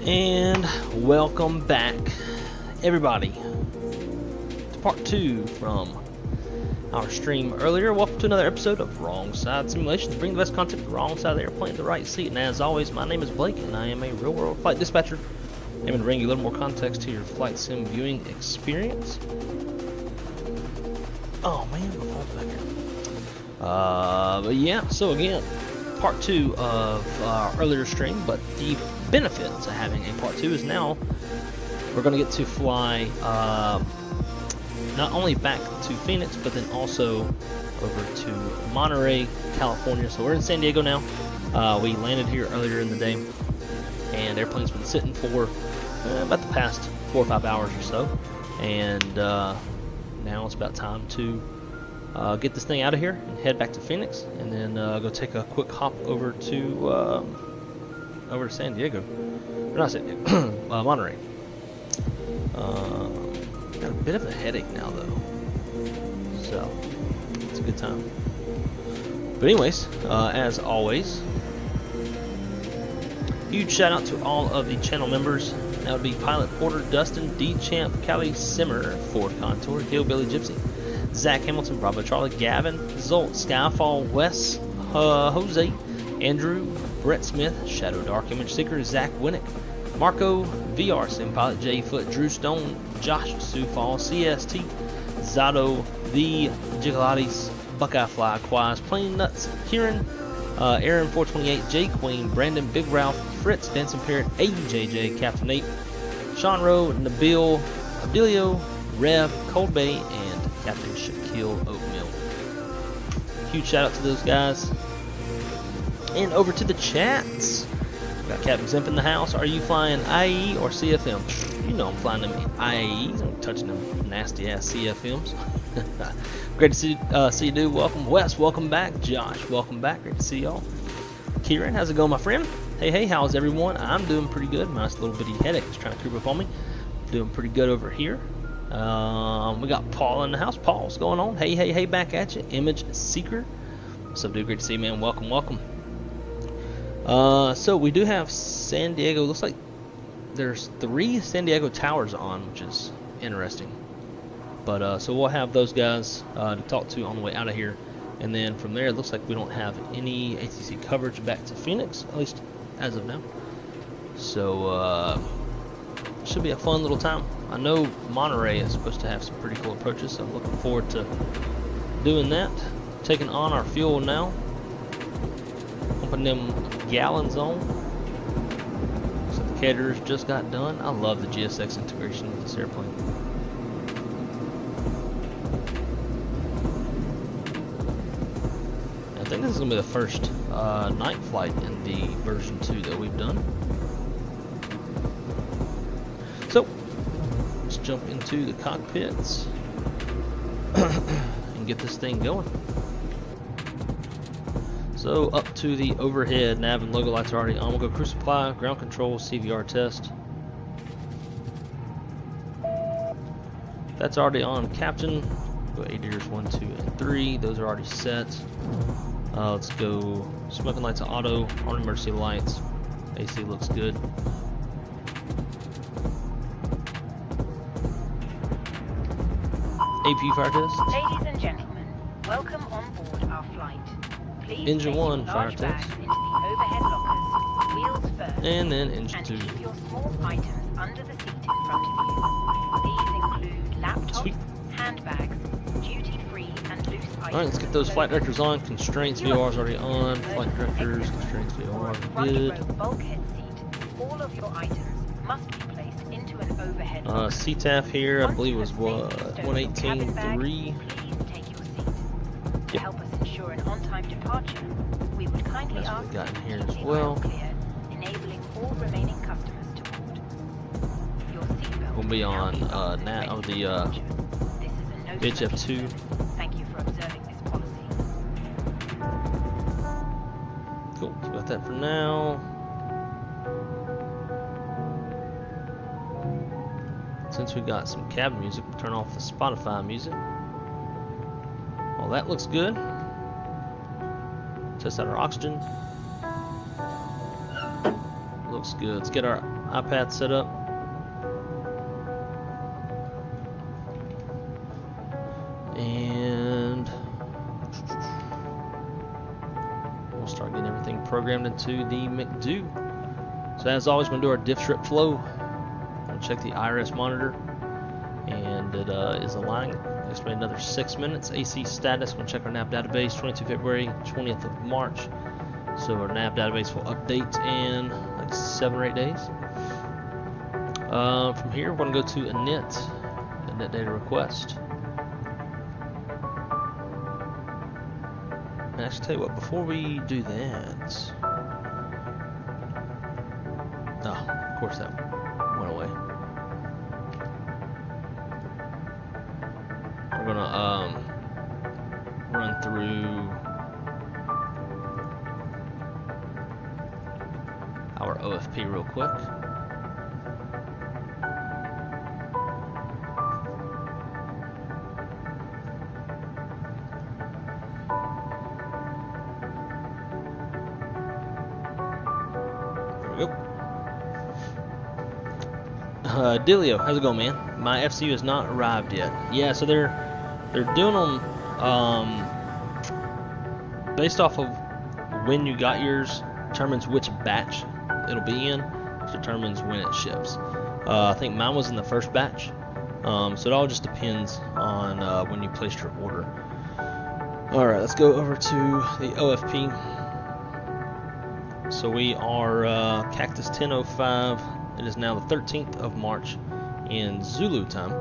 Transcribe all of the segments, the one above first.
And welcome back, everybody, to part 2 from our stream earlier. Welcome to another episode of Wrong Side Simulations, bring the best content to the wrong side of the airplane, the right seat. And as always, my name is Blake, and I am a real-world flight dispatcher, aiming to bring you a little more context to your flight sim viewing experience. Oh man, my phone's back here. But yeah, so again, part 2 of our earlier stream, but the benefits of having a part 2 is now we're going to get to fly not only back to Phoenix, but then also over to Monterey, California. So we're in San Diego now. We landed here earlier in the day, and airplane's been sitting for about the past 4 or 5 hours or so, and now it's about time to get this thing out of here and head back to Phoenix, and then go take a quick hop over to San Diego, or not San Diego, Monterey. Got a bit of a headache now though, so it's a good time. But anyways, as always, huge shout out to all of the channel members. That would be Pilot Porter, Dustin, D-Champ, Callie Simmer, Ford Contour, Hillbilly Gypsy, Zach Hamilton, Bravo Charlie, Gavin, Zolt, Skyfall, Wes, Jose, Andrew, Brett Smith, Shadow Dark Image Seeker, Zach Winnick, Marco, VR Sim Pilot, J Foot, Drew Stone, Josh Sufall, CST, Zato, The Gigalatis, Buckeye Fly, Quaz, Plain Nuts, Kieran, Aaron 428, J Queen, Brandon, Big Ralph, Fritz, Dancing Parrot, AJJ, Captain Nate, Sean Rowe, Nabil, Abdelio, Rev, Cold Bay, and Captain Shaquille Oatmeal. Huge shout out to those guys. And over to the chats. We got Captain Zimp in the house. Are you flying IE or CFM? You know I'm flying them IAEs. I'm touching them nasty ass CFMs. Great to see you, dude. Welcome, Wes. Welcome back, Josh. Welcome back. Great to see y'all. Kieran, how's it going, my friend? Hey, how's everyone? I'm doing pretty good. Nice little bitty headache is trying to creep up on me. Doing pretty good over here. We got Paul in the house. Paul, what's going on? Hey, back at you. Image Seeker. What's up, dude? Great to see you, man. Welcome. So we do have San Diego. Looks like there's 3 San Diego towers on, which is interesting. But so we'll have those guys to talk to on the way out of here, and then from there it looks like we don't have any ATC coverage back to Phoenix, at least as of now. So should be a fun little time. I know Monterey is supposed to have some pretty cool approaches, so I'm looking forward to doing that. Taking on our fuel now. Pumping them gallons on. So the caterers just got done. I love the GSX integration with this airplane. I think this is going to be the first night flight in the version 2 that we've done. So let's jump into the cockpits and get this thing going. So up to the overhead, nav and logo lights are already on. We'll go crew supply, ground control, CVR test. That's already on, Captain. Go ADIRS 1, 2, and 3. Those are already set. Let's go smoking lights auto, on emergency lights. AC looks good. AP fire test. Ladies and gentlemen, welcome on board our flight. Please Engine 1 fire large test. bags into the overhead lockers, wheels first, And then engine 2. and keep your small items under the seat in front of you. These include laptops, Sweet. handbags, duty-free and loose items. Alright, let's get those flight directors on. Constraints VOR's already on. Flight directors, constraints VOR, good. Front row bulkhead seat. All of your items must be placed into an overhead. CTAF here, I believe was what, 118.3. Please take your seat. To help us ensure an on-time departure, we would kindly That's what ask we got in you here to as keep the well. aisle clear, enabling all remaining customers to board. Your seatbelt We'll be will now on be fastened NAT ready of for the departure. This is a no BHF2. smoking service. Thank you for observing this policy. Cool, so got that for now. Since we got some cabin music, we'll turn off the Spotify music. Well, that looks good. Test out our oxygen. Looks good. Let's get our iPad set up. And we'll start getting everything programmed into the McDo. So as always, we're going to do our diff strip flow. We'll check the IRS monitor, and it is aligning. Estimated another 6 minutes. AC status. We'll check our nav database. 22 February, 20th of March. So our nav database will update in like 7 or 8 days. From here, we're going to go to init data request. And actually, tell you what, before we do that, of course that went away. We're gonna run through our OFP real quick. There we go. Delio, how's it going, man? My FCU has not arrived yet. Yeah, so they're doing them based off of when you got yours, determines which batch it'll be in, determines when it ships. I think mine was in the first batch, so it all just depends on when you placed your order. Alright, let's go over to the OFP. So we are Cactus 10:05. It is now the 13th of March in Zulu time.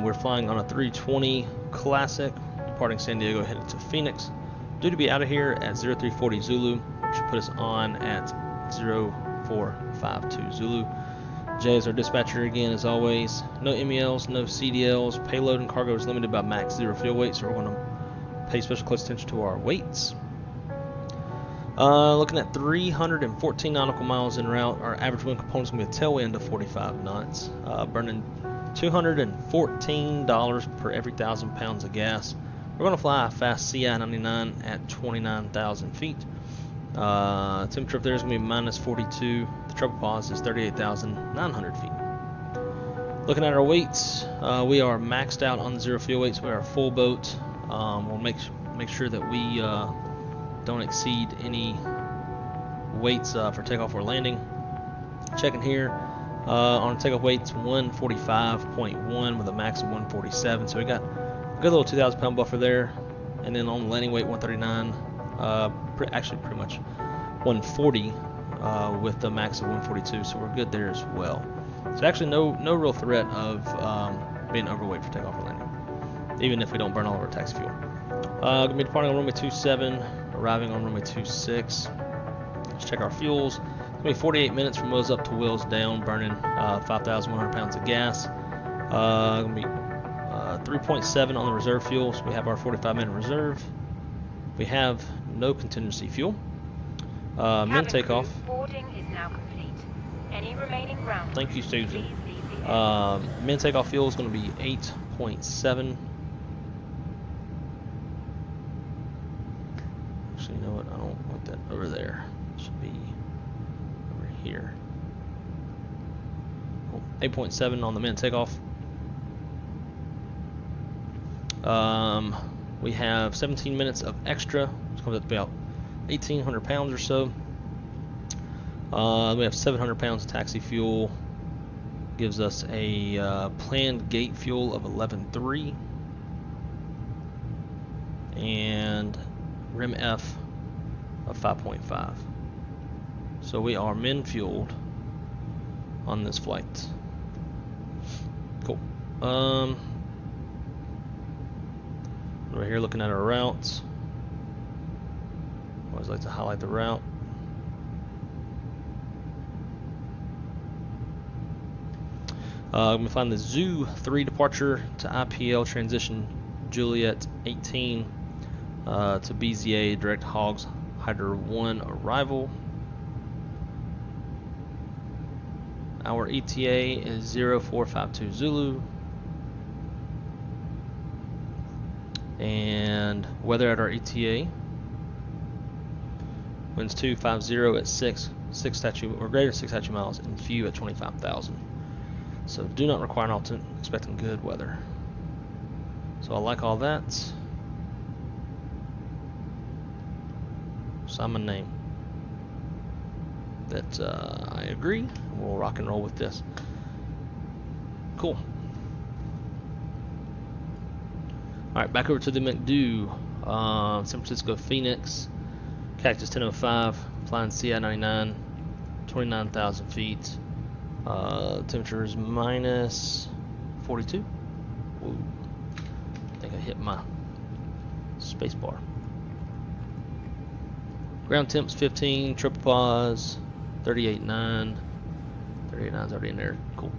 We're flying on a 320 Classic, departing San Diego, headed to Phoenix. Due to be out of here at 0340 Zulu, which should put us on at 0452 Zulu. Jay is our dispatcher again, as always. No MELs, no CDLs. Payload and cargo is limited by max 0 fuel weight, so we're going to pay special close attention to our weights. Looking at 314 nautical miles en route. Our average wind component is going to be a tailwind of 45 knots, burning $214 per every 1,000 pounds of gas. We're going to fly a fast CI-99 at 29,000 feet. Temperature up there is going to be minus 42. The triple pause is 38,900 feet. Looking at our weights, we are maxed out on the 0 fuel weights. We are a full boat. We'll make sure that we don't exceed any weights for takeoff or landing. Checking here. On takeoff weights, 145.1 with a max of 147. So we got a good little 2,000 pound buffer there. And then on the landing weight, 139. Actually pretty much 140 with the max of 142. So we're good there as well. So actually no real threat of being overweight for takeoff or landing, even if we don't burn all of our taxi fuel. Gonna be departing on runway 27, arriving on runway 26. Let's check our fuels. It's gonna be 48 minutes from wheels up to wheels down, burning 5,100 pounds of gas. Gonna be 3.7 on the reserve fuel, so we have our 45-minute reserve. We have no contingency fuel. Min takeoff. Boarding is now complete. Any remaining ground. Thank you, Susan. Please leave the air. Min takeoff fuel is going to be 8.7. Actually, you know what? I don't want that over there. It should be over here. 8.7 on the min takeoff. We have 17 minutes of extra, which comes up to about 1,800 pounds or so. We have 700 pounds of taxi fuel. Gives us a planned gate fuel of 11.3 and rim F of 5.5. So we are min fueled on this flight. Cool. We're here looking at our routes. Always like to highlight the route. I'm going to find the Zoo 3 departure to IPL transition Juliet 18 to BZA direct Hogs Hydra 1 arrival. Our ETA is 0452 Zulu. And weather at our ETA. Winds 250 at 6 statute or greater than 6 statute miles, and few at 25,000. So do not require an alternate, expecting good weather. So I like all that. Sign my name. That I agree. We'll rock and roll with this. Cool. Alright, back over to the McDo. San Francisco Phoenix. Cactus 10:05. Flying CI-99. 29,000 feet. Temperature is minus 42. Whoa. I think I hit my space bar. Ground temps 15. Triple pause 38.9. 38.9 is already in there. Cool.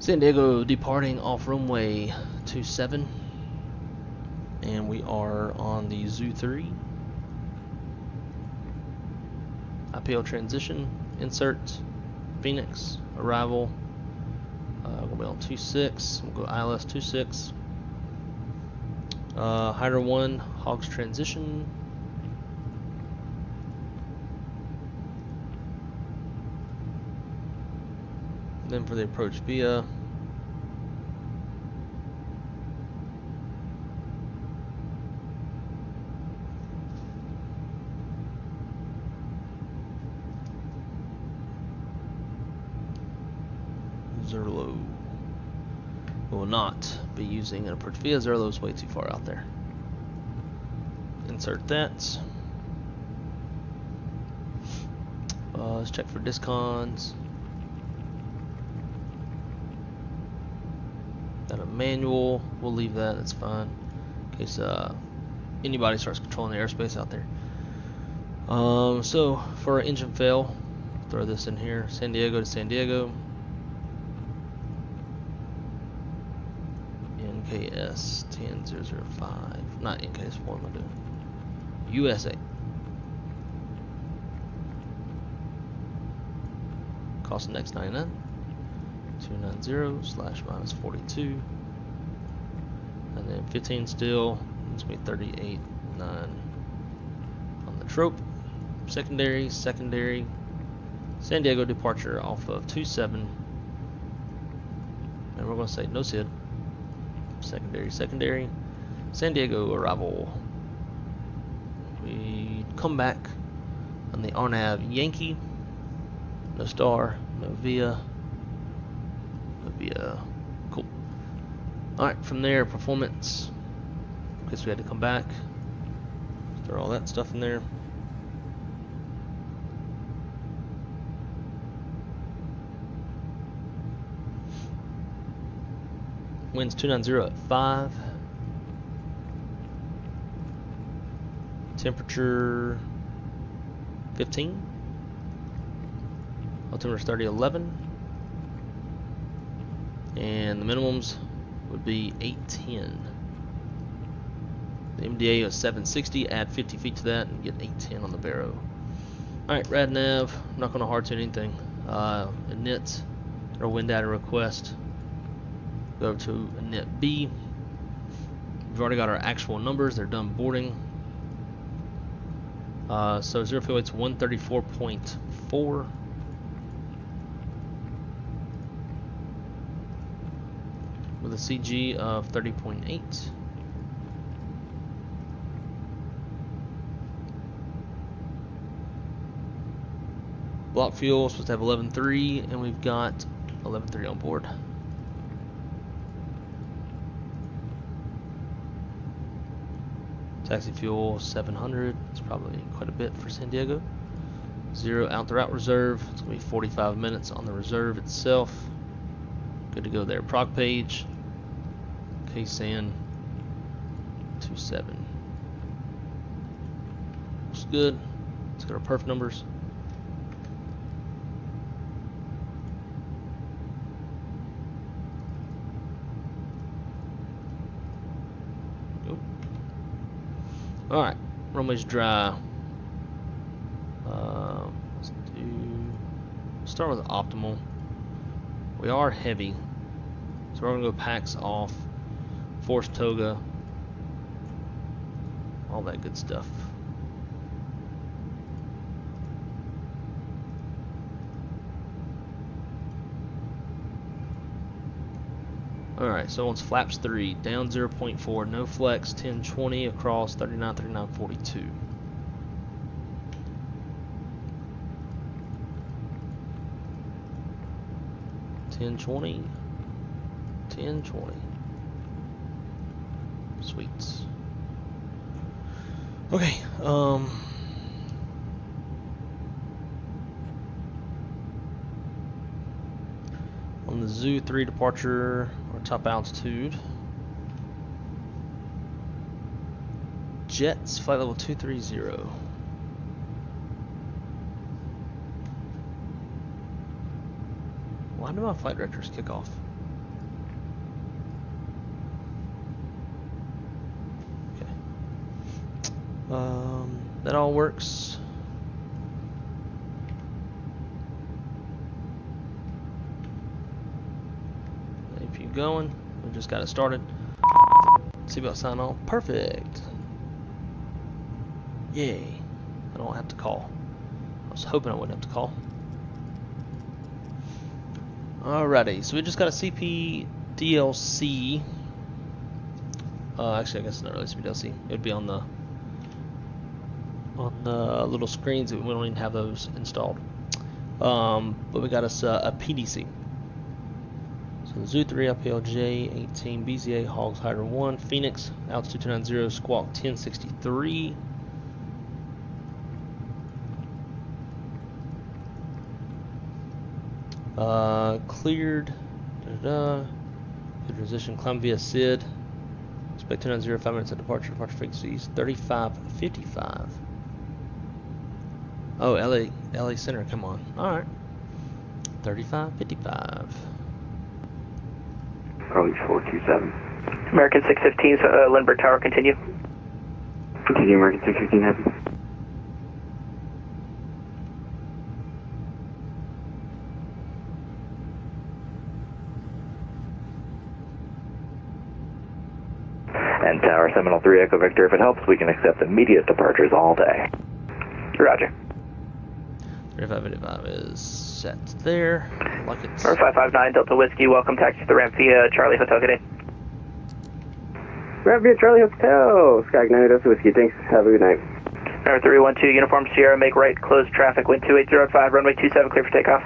San Diego departing off runway 27. And we are on the Zoo 3. IPL transition, insert, Phoenix, arrival. We'll be on 26. We'll go ILS 26. Hydra 1, Hogs transition. Then for the approach via. Zerlo. We will not be using an approach via. Zerlo is way too far out there. Insert that. Let's check for discons. Got a manual. We'll leave that. That's fine. In case anybody starts controlling the airspace out there. So for our engine fail, throw this in here. San Diego to San Diego. NKS 10005. Not NKS. What am I doing? USA. Cost next 99. 290/-42. And then 15 still. It's going to be 38.9 on the trope. Secondary. San Diego departure off of 27. And we're going to say no SID. Secondary. San Diego arrival. We come back on the RNAV Yankee. No star, no via. Cool. Alright, from there, performance. Guess we had to come back. Throw all that stuff in there. Winds 290 at 5. Temperature 15. Altimeter is 3011. And the minimums would be 810. The MDA is 760. Add 50 feet to that and get 810 on the barrow. Alright, rad nav. I'm not going to hard tune anything. Init or wind data request. Go to init B. We've already got our actual numbers. They're done boarding. So 0 fuel weight's 134.4. With a CG of 30.8. Block fuel supposed to have 11.3, and we've got 11.3 on board. Taxi fuel 700. It's probably quite a bit for San Diego. 0 out the route reserve. It's gonna be 45 minutes on the reserve itself. Good to go there. Prog page. KSAN 27. Looks good. Let's get our perf numbers. Alright, runway's dry. Let's start with optimal. We are heavy, so we're gonna go PAX off, force toga, all that good stuff. Alright, so once flaps 3, down 0.4, no flex, 1020 across 39, 39, 42. $10.20, $10.20. Sweets. Okay, on the Zoo 3 departure, or top altitude, Jets flight level 230. Why do my flight directors kick off? Okay. That all works. Going. We just got it started. Seatbelt sign on. Perfect. Yay. I don't have to call. I was hoping I wouldn't have to call. Alrighty. So we just got a CP DLC. Actually, I guess it's not really CP DLC. It would be on the little screens. We don't even have those installed. But we got us a PDC. So Zoo 3 IPLJ 18 BZA Hogs Hydra 1 Phoenix altitude 290 squawk 1063. Cleared. Good position. Climb via SID. Expect 290, 5 minutes at departure. Departure frequencies 3555. Oh, LA Center. Come on. All right. 3555. Probably 427. American 615, Lindbergh Tower, continue. Continue, American 615, happy. And Tower Seminole 3 Echo Victor, if it helps, we can accept immediate departures all day. Roger. 3555 is set there. Like it's. 559 Delta Whiskey, welcome taxi to the ramp via Charlie Hotel, good day. Ramp via Charlie Hotel, Sky Delta Whiskey, thanks, have a good night. Number 312, Uniform Sierra, make right, close traffic, wind 280.5, runway 27, clear for takeoff.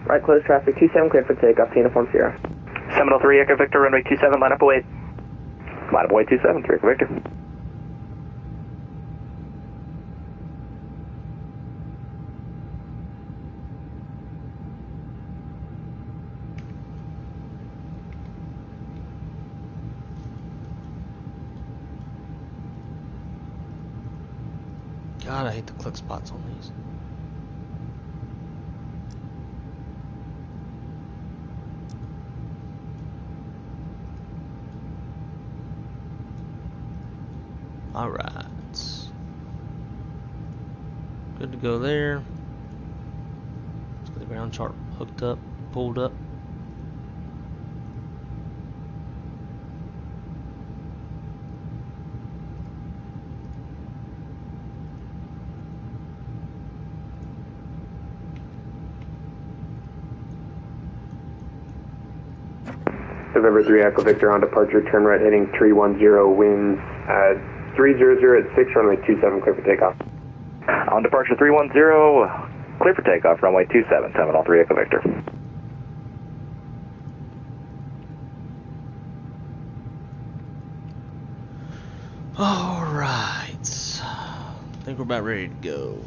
Right, close traffic, 27, clear for takeoff, to Uniform Sierra. Seminole 3 Echo Victor, runway 27, line up away. Line up away 27, 3 Echo Victor. God, I hate the click spots on these. Alright. Good to go there. Let's get the ground chart hooked up, pulled up. November 3 Echo Victor on departure, turn right heading 310, winds 300 at 6, runway 27, clear for takeoff. On departure 310, clear for takeoff, runway 27, Seminole 3 Echo Victor. Alright. I think we're about ready to go.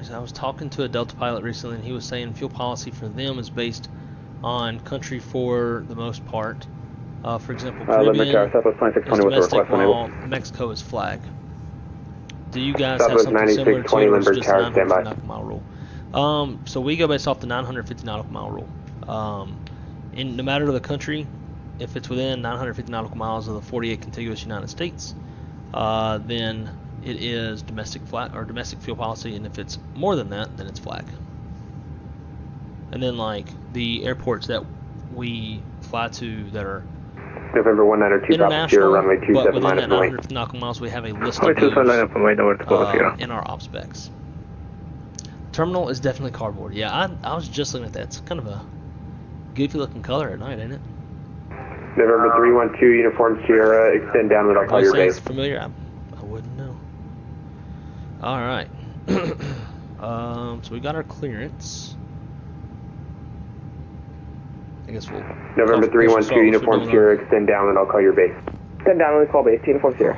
I was talking to a Delta pilot recently, and he was saying fuel policy for them is based on country for the most part. For example, Caribbean is domestic, while Mexico is flag. Do you guys have something similar to it, or is it just 950 nautical mile rule? So we go based off the 950 nautical mile rule. In no matter the country, if it's within 950 nautical miles of the 48 contiguous United States, then it is domestic flag or domestic fuel policy, and if it's more than that, then it's flag. And then like the airports that we fly to that are November 192, international, runway 27, but within line that up away. 950 nautical miles, we have a list of those in our op specs. Terminal is definitely cardboard. Yeah, I was just looking at that. It's kind of a goofy looking color at night, ain't it? November 312, Uniform Sierra, extend downwind, I'll call your base. Familiar? I wouldn't know. Alright. So we got our clearance. I guess we'll... November 312, Uniform Sierra, extend downwind, I'll call your base. Extend downwind, call base, Uniform Sierra.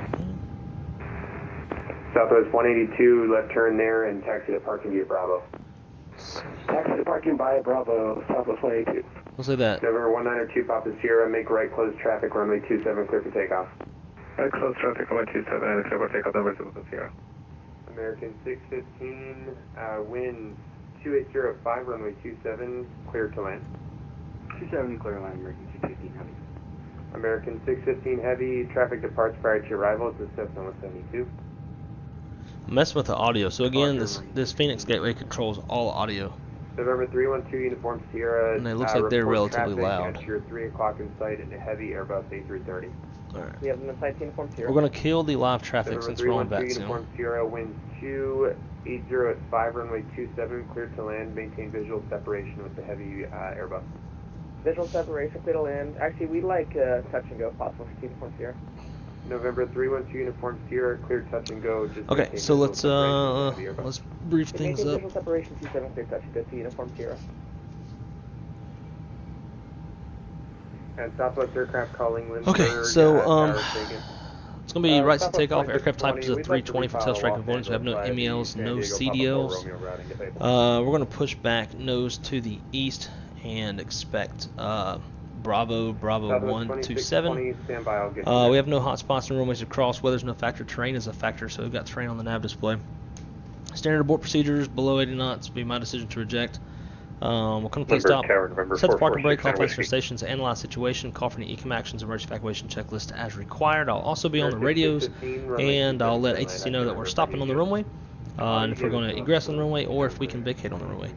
Southwest 182, left turn there, and taxi to parking via Bravo. Taxi to parking by Bravo, Southwest 182. We'll say that. November 192, Papa Sierra, make right, close traffic, runway 27, clear for takeoff. Right, close traffic, runway 27, and clear for takeoff, number 2 Sierra. American 615, wind 2805, runway 27, clear to land. 27, clear line, American 615 heavy. American 615 heavy, traffic departs prior to arrival to Cessna 172. I'm messing with the audio. So again, this FENIX gateway controls all audio. November 312, Uniform Sierra. And it looks like they're relatively loud. At your 3 o'clock in sight in a heavy Airbus A330. Alright. We have them in sight, Uniform Sierra. We're going to kill the live traffic November since we're on back 312, soon. Uniform Sierra, winds 280 at 5, runway 27, clear to land, maintain visual separation with the heavy Airbus. Visual separation, clear to land. Actually, we like touch and go if possible for Uniform Sierra. November 312, Uniform Sierra, clear touch and go. Just okay, so let's brief things up. Visual separation, 27, clear touch and go to Uniform Sierra. And Southwest aircraft calling Lindbergh. Okay, so It's going to be right to Southwest takeoff. 2620, Aircraft type is a we'd like to 320 for tail refile strike Los components. We have no Angeles by MELs, San no Diego Papa CDLs. Romeo routing, if able. We're going to push back nose to the east and expect Bravo Southwest 127. 2620, stand by, I'll get you We have no hot spots and runways to cross. Weather's no factor. Terrain is a factor, so we've got terrain on the nav display. Standard abort procedures below 80 knots. Be my decision to reject. We'll come to please stop. Set the parking brake, call flight stations, analyze situation, call for any ECM actions, emergency evacuation checklist as required. I'll also be on the radios, and I'll let ATC know that we're stopping on the runway, and if we're going to egress on the runway, or if we can vacate on the runway.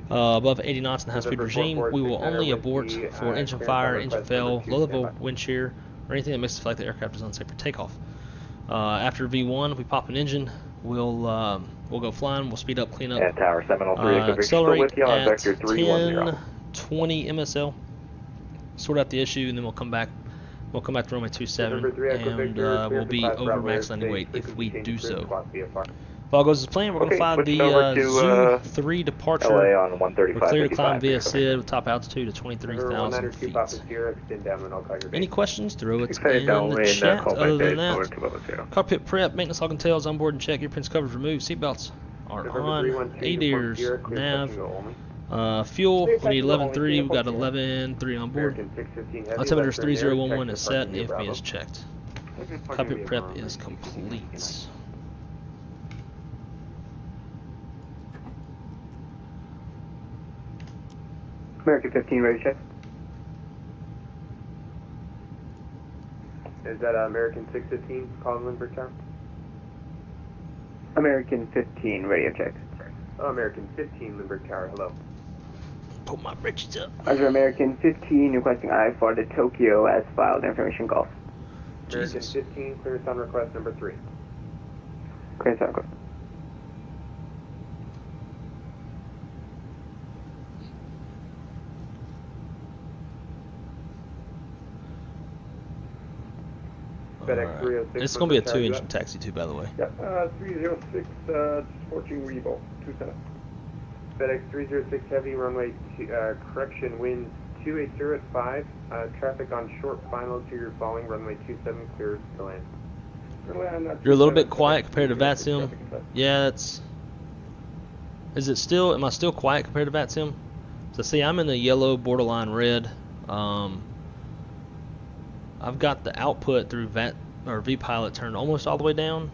Above 80 knots in the high-speed regime, we will only abort for engine fire, engine fail, low-level wind shear, or anything that makes it feel like the aircraft is unsafe for takeoff. After V1, if we pop an engine, we'll go flying. We'll speed up, clean up, And Tower Seminole 3 Echo Victor still accelerate with you on at vector 310. 10:20 MSL. Sort out the issue, and then we'll come back. We'll come back to runway 27, and we'll be over max landing weight if we do so. If all goes as planned, we're going to fly switching over the to, Zoo 3 departure. LA on We're 135. clear to climb 55. via SID with top altitude of 23,000 feet. Any questions? Throw it in the chat. Other than that, cockpit prep, maintenance log and tails, onboard and check, earpins covered, removed, seatbelts are on, ADIRS, nav, fuel, we need 11.3, we've got 11.3 on board. Altimeter is 3011 is set, and FB is checked. Cockpit prep is complete. American 15, ready to check. Is that American 615 calling Lindbergh Tower? American 15, radio check. Oh, American 15 Lindbergh Tower, hello. Pull my britches up. Roger, American 15, requesting I for the Tokyo as filed information call. American Jesus. 15, clearance on request number 3. Clearance on request. FedEx 306. It's going to be a 2-engine taxi too, by the way. Yep, 306, approaching Revo, 27. FedEx 306 Heavy, runway, correction, winds 280 at 5, traffic on short final to your following, runway 27, clear to land. You're a little bit quiet compared to VATSIM. Yeah, it's... Is it still... Am I still quiet compared to VATSIM? So see, I'm in the yellow, borderline red. I've got the output through vPilot turned almost all the way down.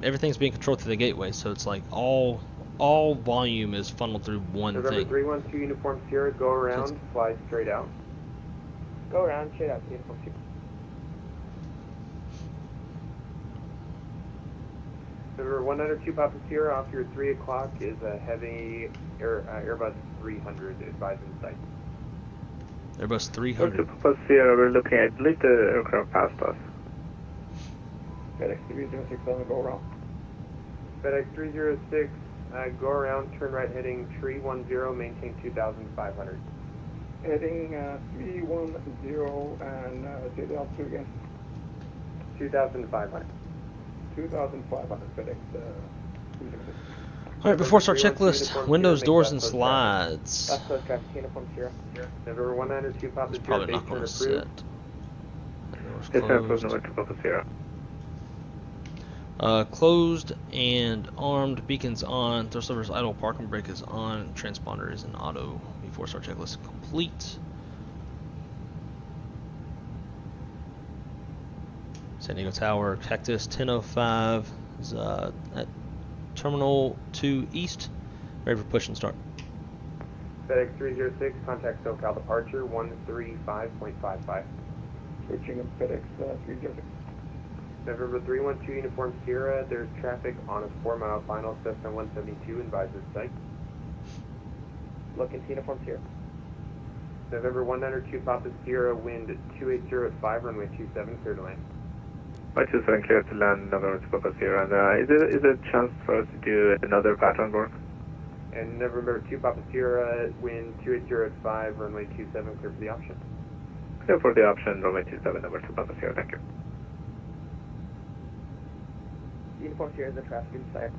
Everything's being controlled through the gateway, so it's like all volume is funneled through one November thing. 312 Uniform Sierra, go around, fly straight out. Go around, straight out, Uniform Sierra. November 102 Papa Sierra, off your 3 o'clock is a heavy Airbus 300 advising sight. Airbus 300. Papa Sierra, we're looking at little aircraft past us. FedEx 306, go around. FedEx 306, go around, turn right heading 310, maintain 2,500. Heading 310 and say the altitude again. 2,500. 2,500 FedEx. Alright, before start checklist, windows, doors, and slides. That's close traffic, Uniform Sierra. November 102 Papa It's Sierra, probably not going to base turn set. approved. Yes, sir, Closed. number 2 Papa Sierra. Closed and armed, beacons on, thrust levers idle, parking brake is on, transponder is in auto. Before start checklist complete. San Diego Tower, Cactus 1005 is at Terminal 2 East, ready for push and start. FedEx 306, contact SoCal departure 135.55. Switching up FedEx 306. November 312 Uniform Sierra, there's traffic on a 4-mile final, Cessna 172, advises site. Look into Uniform Sierra. November 102 Papa Sierra, wind 280 at 5, runway 27, clear to land. 127 clear to land, November 2 Papa Sierra. And is there a chance for us to do another pattern work? And November 2 Papa Sierra, wind 280 at 5, runway 27, clear for the option. Clear for the option, runway 27, number 2 Papa Sierra, thank you. Uniform Sierra is the traffic inside.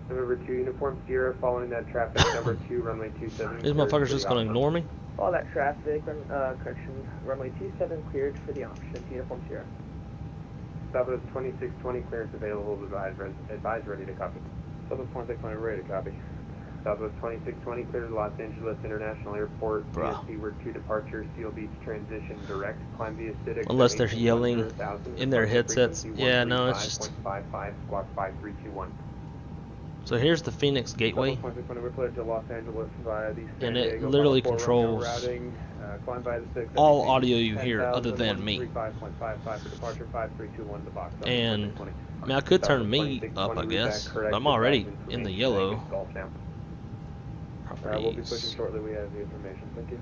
November 2 Uniform Sierra, following that traffic, number 2, runway 27. These motherfuckers just going to ignore me? Follow that traffic, correction, runway 27 cleared for the option, Uniform Sierra. Southwest 2620, clearance available, advise ready to copy. Southwest 2620, ready to copy. Southwest 2620, clear to Los Angeles International Airport, Bruh. seaward 2 departure, Seal Beach transition direct, climb via Citic. Unless they're yelling in their headsets. Yeah, no, it's just... 135.55, squawk 5321. So here's the FENIX gateway, Southwest 2620, we're cleared to Los Angeles via the San and it Diego literally Palo Alto controls routing, climb by the 6, all audio you hear other 10,000, than me. 135.55 for departure, 5321 to box. And I mean, I could turn me up, I guess, but I'm already in the yellow. We'll be pushing shortly. We have the information. Thank you.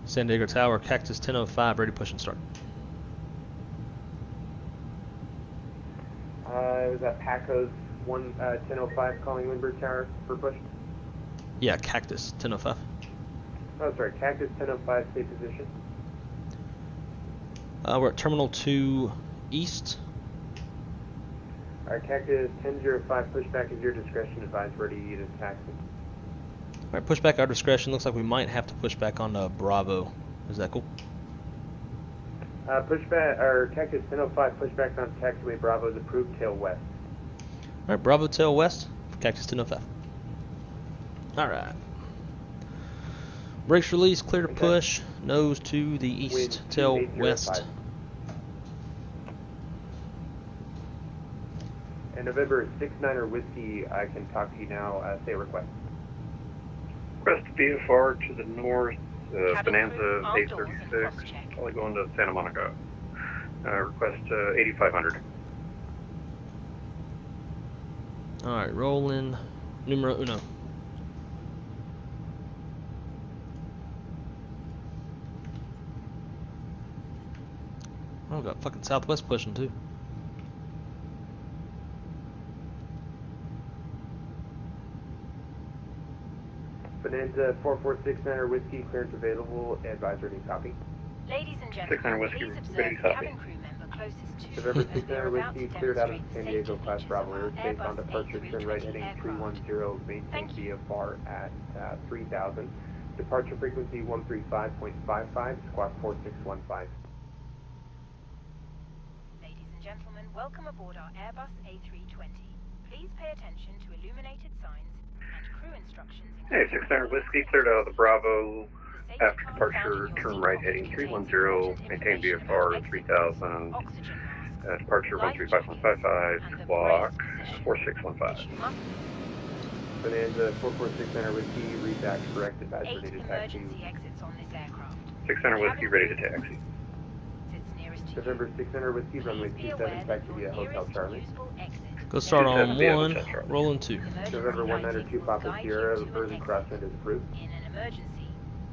San Diego Tower, Cactus 1005, ready, push and start. It was at Pacos 1005 calling Lindbergh Tower for push. Yeah, Cactus 1005. Oh, sorry, Cactus 1005, stay position. We're at Terminal 2 East. Alright, Cactus 1005, pushback is your discretion, advise ready to taxi. Alright, push back our discretion. Looks like we might have to push back on Bravo. Is that cool? Pushback, or Cactus 1005, pushback on taxiway Bravo is approved, tail west. Alright, Bravo tail west for Cactus 1005. Alright. Brakes release, clear to push, nose to the east, tail west. And November 69er Whiskey, I can talk to you now, say a request. Request VFR to the north, Cabin Bonanza crew, all doors and 836, cross-check. probably going to Santa Monica. Request 8500. Alright, rolling. Numero uno. Oh, got fucking Southwest pushing too. Bonanza 4469er Whiskey, clearance available, advise ready copy. Ladies and 600 gentlemen, Whiskey, please observe ready the to copy. cabin crew member closest to November you as they are 69er about Whiskey, to cleared out of demonstrate San the Diego safety class features Bravo of our airspace on Airbus departure, turn right heading A320 310, maintain Thank you. VFR at 3000. Departure frequency 135.55, squawk 4615. Ladies and gentlemen, welcome aboard our Airbus A320. Please pay attention to illuminated signs and crew instructions. Hey, 600 Whiskey, cleared out of the Bravo. After departure, turn right heading 310, maintain VFR 3000. Departure 135.55, squawk 4615. Bonanza 4469er Whiskey, read back correct, advise 8 ready to taxi. emergency exits on this aircraft. 600 Whiskey, ready to taxi. Sits nearest to November you. 600 Whiskey, runway Please be aware 27, that taxi your via Hotel nearest Charlie. usable exit Go start on 27 1, Hotel Charlie. rolling 2. November 192 Papa Sierra, early crosswind is approved. in an emergency.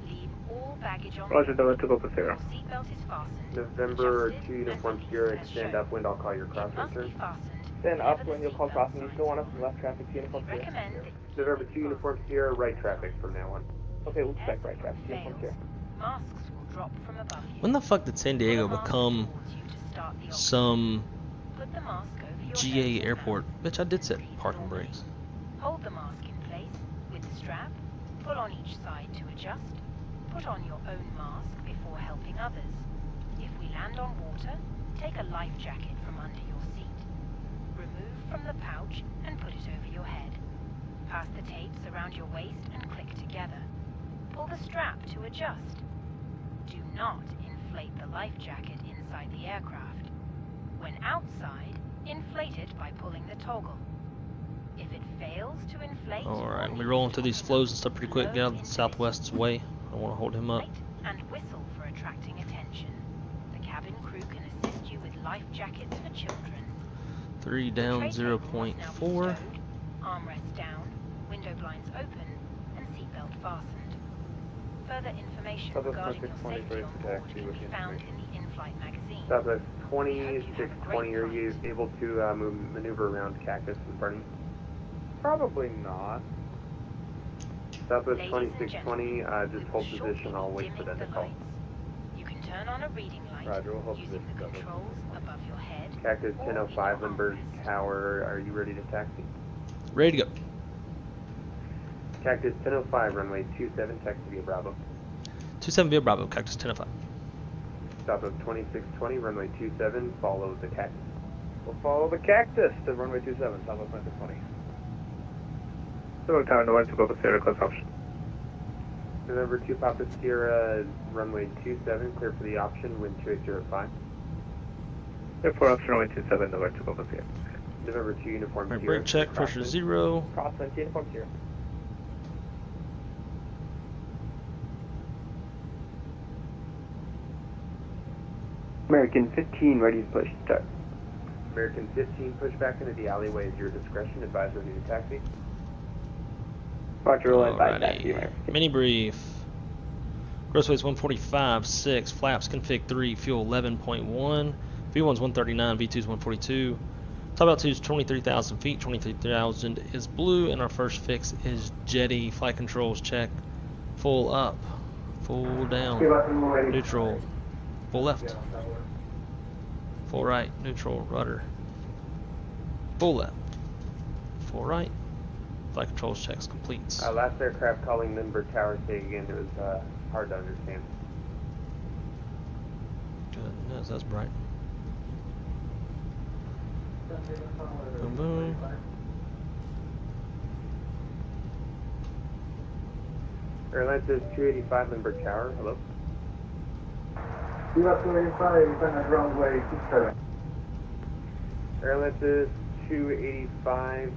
Leave all baggage on Roger, board. Delta Papa Sierra. Your seatbelt is fastened. November adjusted, 2 and Uniform released Sierra, as stand shown. upwind, I'll call your It crosswind must turn. be fastened. Stand whenever upwind, the you'll call seatbelt crosswind, you sign still want is us in left traffic, Uniform Sierra. Recommend that you November keep 2 your Uniform mask Sierra, right traffic from now on. Okay, we'll As expect the right traffic, crew Uniform fails, Sierra. masks will drop from above you. When the fuck did San Diego Pull a mask become towards you to start the oxygen. some Put the mask over your GA nose and airport? mouth. Bitch, I did set Breathe parking normally. brakes. Hold the mask in place with the strap. Pull on each side to adjust. Put on your own mask before helping others. If we land on water, take a life jacket from under your seat. Remove from the pouch and put it over your head. Pass the tapes around your waist and click together. Pull the strap to adjust. Do not inflate the life jacket inside the aircraft. When outside, inflate it by pulling the toggle. If it fails to inflate, Alright, we roll into these flows and stuff pretty quick. Get out of the Southwest's way. I don't want to hold him up. inflate and whistle for attracting attention. The cabin crew can assist you with life jackets for children. 3 The down, tray table must now be 0.4. stowed, armrest down, window blinds open, and seatbelt fastened. Further information Southwest regarding your 2620 safety on for board taxi can with be found in the in-flight magazine. Southwest 2620, are you able to maneuver around Cactus and Bernie? Probably not. Southwest Ladies and 2620, gentlemen, just we hold will shortly position, I'll be wait for dimming them to the call. lights. You can turn on a reading light Roger, we'll hold using position, the Southwest. controls above your head. Cactus or in 1005, your Lindbergh armrest. Tower, are you ready to taxi? Ready to go. Cactus 1005, runway 27, taxi via Bravo. 27 via Bravo, Cactus 1005. Stop of 2620, runway 27, follow the cactus. We'll follow the cactus to runway 27, stop of 2620. So tower November 2 Papa Sierra, close option. November 2 Papa Sierra, runway 27, clear for the option, wind 2805. Therefore, option runway 27, November 2 Papa Sierra. November 2 Uniform Right, Sierra. brake check, pressure 0. Crosswind, Uniform Sierra. American 15, ready to push, start. American 15, push back into the alleyway at your discretion. Advisor need a taxi. Roger, roll by taxi, Alrighty. American. Mini brief. Gross weight's 145.6. Flaps config 3. Fuel 11.1. V1's 139. V2's 142. Top altitude's 23,000 feet. 23,000 is blue, and our first fix is jetty. Flight controls check. Full up. Full down. Neutral. Full left. Full right. Neutral. Rudder. Full left. Full right. Flight controls checks completes. Last aircraft calling Lindbergh Tower, say again, it was hard to understand. Goodness, that's bright. Boom, boom. Airline says 285 Lindbergh Tower, hello? US 285, on runway 27. Airline says 285,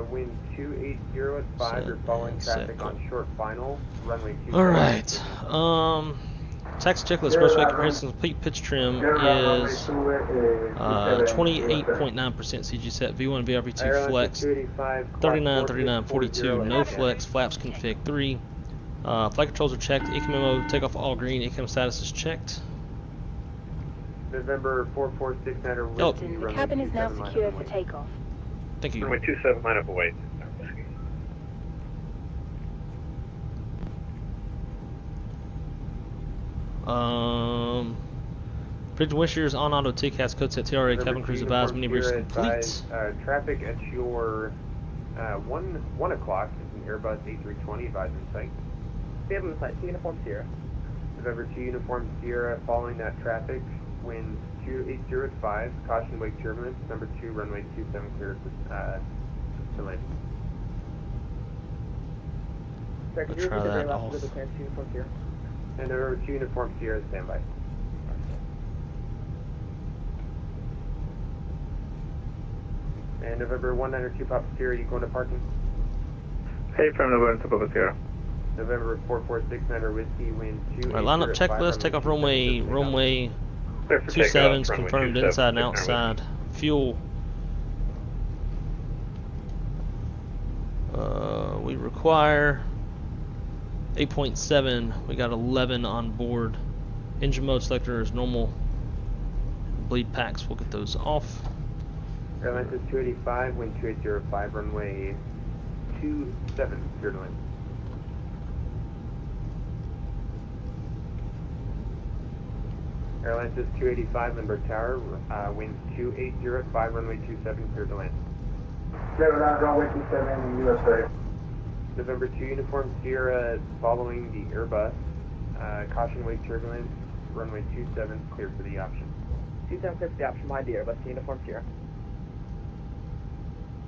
wind 280 at 5, you're following traffic on short final, runway 27. Alright, taxi checklist, gross weight comparison, complete pitch trim is 28.9% CG set, V1 and VRV2 flex, 39, 39, 42, no flex, flaps config 3. Flight controls are checked, ECM memo, takeoff all green, ECM status is checked. November 4469 Oh. The cabin is now secure for takeoff. Thank you. Runway 27, line up await. Bridge wishers on auto TCAS code set TRA cabin crews advised mini briefs complete. Traffic at your 1 o'clock is an Airbus A320 advisor site. Stay on the site, Uniform Sierra. November 2 Uniform Sierra, following that traffic, winds 280 at 5, caution wake turbulence, number 2 runway 27 clear to land. I'll try that off. Uniform Sierra. And November 2 Uniform Sierra, standby. And November 192 Papa Sierra, you going to parking? Hey, from November 2 Papa Sierra. November 4469 whiskey, wind 280 Alright, line up at 5, checklist, take off runway 27's takeoff, runway confirmed 27, inside and runway. outside. Fuel. We require 8.7. We got 11 on board. Engine mode selector is normal. Bleed packs, we'll get those off. Airline says 285, wind 2805, runway 27, clear to land. Airline says 285, Lindbergh Tower, wind 280 at 5, runway 27, clear to land. Clear on runway 27, USA. November 2 Uniform Sierra, following the Airbus, caution wake turbulence, runway 27, clear for the option. 27 clear for the option, my dear, Airbus Uniform Sierra.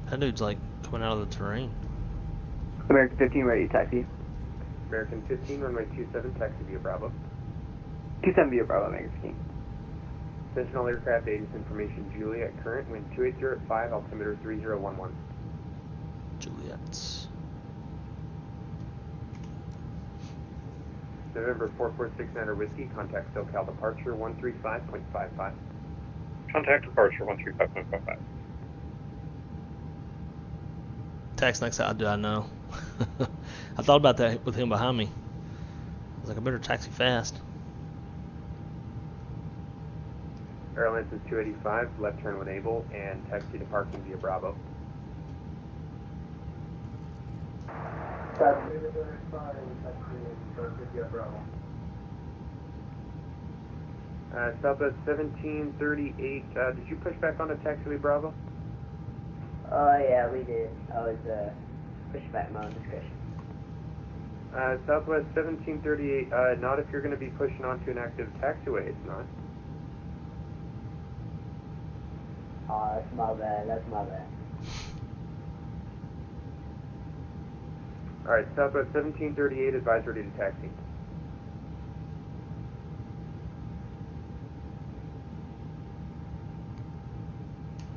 That dude's like coming out of the terrain. American 15, ready to taxi. American 15, runway 27, taxi via Bravo. 27 via Bravo, American 15. Sentinel aircraft agents information, Juliet, current, wind 280 at 5, altimeter 3011. Juliet. November 4469 whiskey, contact SoCal departure 135.55. Contact departure 135.55. Tax next out, do I know? I thought about that with him behind me. I was like, I better taxi fast. Airline says 285, left turn when able, and taxi to parking via Bravo. Southwest 1738, did you push back onto taxiway Bravo? Oh yeah, we did. I was pushing back my own discretion. Southwest 1738, not if you're going to be pushing onto an active taxiway, it's not. Oh, that's my bad, that's my bad. Alright, Southwest 1738, advisory to taxi.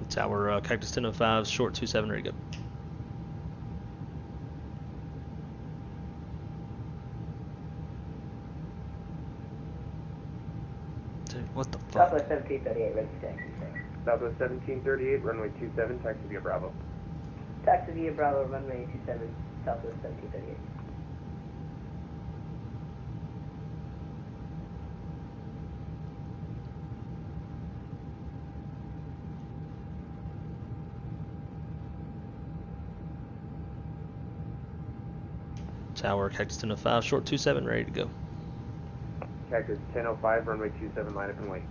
Tower, Cactus 1005, short 27, ready to go. Dude, what the fuck? Southwest 1738, ready for taxi. Southwest 1738, runway 27, taxi via Bravo. Taxi via Bravo, runway 27, Southwest 1738. Tower, Cactus 1005, short 27, ready to go. Cactus 1005, runway 27, line up and wait.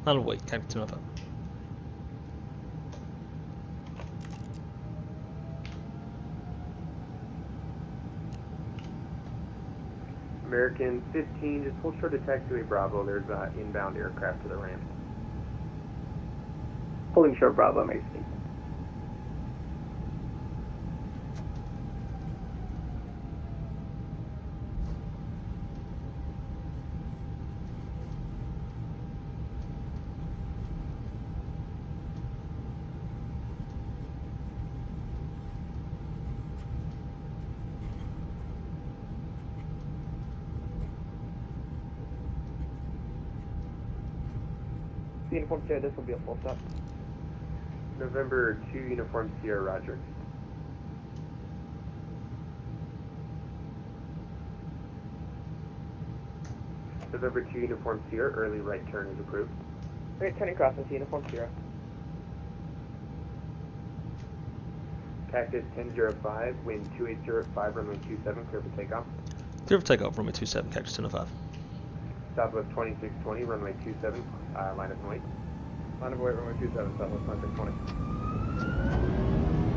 Line of wait, Cactus 1005. American 15, just hold short of taxiway Bravo, there's an inbound aircraft to the ramp. Holding short Bravo, American 15. Uniform Sierra, this will be a full stop. November 2, Uniform Sierra, roger. November 2, Uniform Sierra, early right turn is approved. Okay, turning crossing to Uniform Sierra. Cactus 1005, wind 2805, runway 27, clear for takeoff. Clear for takeoff, runway 27, Cactus 1005. Southwest 2620, runway 27, line up and wait. Line up and wait, runway 27, Southwest 2620.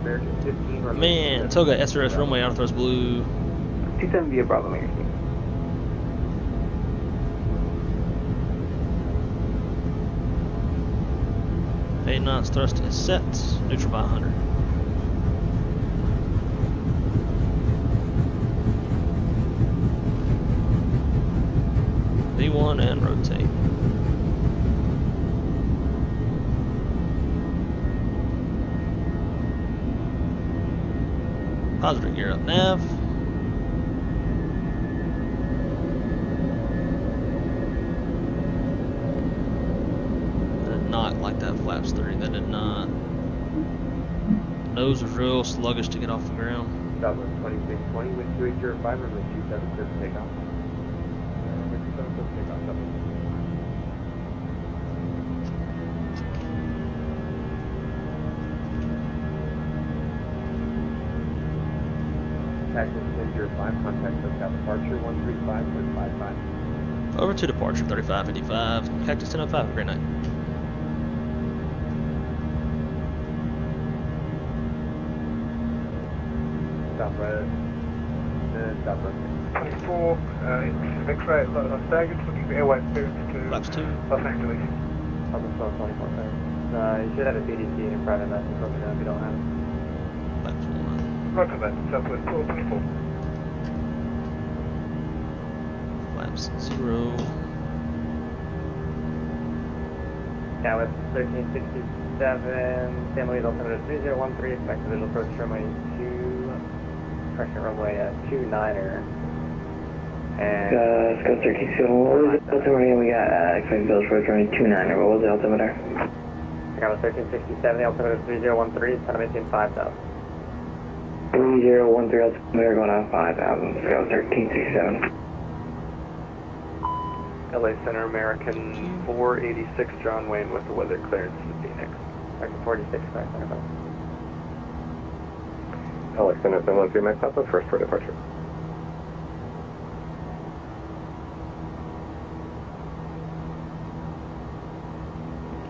American 15, runway Man, 27. Toga, SRS, runway, autothrust blue. 27 via Bravo, American 15. 8 knots, thrust is set, neutral by 100. V1 and rotate. Positive gear up nav. That did not like that flaps 3, that did not. Nose was real sluggish to get off the ground. Southwest 2620, wind 2805, runway 27, clear for takeoff. Runway 27, clear for takeoff, Southwest. Cactus 1005, contact SoCal departure 135.55. Over to departure 3555. Cactus 1005, have a great night. Southwest, Southwest. 24, X-ray, Las Vegas, looking for airway clearance to Flaps 2. Los Angeles. Southwest 24, you should have a CDC and a private message, let me know if you don't have it. Flaps 1. Roger that, Southwest 1224. Flaps 0. Southwest 1367, family altimeter 3013, expect visual approach runway 2, correction runway 29er. And Let's go 13, what was the altimeter? We got expected visual approach runway 29er, what was the altimeter? Southwest 1367, the altimeter 3013, time maintain 5000. 3013 altimeter going on 5,000, let's go 1367. LA Center, American 486, John Wayne with the weather clearance to Phoenix. American 46, back center. LA Center, 713, Max Alpha, first for departure.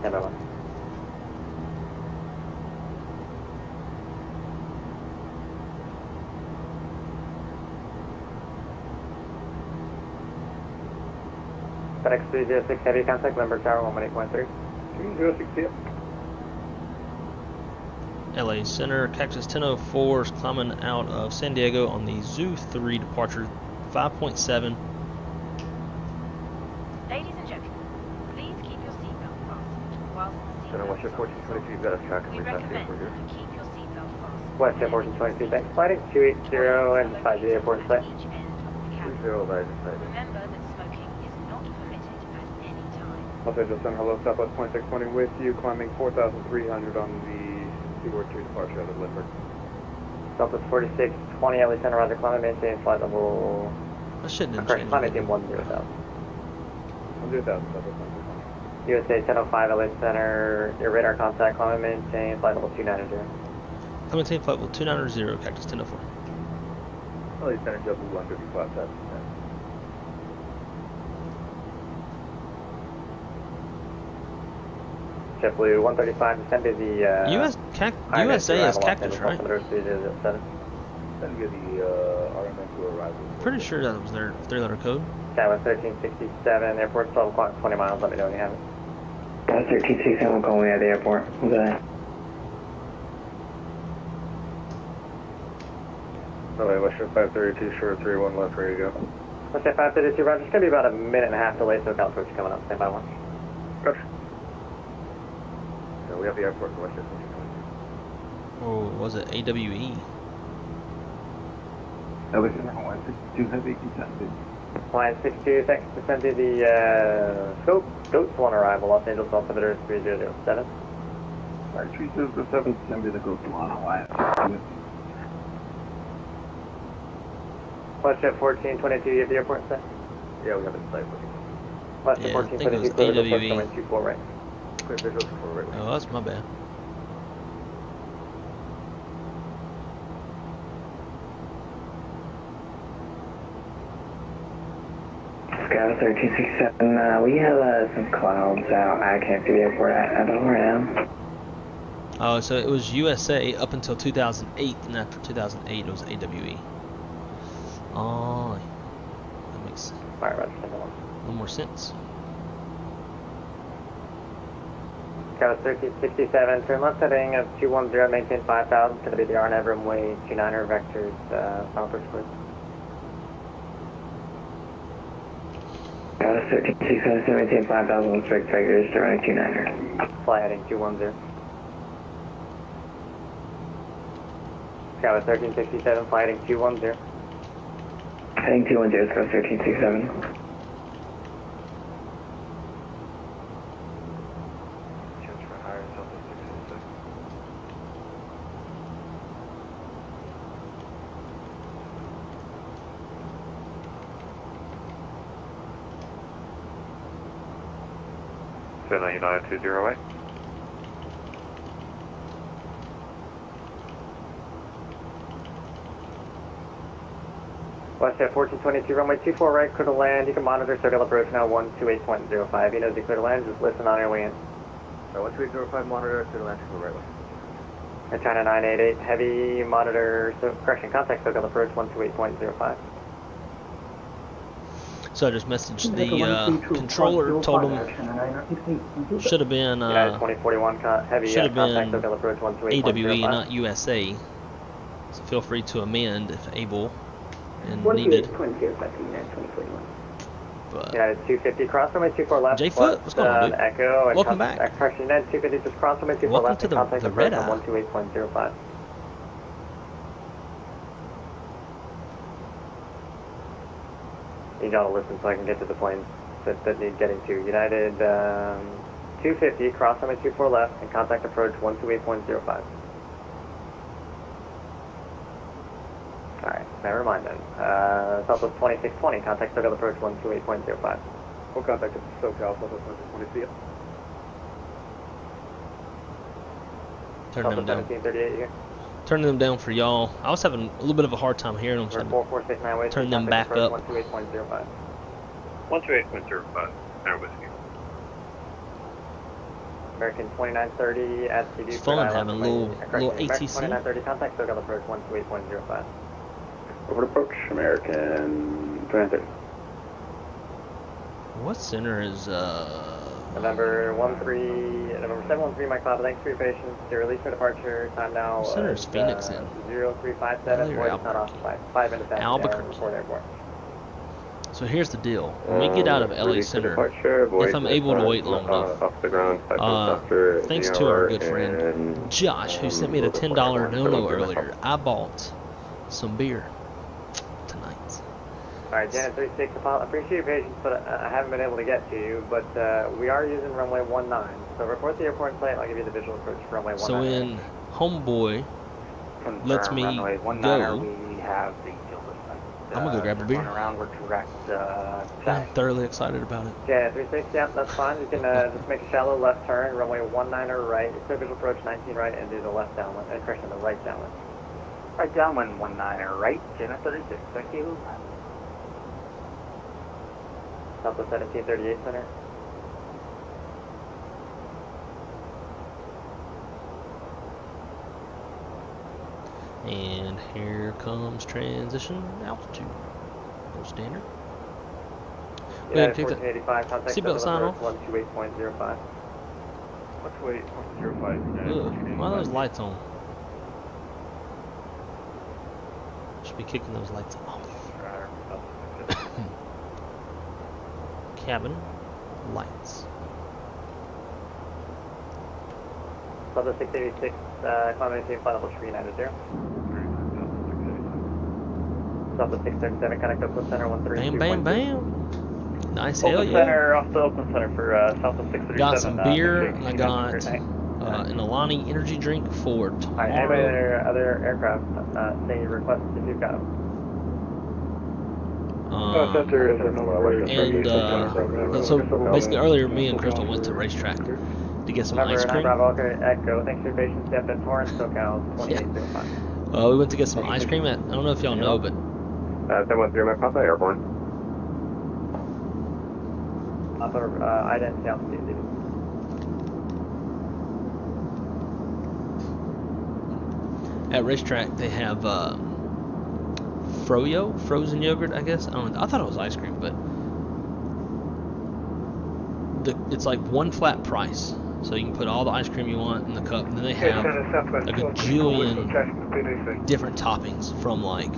Standby 1. FedEx 306 Heavy, contact Limburg Tower 118.3. 306, see ya. LA Center, Cactus 1004 is climbing out of San Diego on the Zoo 3 departure 5.7. Ladies and gentlemen, please keep your seatbelt fastened whilst the Center West Jet 1422, you've got us tracking. We We passed the recommend airport here. that you keep your seatbelt fastened. West Jet 1422, thanks. Flight 280 and 50 airport site. Each end of the cabin. 30 Live inside. Remember that smoking is not permitted at any time. Los Angeles Center, hello, Southwest 2620 with you, climbing 4,300 on the Seaward 2 departure out of Limburg. Southwest 4620, LA Center, roger, climb and maintain flight level. That shit didn't Correct, change. climb anything. maintain 10,000. 100,000, Southwest 2620. USA 1005, LA Center, your radar contact, climb and maintain flight level 290. Come maintain flight level 290, Cactus 1004. LA Center, double 135, that's JetBlue 135, descend to the USA is Cactus, right? 307. Then get the RNAV arrival. Pretty sure that was their 3-letter code. Southwest 1367, airport 12 o'clock, 20 miles, let me know when you have it. 1367 calling me at the airport. What's that? LA West Jet 532, short 31 left, ready to go. West Jet 532, roger, it's going to be about a minute and a half delay, so Cal approach coming up, stand by one. Gotcha. So we have the airport for West Jet 1422. Or was it AWE? LA Center, Hawaii 62 Heavy, descended. Line 62, thanks, descend to the scope, Goats 1 arrival, Los Angeles altimeter 3007. Alright, 3007, send me the Ghost 1 Hawaii 62. West Jet 1422, you have the airport set? Yeah, we have it in sight. West Jet Yeah, I think it 1422, was clear to AWE. approach 24 right. Clear visuals for right wing. Oh, that's my bad. Sky 1367, we have some clouds out. I can't see the airport at all right now. Oh, so it was USA up until 2008, and after 2008 it was AWE. Oh, that makes Alright, roger, stand by one. a little more sense. Sky 1367, turn left heading of 210, maintain 5,000, it's going to be the RNAV runway 29er vectors, final approach clear. Sky 1367, maintain 5,000 respect vectors to running 29er. Fly heading 210. Sky 1367, fly heading 210. Heading 210, Sky 1367. Chance for higher, Southwest 606. Center United 208. West Jet 1422, runway 24 right, clear to land. You can monitor circle approach now 128.05. You know the clear to land, just listen on your way in. 12805 monitor, clear to land to the right way. Air China 988, heavy monitor, so correction, contact circle approach 128.05. So I just messaged the controller, told him should have been United 2041, heavy should have contact been circle approach 128.05. AWE, not USA. So feel free to amend if able and needed. 2041. But United 250, cross runway 24 left. J Foot, what's going on, dude? Echo and Welcome back. Correction, United 250, just cross runway 24 Welcome left to and the contact red approach eye. on 128.05. You gotta listen so I can get to the planes that need getting to. United 250, cross runway 24 left and contact approach 128.05. Alright, never mind then. Southwest 2620, contact circle approach 128.05. Full contact at SoCal, Southwest 2620, see ya. turn them Southwest down. 1738 here. Turn them down for y'all. I was having a little bit of a hard time hearing them. So I had to 4469 way. turn them back up. 128.05. 128.05, Air Whiskey. American 2930 at CD. It's fun having a little ATC. 2930, contact circle approach 128.05. Over to approach, American 2930. What center is November 713, Mike Cloud, thanks for your patience. Your release for departure, time now what center is FENIX in? 0357, Earlier void is not Albuquerque. occupied. 5 minutes after Albuquerque. report airborne. So here's the deal. When we get out of LA Center, if I'm able to wait long enough, off the ground, thanks to our good friend Josh, who sent me the $10 dono earlier, I bought some beer tonight. Alright, Janet 36, appreciate your patience, but I haven't been able to get to you, but we are using runway 19. So report the airport site, and I'll give you the visual approach for runway 19. So when Homeboy lets me go, we have the I'm gonna go grab a beer. around, we're direct, I'm thoroughly excited about it. Janet 36, yeah, that's fine. You can just make a shallow left turn, runway 19er right, clear visual approach 19 right, and do the left downwind, correction, the right downwind. Right downwind 19er right, Janet 36, thank you. Southwest 1738 center. And here comes transition altitude. Go standard. Go ahead and pick that. 1485, contact Seatbelt sign off. 128.05. Let's wait, 105. Ugh, why are those lights on? Should be kicking those lights off. Cabin lights. Southwest 686, climbing team, flight level 390. Southwest 637, connect Oakland Center 132. Bam, bam, bam. Nice, hell Oakland yeah. Center, off the Oakland Center for Southwest 637. Got some beer, and I got an Alani energy drink for Alright, anybody tomorrow. other aircraft say requests if you've got them. So basically earlier me and Crystal went to racetrack to get some ice cream. Echo, thanks for your patience. Step in Torrance, SoCal 2805. We went to get some ice cream at, I don't know if y'all know, but 713, Mike Papa, airborne. Identity altitude. at racetrack they have Froyo, frozen yogurt, I guess. I don't know. I thought it was ice cream, but it's like one flat price. So you can put all the ice cream you want in the cup, and then they have like a gajillion different toppings, from like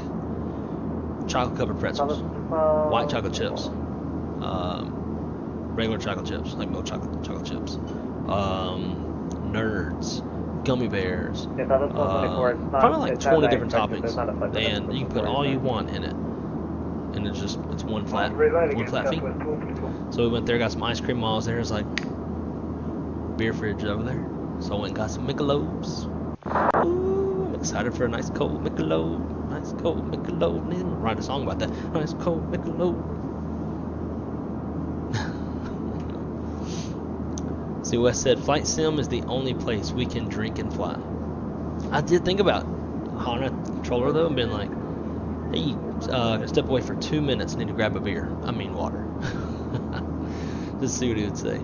chocolate covered pretzels, white chocolate chips, regular chocolate chips, like milk chocolate chips, nerds, gummy bears, probably like 20 different toppings, and you can put all you want in it, and it's one flat fee. So we went there, got some ice cream while I was there. It's like beer fridge over there, so I went and got some Michelobs. Ooh, I'm excited for a nice cold Michelob. Nice cold Michelob. Need to write a song about that. Nice cold Michelob. See, Wes said flight sim is the only place we can drink and fly. I did think about holding a controller though and being like, hey, step away for 2 minutes, need to grab a beer. I mean water. Just see what he would say.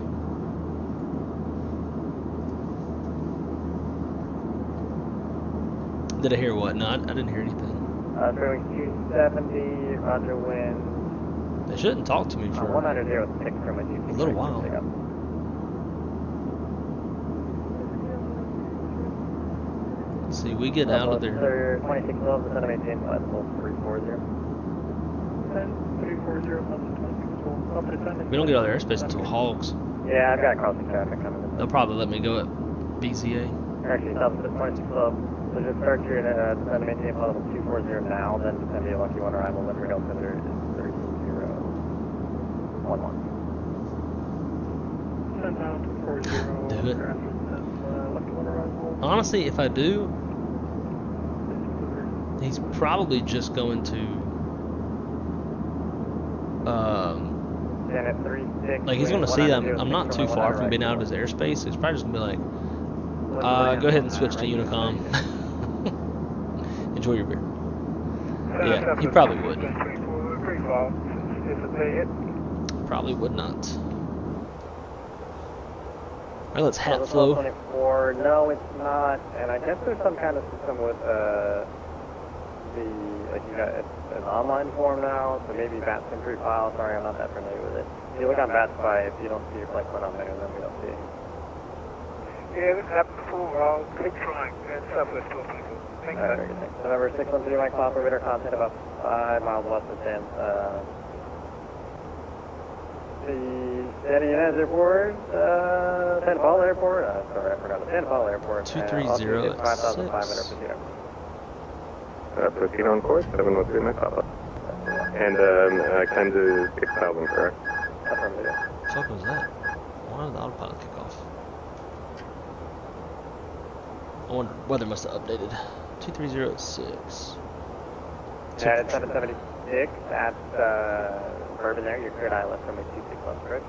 Did I hear what? No, I didn't hear anything. Fairway 270, Roger wind. They shouldn't talk to me for 100 with 6 from a little while. See, we get out of there. 26 love, the center maintain flight level 340. We don't get out of airspace until Hogs. Yeah, I've got crossing traffic coming in. They'll probably let me go at BZA. Actually, south of the 26 club. So just start your descend and maintain flight level 240 now, then descend to your lucky one arrival, then rail altimeter is 32011. Send down to 40. Do it. Honestly, if I do, he's probably just going to like he's going to see that I'm not too far from being out of his airspace. He's probably just going to be like, go ahead and switch to Unicom. Enjoy your beer. Yeah, he probably would. Probably would not. Alright, let's hat flow. 24. No, it's not. And I guess there's some kind of system with it's an online form now, so maybe VAT entry file. Sorry, I'm not that familiar with it. If you look on BATSpy, if you don't see your flight plan on there, then we don't see it. Yeah, this happened before. Keep trying. That's Southwest 12 people. Thanks, Alright, very good. Thanks. So number 613 Mike Papa, radar contact about 5 miles west of San Airport, San Paulo Airport, sorry, I forgot the San Paulo Airport. 230 at 5,500 6. Proceed on course, 713 Mike Papa. And climb to 6,000, correct? Affirmative. What the fuck was that? Why did the autopilot kick off? I wonder, weather must have updated. 230 at 6. Yeah, it's 776 at Bourbon there, you're cleared ILS from 26 left, correct?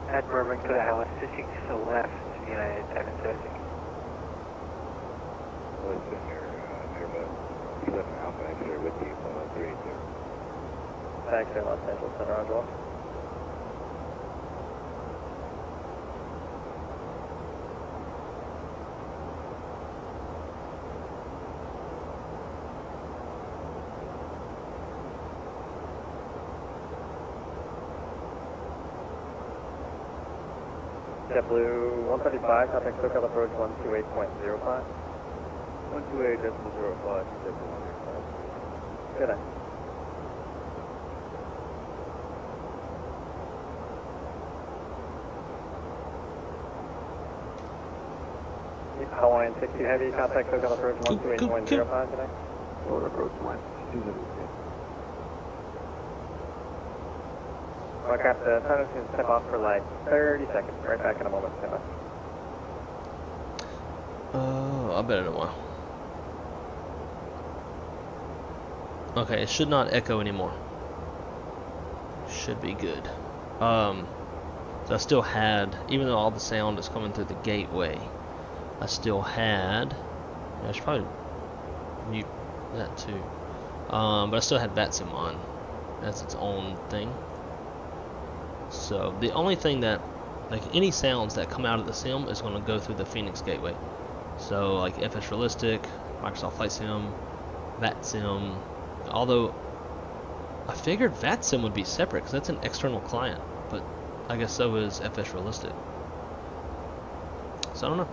At Bourbon, clear ILS 26 to left, United 736. Alpha X-ray with you, 382. Thanks, Los Angeles Center on well. JetBlue 135, contact SoCal approach 128.05. 128.05, JetBlue 135. Good night. Hawaiian 62 Heavy, contact SoCal approach 128.05 today. Forward approach 1. Aircraft, the sun is going to step off for like 30 seconds. Right back in a moment. Stand by. I bet in a while. Okay, it should not echo anymore. Should be good. So I still had, even though all the sound is coming through the gateway, I still had, I should probably mute that too. But I still had VATSIM on. That's its own thing. So the only thing that, like any sounds that come out of the sim is going to go through the FENIX gateway. So like FS Realistic, Microsoft Flight Sim, VATSIM. Although I figured VATSIM would be separate because that's an external client, but I guess so is FS Realistic. So I don't know.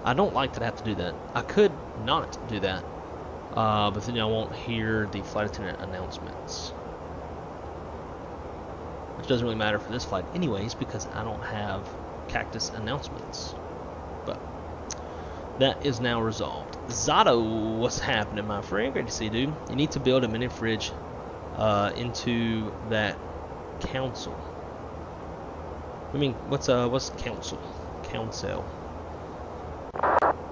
I don't like that I have to do that. I could not do that, but then I won't hear the flight attendant announcements. Which doesn't really matter for this flight anyways because I don't have CACTUS announcements. But that is now resolved. Zato, what's happening, my friend? Great to see you, dude. You need to build a mini fridge into that council. I mean, what's council? Council.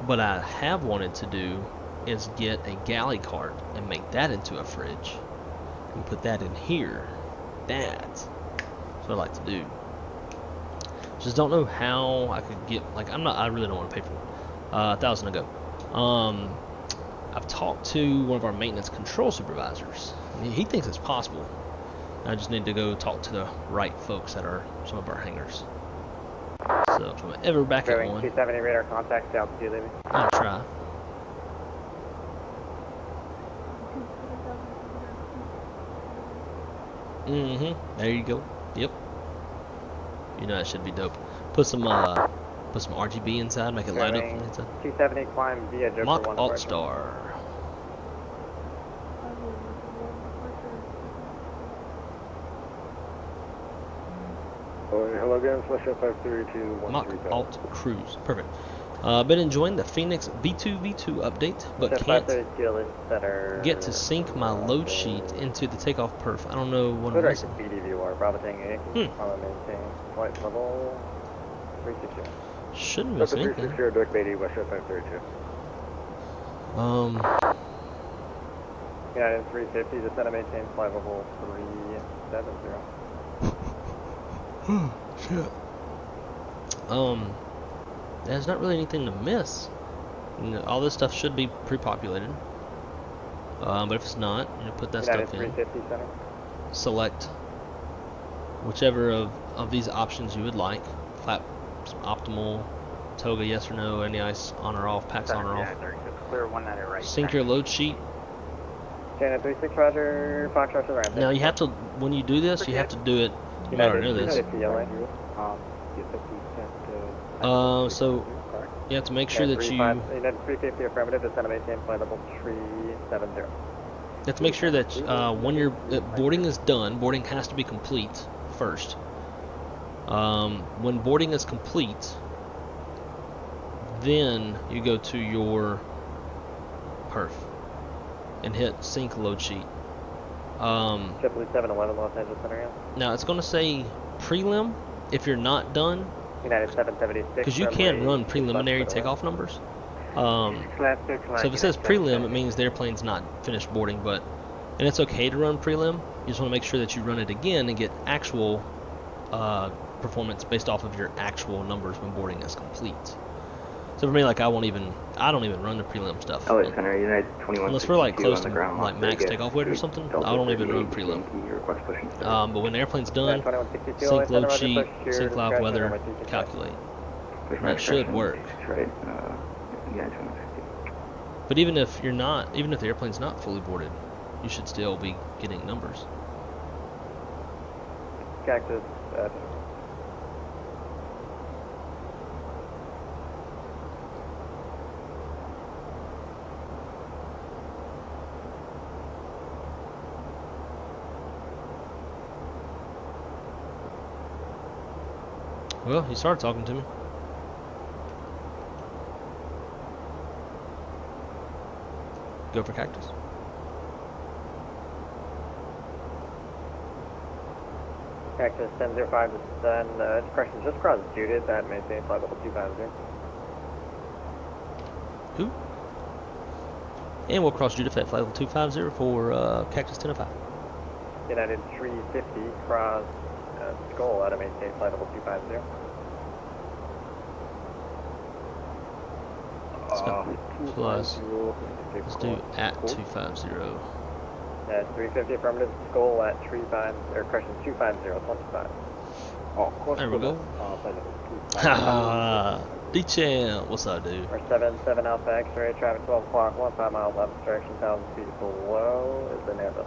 What I have wanted to do is get a galley cart and make that into a fridge and put that in here. That's what I like to do. Just don't know how I could get, like, I really don't want to pay for it. 1,000 ago. I've talked to one of our maintenance control supervisors. He thinks it's possible. I just need to go talk to the right folks at some of our hangars. So if I'm ever back at one, 270 radar contact, altitude leaving. I'll try. There you go. Yep. You know that should be dope. Put some RGB inside, make it light up from the inside. 270 climb via Joker Mach 1 Alt Star. Hello again, Flush up 532 Mach Alt Cruise. Perfect. Been enjoying the FENIX B2V2 update, but can't get to sync my load sheet into the takeoff perf. I don't know what I'm missing. BDVR, Bravo Tango, maintain flight level 360. Shouldn't miss anything. 360, direct Beatty, West up 532. United 350, just set a maintain flight level 370. Shit. There's not really anything to miss. You know, all this stuff should be pre-populated. But if it's not, you know, put that stuff in. Select whichever of these options you would like. Flap optimal, toga yes or no, any ice on or off, packs on or off. Sync your load sheet. Janet 36 Roger, Fox Roger. Now you have to, when you do this, you have to do it You might already know this. 350 LA. So you have to make sure that you United 350 affirmative, descend to maintain flight level 370. You have to make sure that when that boarding is done, boarding has to be complete first. When boarding is complete, then you go to your perf and hit sync load sheet. Triple 711 Los Angeles Center. Now it's going to say prelim if you're not done, United 776. because you can run preliminary takeoff numbers. So if it says prelim, it means the airplane's not finished boarding, and it's okay to run prelim. You just want to make sure that you run it again and get actual performance based off of your actual numbers when boarding is complete. So for me, like I don't even run the prelim stuff. LA Center, United 21. Unless we're like close to like max takeoff weight or something, I don't even run prelim. But when the airplane's done, sync load sheet, sync live weather, calculate. That should work. But even if the airplane's not fully boarded, you should still be getting numbers. Cactus. Well, he started talking to me. Go for Cactus. Cactus 1005 to send expressions just cross Judith at maintain flight level 250. Who? And we'll cross Judith at flight level 250 for Cactus 1005. United 350 cross Skull at a maintain flight level 250. Plus, let's do at 250. 350 affirmative, Skull at 35, or correction 250, 25. There we go. Haha, D-Champ, what's up, dude? Or 77 Alpha X-ray, traffic 12 o'clock, 15 miles left direction, 1,000 feet below is the Airbus.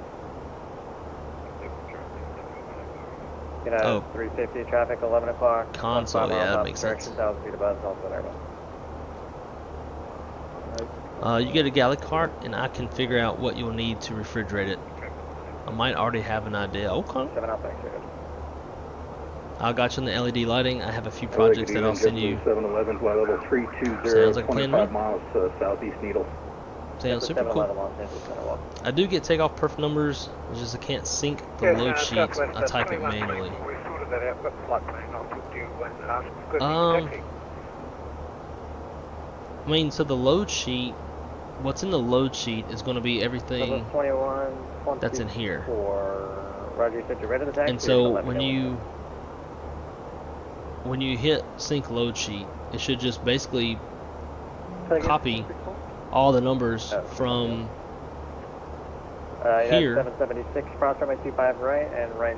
Oh. 350 traffic, 11 o'clock. Console, yeah, that makes sense. 1,000 feet above, also an Airbus. You get a galley cart, and I can figure out what you'll need to refrigerate it. I might already have an idea. Okay. 7 Alpha X-ray. I got you on the LED lighting. I have a few projects that I'll send you. 711, flight level 320, Sounds like a plan to me. 25 miles to southeast Needle. Sounds super cool. I do get takeoff perf numbers, it's just I can't sync the load sheet. I type it manually. I mean, so the load sheet, what's in the load sheet is going to be everything that's in here. And so when you hit sync load sheet, it should just basically copy all the numbers from here 776 cross runway 25 right and right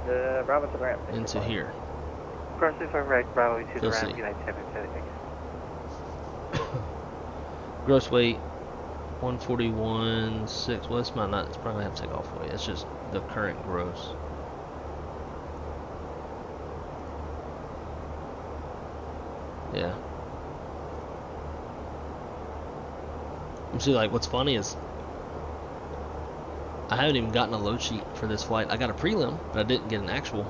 to Bravo to the ramp into here. Cross 25 right, Bravo to the ramp, United 776. Gross weight 141.6. Well, this might not. It's probably gonna have takeoff weight. It's just the current gross. Yeah. See, like, what's funny is I haven't even gotten a load sheet for this flight. I got a prelim, but I didn't get an actual.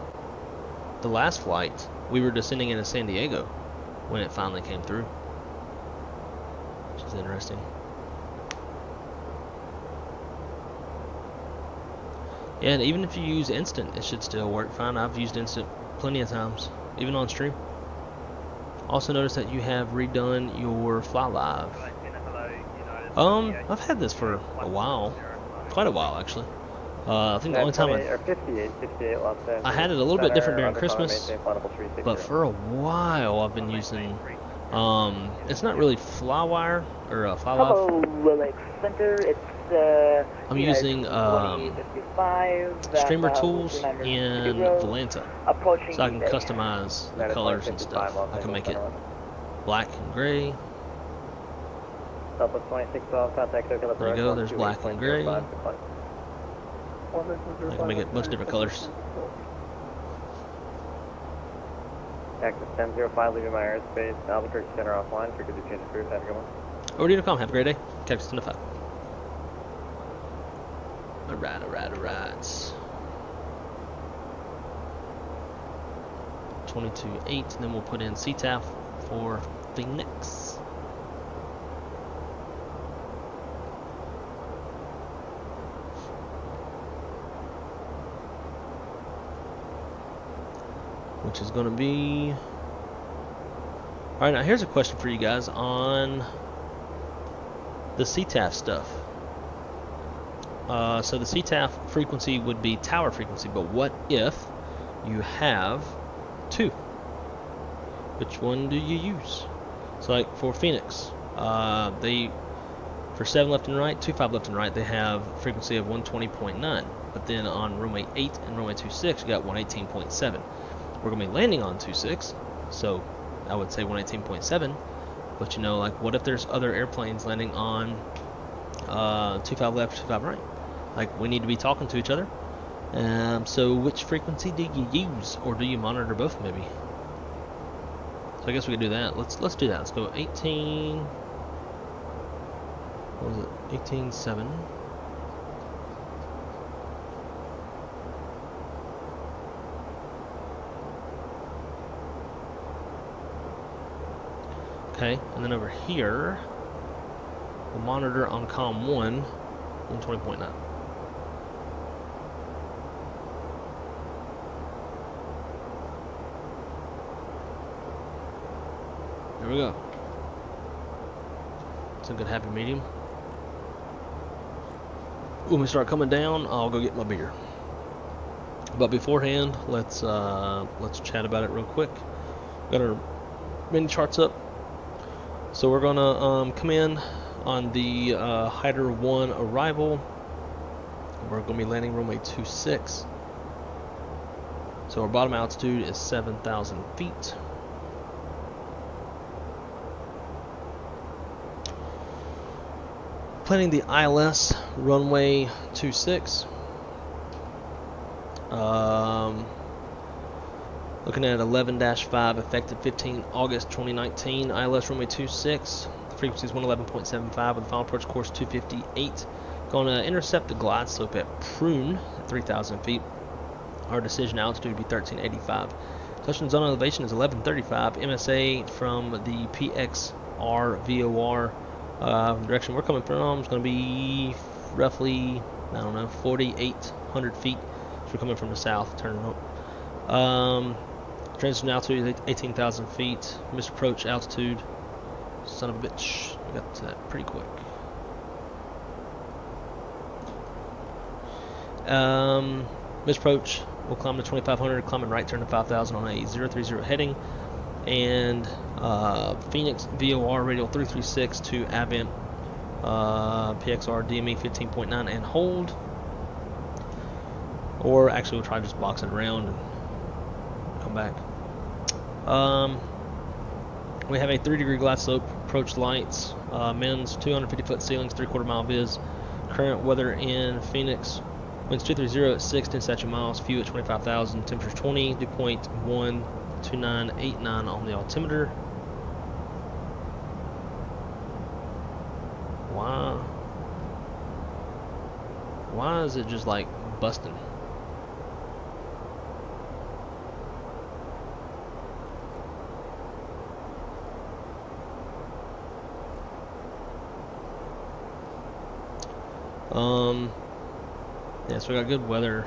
The last flight, we were descending into San Diego when it finally came through, which is interesting. Yeah, and even if you use instant, it should still work fine. I've used instant plenty of times, even on stream. Also notice that you have redone your fly live. I've had this for a while, quite a while actually. I think the only time I had it a little bit different during Christmas, but for a while I've been using, it's not really Flywire or Flylive. I'm using Streamer Tools and Volanta, so I can customize the colors and stuff. I can make it black and gray. There you go, there's black and gray. I can make it a bunch of different colors. Cactus 1005, leaving my airspace. Albuquerque Center offline. Frequency change approved. Have a good one. Over to com. Have a great day. Cactus 1005. Alright, alright, alright. 22.8, and then we'll put in CTAF for FENIX. Which is going to be... Alright, now here's a question for you guys on the CTAF stuff. So the CTAF frequency would be tower frequency, but what if you have two? Which one do you use? So like for FENIX, for 7 left and right, 25 left and right, they have a frequency of 120.9. But then on runway 8 and runway 26, you got 118.7. We're going to be landing on 26, so I would say 118.7. But you know, like, what if there's other airplanes landing on 25 left, 25 right? Like, we need to be talking to each other. So which frequency do you use, or do you monitor both maybe? So I guess we could do that. Let's do that. Let's go 18. What was it? 18.7. Okay, and then over here, we'll monitor on COM 1, 120.9. There we go. It's a good happy medium. When we start coming down, I'll go get my beer. But beforehand, let's chat about it real quick. Got our mini charts up. So we're gonna come in on the Hyder 1 arrival. We're gonna be landing runway 26. So our bottom altitude is 7,000 feet. Planning the ILS runway 26. Looking at 11-5, effective 15 August 2019. ILS runway 26. The frequency is 111.75 with a final approach course 258. Going to intercept the glide slope at Prune at 3,000 feet. Our decision altitude would be 1385. Touchdown zone elevation is 1135. MSA from the PXR VOR direction we're coming from is going to be roughly, I don't know, 4,800 feet. So we're coming from the south, turning up. Transition altitude is 18,000 feet. Misapproach altitude, son of a bitch, I got to that pretty quick. Misapproach, we'll climb to 2,500, climbing right, turn to 5,000 on a 030 heading. And FENIX VOR radial 336 to Avent PXR DME 15.9 and hold. Or actually we'll try to just box it around and come back. We have a 3-degree glide slope, approach lights, men's 250 foot ceilings, 3/4 mile viz. Current weather in Phoenix, winds 230 at 6, 10 statute miles, view at 25,000, temperature 20, dew point 12989 on the altimeter. Why is it just like busting? Yeah, so we got good weather.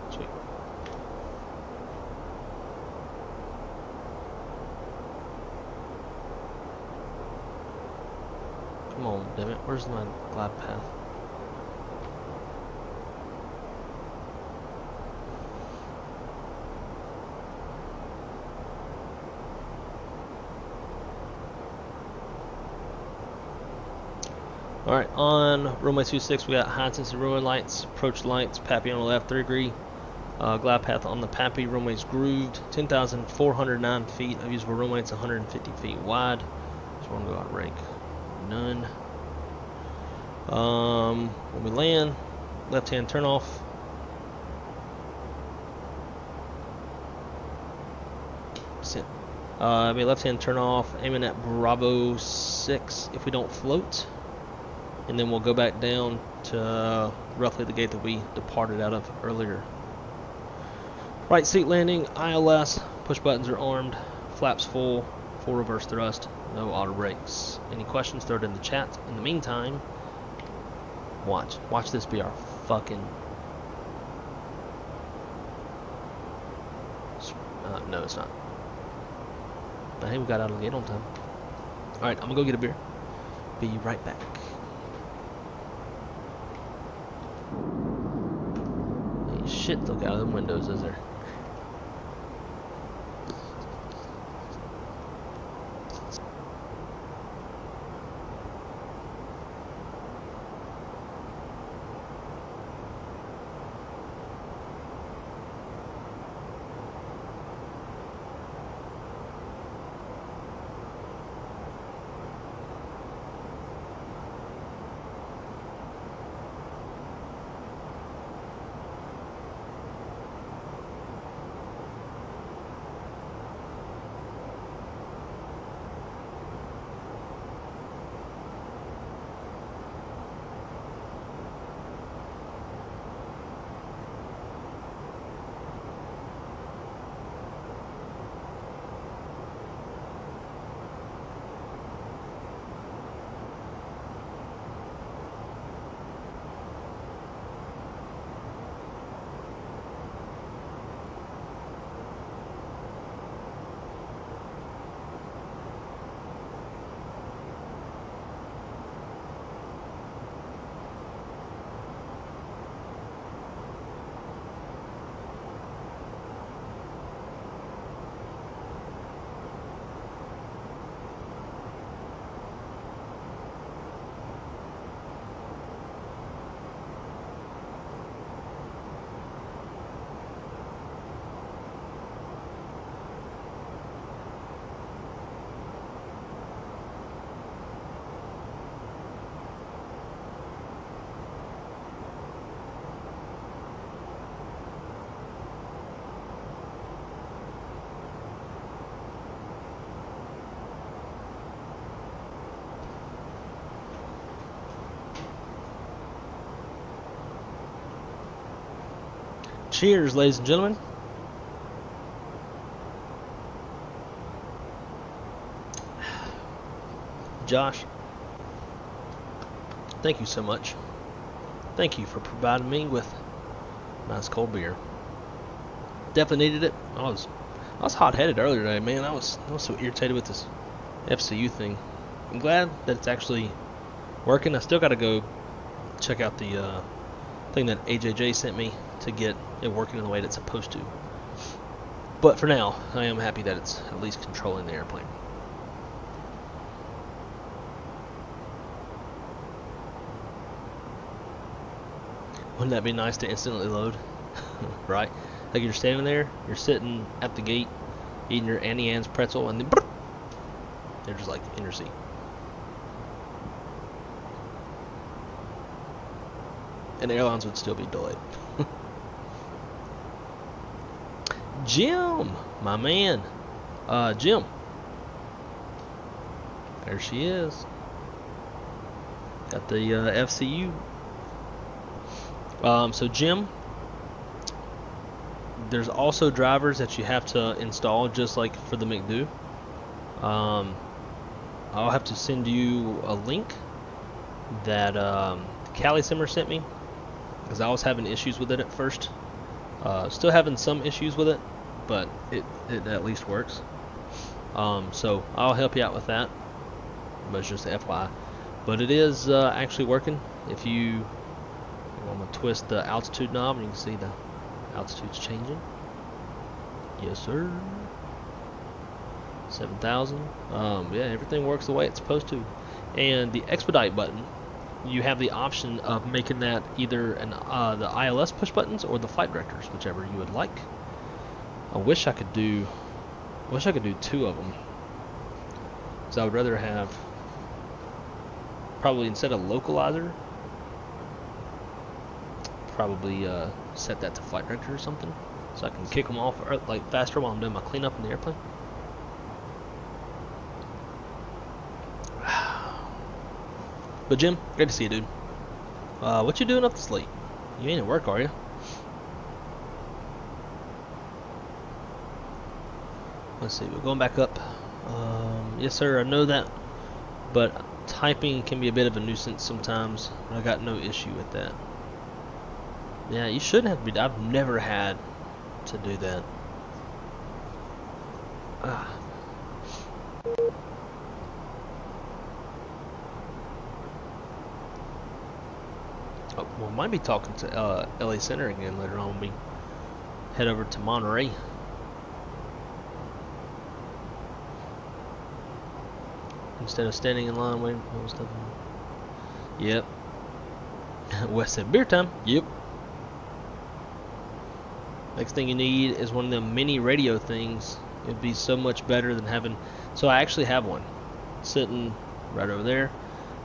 Sweet. Come on, damn it. Where's my glide path? Alright, on runway 26 we got high intensity runway lights, approach lights, PAPI on the left, 3 degree. Glide path on the PAPI, runway's grooved, 10,409 feet of usable runway, it's 150 feet wide. Just want to go out rank none. When we land, left-hand turn off. Be left-hand turn off, aiming at Bravo 6 if we don't float, and then we'll go back down to roughly the gate that we departed out of earlier. Right seat landing, ILS, push buttons are armed, flaps full reverse thrust, no auto brakes. Any questions, throw it in the chat. In the meantime, watch this be our fucking no, it's not. But hey, we got out of the gate on time. Alright, I'm gonna go get a beer. Be right back. Hey, shit, look out of them windows, is there? Cheers, ladies and gentlemen. Josh, thank you so much. Thank you for providing me with nice cold beer. Definitely needed it. I was hot-headed earlier today, man. I was so irritated with this FCU thing. I'm glad that it's actually working. I still got to go check out the thing that AJJ sent me to get it working in the way that it's supposed to. But for now, I am happy that it's at least controlling the airplane. Wouldn't that be nice to instantly load? Right? Like you're standing there, you're sitting at the gate, eating your Annie Ann's pretzel, and then they're just like in your seat. And airlines would still be delayed. Jim, my man. Jim. There she is. Got the FCU. So Jim, there's also drivers that you have to install just like for the McDo. I'll have to send you a link that Cali Simmer sent me, because I was having issues with it at first. Still having some issues with it, but it at least works. So I'll help you out with that, but it's just FYI. But it is actually working. If you, I'm going to twist the altitude knob and you can see the altitude's changing. Yes sir. 7,000. Yeah, everything works the way it's supposed to. And the expedite button, you have the option of making that either the ILS push buttons or the flight directors, whichever you would like. I wish I could do two of them, because I would rather have, probably instead of localizer, Probably set that to flight director or something, so I can kick them off like faster while I'm doing my cleanup in the airplane. But Jim, great to see you, dude. What you doing up this late? You ain't at work, are you? Let's see, we're going back up. Yes, sir, I know that, but typing can be a bit of a nuisance sometimes. I got no issue with that. Yeah, you shouldn't have to be. I've never had to do that. Oh, well, might be talking to LA Center again later on when we head over to Monterey. Instead of standing in line waiting for stuff. Yep. Wes said beer time. Yep. Next thing you need is one of them mini radio things. It'd be so much better than having. So I actually have one sitting right over there.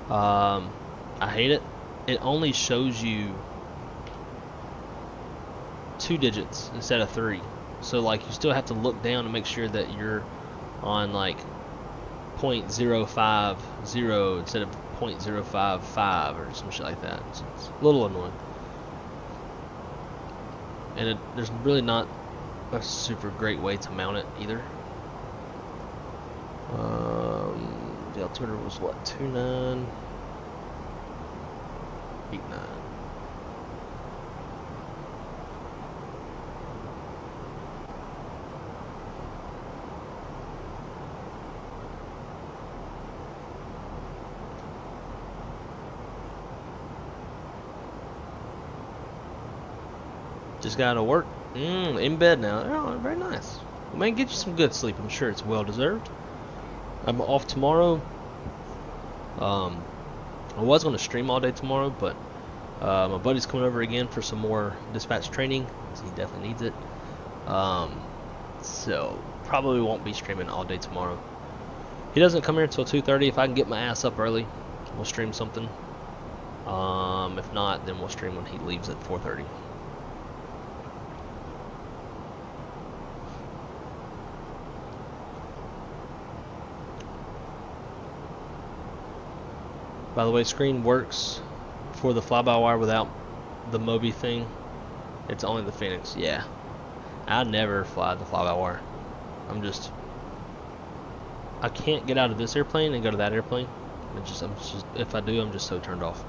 I hate it. It only shows you 2 digits instead of 3. So like you still have to look down to make sure that you're on like 0.050 instead of 0.055 or some shit like that. So it's a little annoying. And there's really not a super great way to mount it either. The altimeter was what, 2989. Just got to work. In bed now. Oh, very nice. Well, man, get you some good sleep. I'm sure it's well deserved. I'm off tomorrow. I was going to stream all day tomorrow, but my buddy's coming over again for some more dispatch training, because he definitely needs it. So probably won't be streaming all day tomorrow. He doesn't come here until 2:30. If I can get my ass up early, we'll stream something. If not, then we'll stream when he leaves at 4:30. By the way, screen works for the fly-by-wire without the Moby thing. It's only the FENIX. Yeah, I never fly the fly-by-wire. I can't get out of this airplane and go to that airplane. If I do, I'm just so turned off.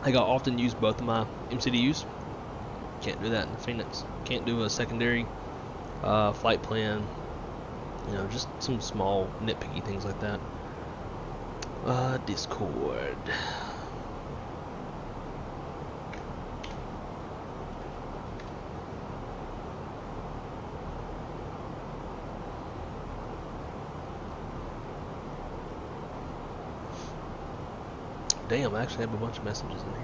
I often use both of my MCDUs. Can't do that in the FENIX. Can't do a secondary flight plan. You know, just some small nitpicky things like that. Discord. Damn, I actually have a bunch of messages in here.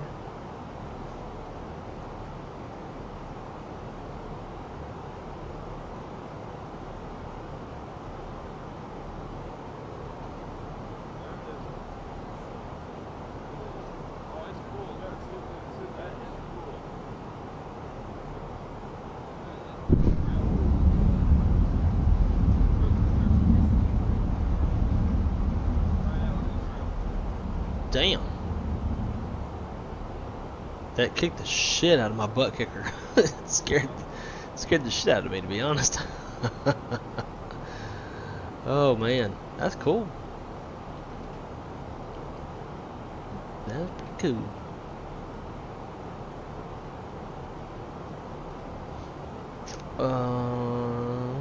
Damn. That kicked the shit out of my butt kicker. It scared the shit out of me, to be honest. Oh man, that's cool. That's pretty cool.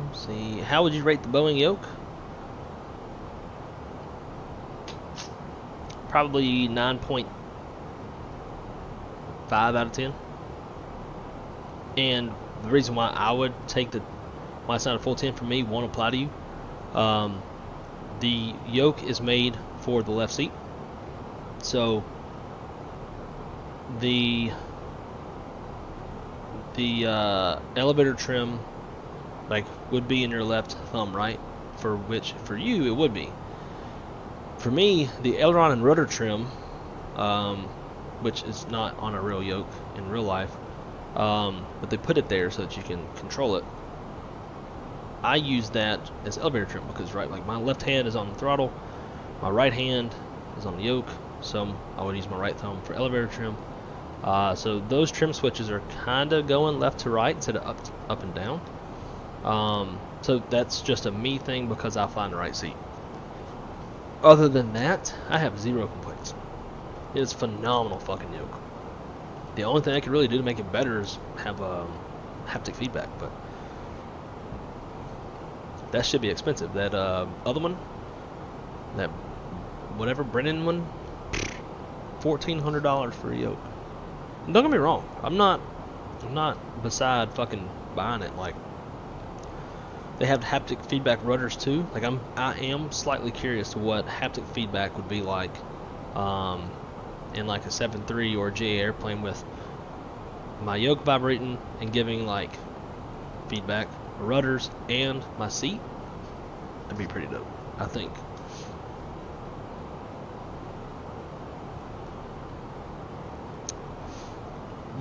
Let's see. How would you rate the Boeing yoke? Probably 9.5 out of 10. And the reason why I would take why it's not a full 10 for me won't apply to you. The yoke is made for the left seat, so the elevator trim would be in your left thumb, right? For you it would be. For me, the aileron and rudder trim which is not on a real yoke in real life, but they put it there so that you can control it. I use that as elevator trim because, right, like my left hand is on the throttle, my right hand is on the yoke, so I would use my right thumb for elevator trim. So those trim switches are kind of going left to right instead of up and down. So that's just a me thing because I fly in the right seat. Other than that, I have zero complaints. It is phenomenal fucking yoke. The only thing I could really do to make it better is have haptic feedback, but that should be expensive. That other one, that whatever Brennan one, $1,400 for a yoke. And don't get me wrong, I'm not beside fucking buying it. Like, they have haptic feedback rudders too. Like I am slightly curious to what haptic feedback would be like in like a 7.3 or a GA airplane with my yoke vibrating and giving like feedback, rudders, and my seat. That'd be pretty dope, I think.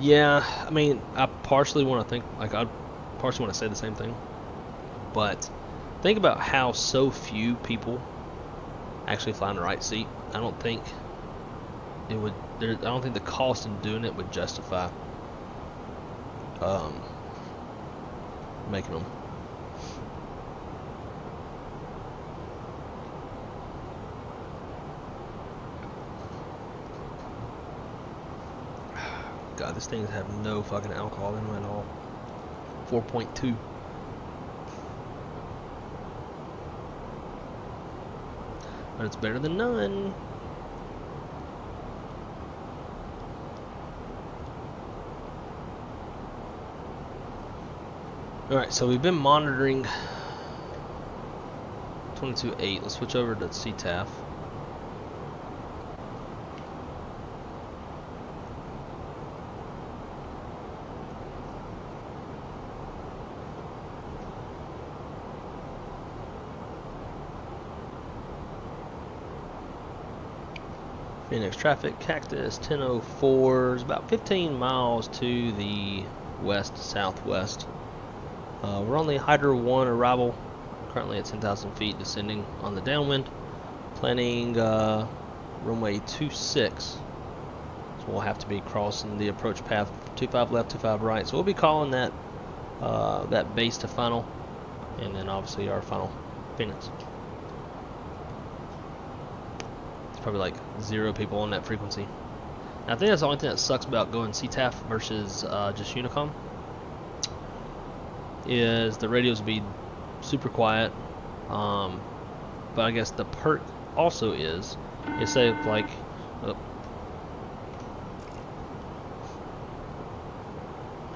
Yeah, I mean, I partially want to think, like, I partially want to say the same thing, but think about how so few people actually fly in the right seat. I don't think it would. I don't think the cost in doing it would justify making them. God, this thing have no fucking alcohol in them at all. 4.2. But it's better than none. Alright, so we've been monitoring 22.8. Let's switch over to CTAF. FENIX traffic, Cactus 1004 is about 15 miles to the west-southwest. We're on the Hydra 1 arrival, currently at 10,000 feet, descending on the downwind, planning runway 26. So we'll have to be crossing the approach path 25 left, 25 right. So we'll be calling that that base to final, and then obviously our final FENIX. Probably like 0 people on that frequency. And I think that's the only thing that sucks about going CTAF versus just Unicom, is the radios will be super quiet. But I guess the perk also is say like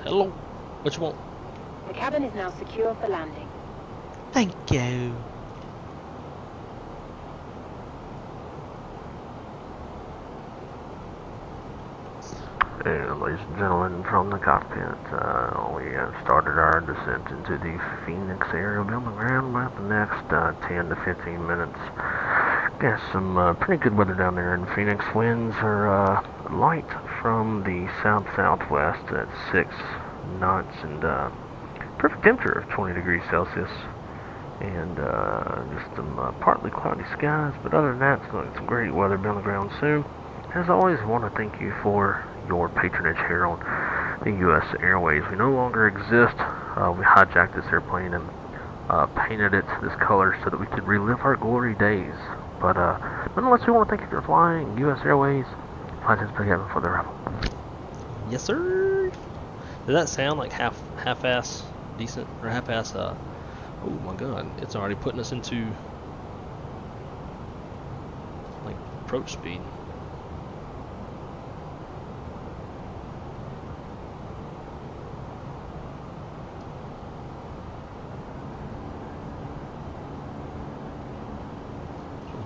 hello, what you want? The cabin is now secure for landing. Thank you. And ladies and gentlemen, from the cockpit, we have started our descent into the FENIX area. We'll be on the ground about the next 10 to 15 minutes. Got some pretty good weather down there in Phoenix. Winds are light from the south-southwest at 6 knots, and perfect temperature of 20 degrees Celsius. And just some partly cloudy skies, but other than that, it's going to be some great weather. Be on the ground soon. As always, I want to thank you for your patronage here on the U.S. Airways. We no longer exist. We hijacked this airplane and painted it this color so that we could relive our glory days. But nonetheless, we want to thank you for flying U.S. Airways. Flight attendants, big heaven for the arrival. Yes, sir. Does that sound like half-ass decent, or half-ass? Oh my God, it's already putting us into like approach speed.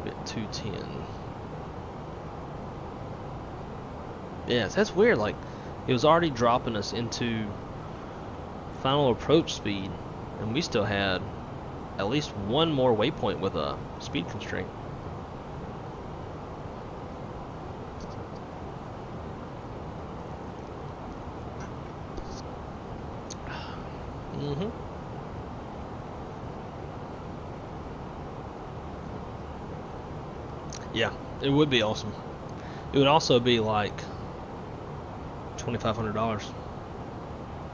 Bit 210. Yes, that's weird. Like, it was already dropping us into final approach speed, and we still had at least one more waypoint with a speed constraint. Mm-hmm. Yeah, it would be awesome. It would also be like $2,500,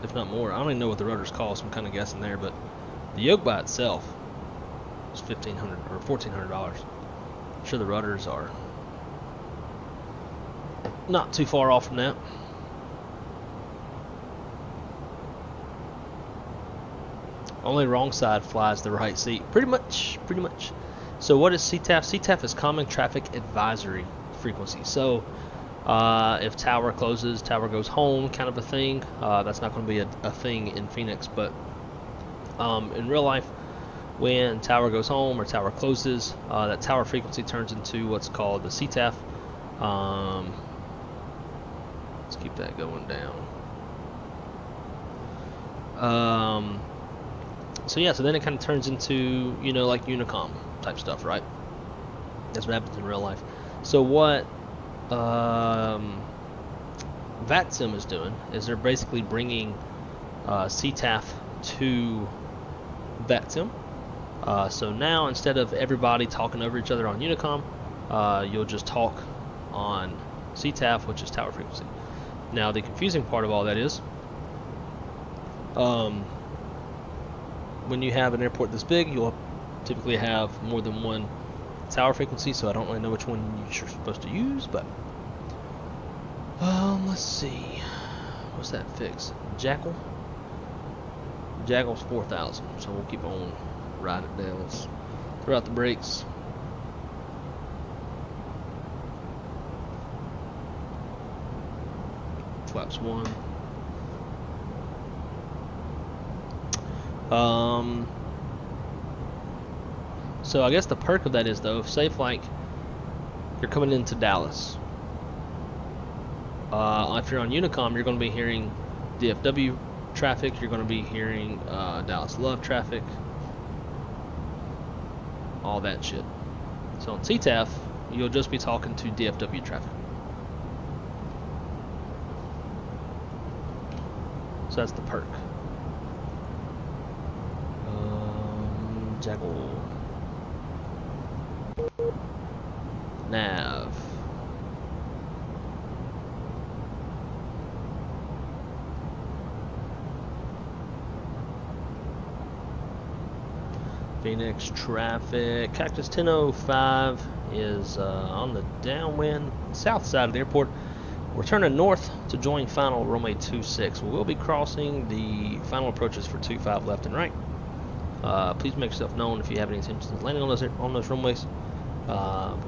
if not more. I don't even know what the rotors cost. I'm kind of guessing there, but the yoke by itself is $1,500 or $1,400. I'm sure the rotors are not too far off from that. Only wrong side flies the right seat. Pretty much. So what is CTAF? CTAF is Common Traffic Advisory Frequency. So if tower closes, tower goes home, kind of a thing. That's not going to be a thing in Phoenix, but in real life, when tower goes home or tower closes, that tower frequency turns into what's called the CTAF. Let's keep that going down. So yeah, so then it kind of turns into, you know, like Unicom type stuff, right? That's what happens in real life. So what VATSIM is doing is they're basically bringing CTAF to VATSIM. So now instead of everybody talking over each other on Unicom, you'll just talk on CTAF, which is tower frequency. Now the confusing part of all that is, when you have an airport this big, you'll typically have more than one tower frequency, so I don't really know which one you're supposed to use, but let's see, what's that fix? Jackal's 4,000, so we'll keep on riding it down. Let's throw out the brakes. Flaps 1. So I guess the perk of that is, though, say if like you're coming into Dallas, if you're on Unicom, you're going to be hearing DFW traffic, you're going to be hearing Dallas Love traffic, all that shit. So on CTAF, you'll just be talking to DFW traffic. So that's the perk. Jackal. Nav. Phoenix traffic. Cactus 1005 is on the downwind south side of the airport. We're turning north to join final runway 26. We will be crossing the final approaches for 25 left and right. Please make yourself known if you have any intentions of landing on those runways.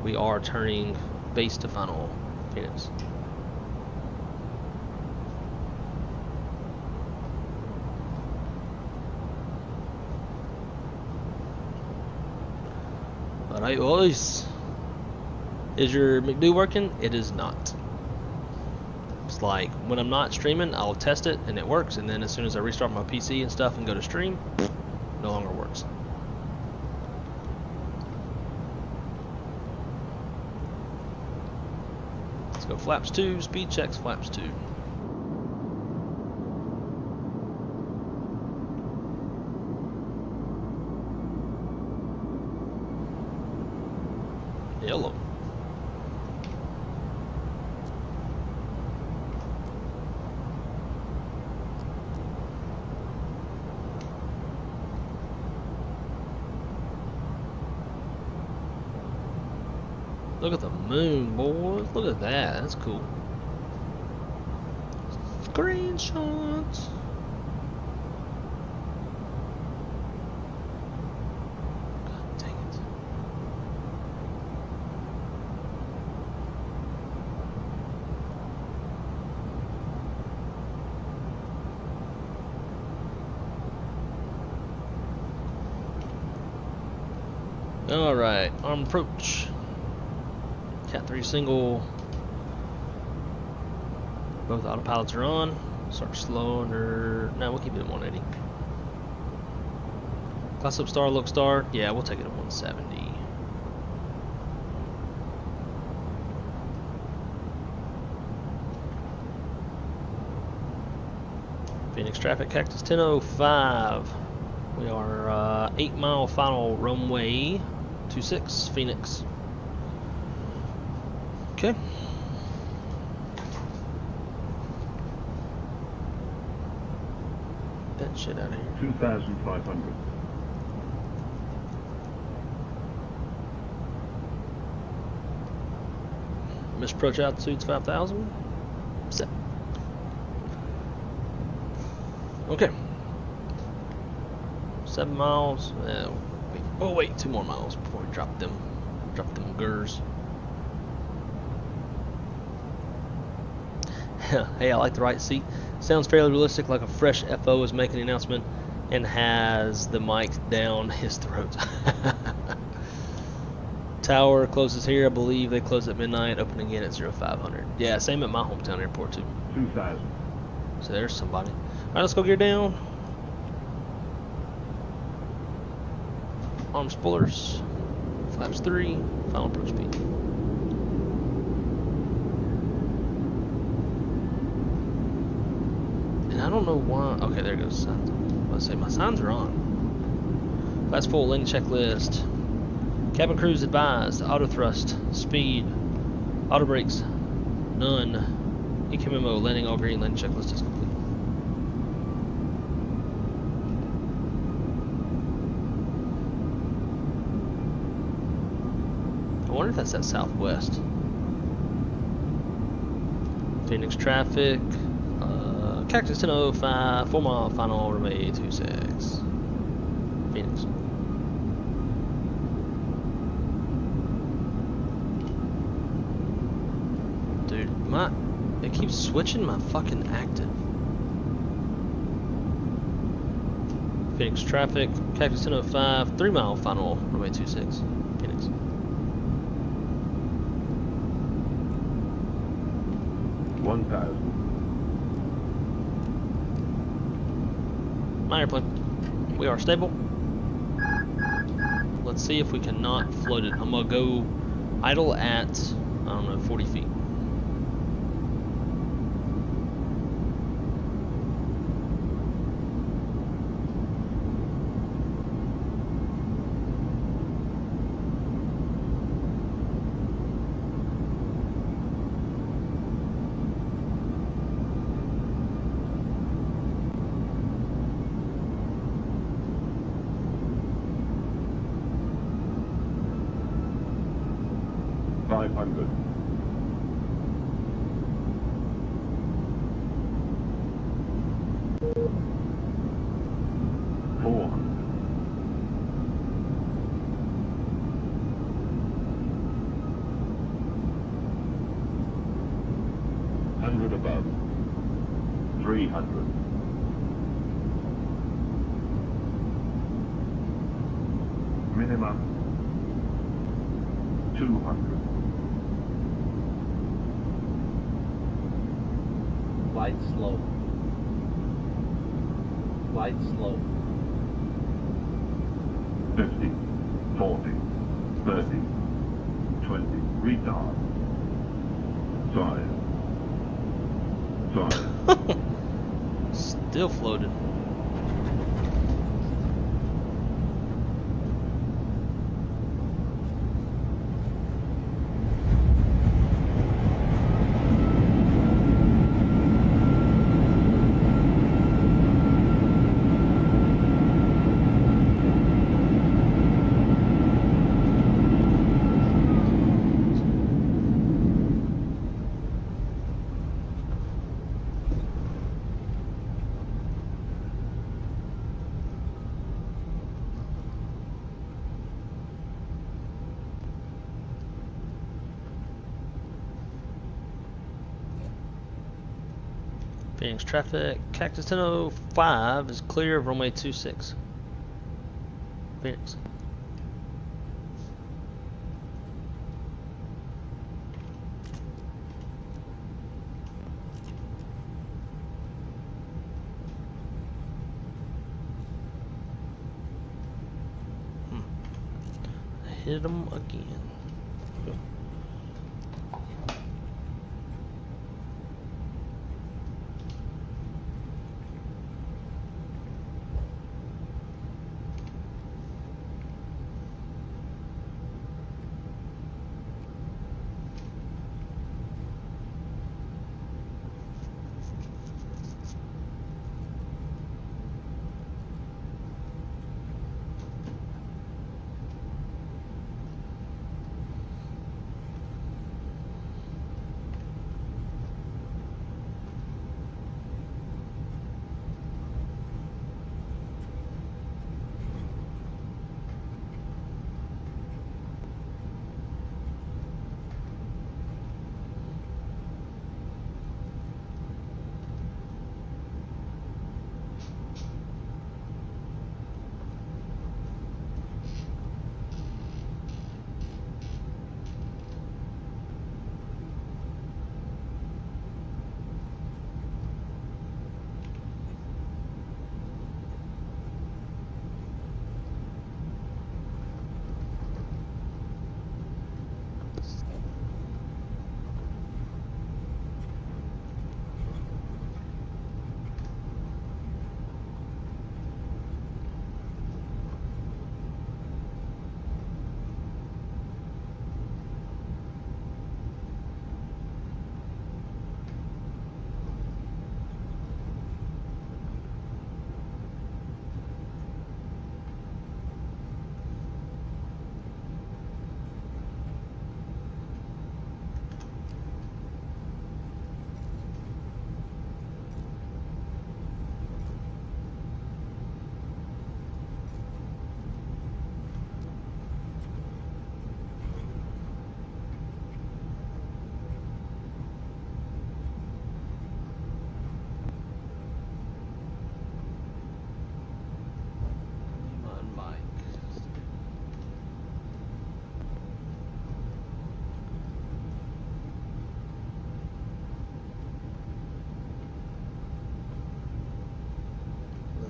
We are turning base to final Phoenix. Alright, boys. Is your McDo working? It is not. It's like when I'm not streaming, I'll test it and it works, and then as soon as I restart my PC and stuff and go to stream, no longer works. Let's go flaps 2, speed checks, flaps 2. Yellow. Look at the moon, boys. Look at that. That's cool. Screenshots. God dang it. Alright, arm approach. Cat 3 single. Both autopilots are on. Start slowing or no, we'll keep it at 180. Class up star, look star. Yeah, we'll take it at 170. Phoenix traffic, Cactus 1005. We are 8 mile final runway 26, Phoenix. Okay. That shit out of here. 2,500. Misapproach altitude's 5,000. Set. Okay. 7 miles. Wait, 2 more miles before we drop them gurs. Hey, I like the right seat. Sounds fairly realistic, like a fresh FO is making the announcement and has the mic down his throat. Tower closes here. I believe they close at midnight, open again at 0500. Yeah, same at my hometown airport too. 2,000. So there's somebody. Alright, let's go gear down. Arm spoilers. Flaps 3. Final approach speed. And I don't know why. Okay, there goes signs. Let's say my signs are on. Flaps full, landing checklist. Cabin crews advised, auto thrust, speed, auto brakes, none. EQMMO, landing all green, landing checklist is complete. I wonder if that's at Southwest. Phoenix traffic, Cactus 1005, 4 mile final runway 26. Phoenix. It keeps switching my fucking active. Phoenix traffic, Cactus 1005, 3 mile final, runway 26, Phoenix. My airplane. We are stable. Let's see if we cannot float it. I'm gonna go idle at, I don't know, 40 feet. Above. 300. Minimum 200. Light slow. Light slow. 50, 40, 30, 20. Retard. Sorry. Still floated. Phoenix traffic, Cactus 1005 is clear of runway 26. Phoenix. Hit them again.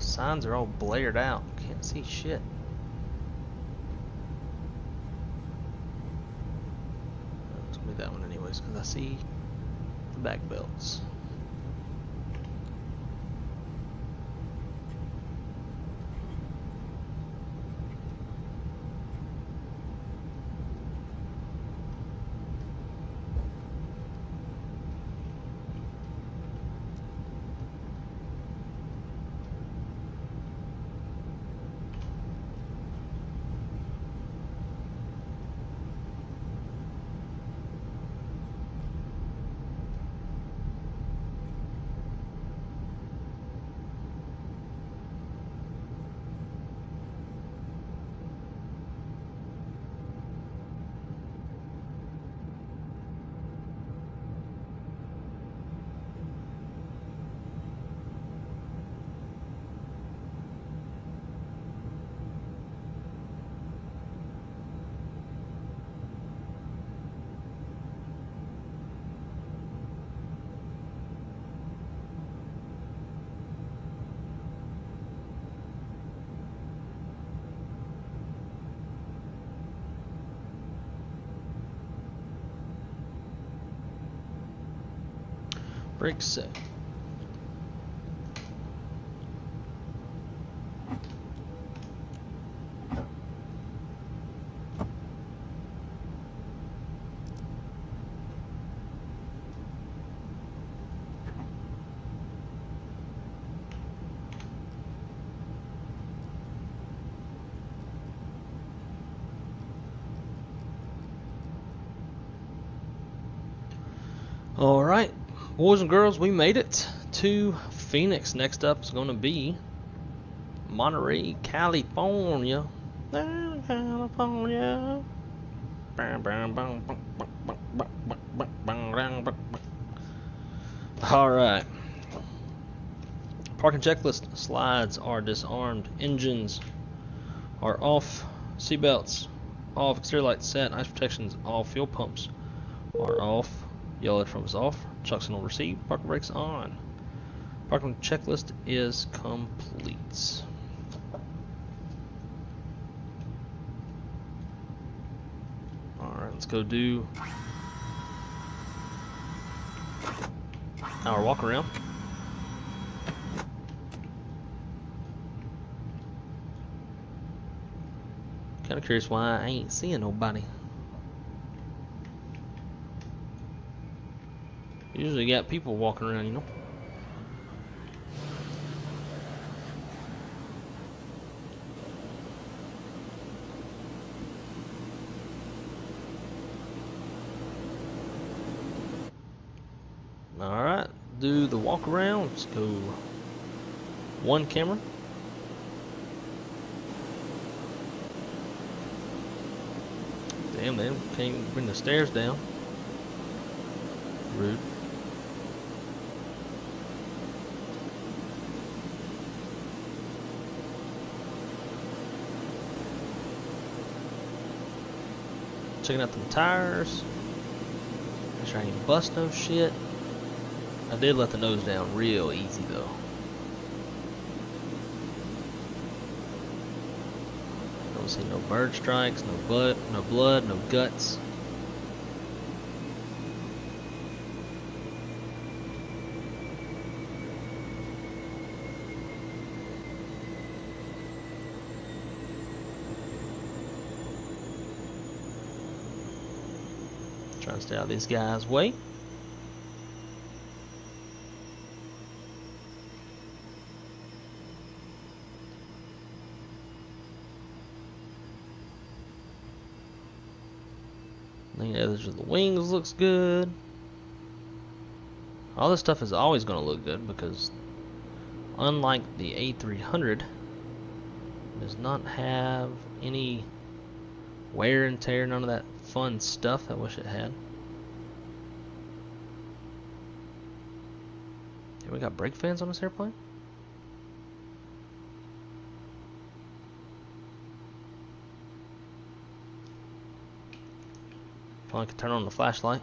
The signs are all blared out. Can't see shit. It's gonna be that one anyways, because I see the back belts. Brake set. All right, boys and girls, we made it to Phoenix. Next up is going to be Monterey, California. California. All right. Parking checklist. Slides are disarmed. Engines are off. Seatbelts off. Exterior lights set. Ice protections off. Fuel pumps are off. Yellow from is off. Chuck signal received. Parking brakes on. Parking checklist is complete. Alright, let's go do our walk around. Kinda curious why I ain't seeing nobody. Usually got people walking around, you know. Alright, do the walk around. Let's go one camera. Damn, they can't even bring the stairs down. Rude. Checking out them tires. Make sure I ain't bust no shit. I did let the nose down real easy though. Don't see no bird strikes, no blood, no guts. Trying to stay out of these guys' way. The edge of the wings looks good. All this stuff is always going to look good because unlike the A300, it does not have any wear and tear, none of that fun stuff I wish it had. Hey, we got brake fans on this airplane? Probably could turn on the flashlight.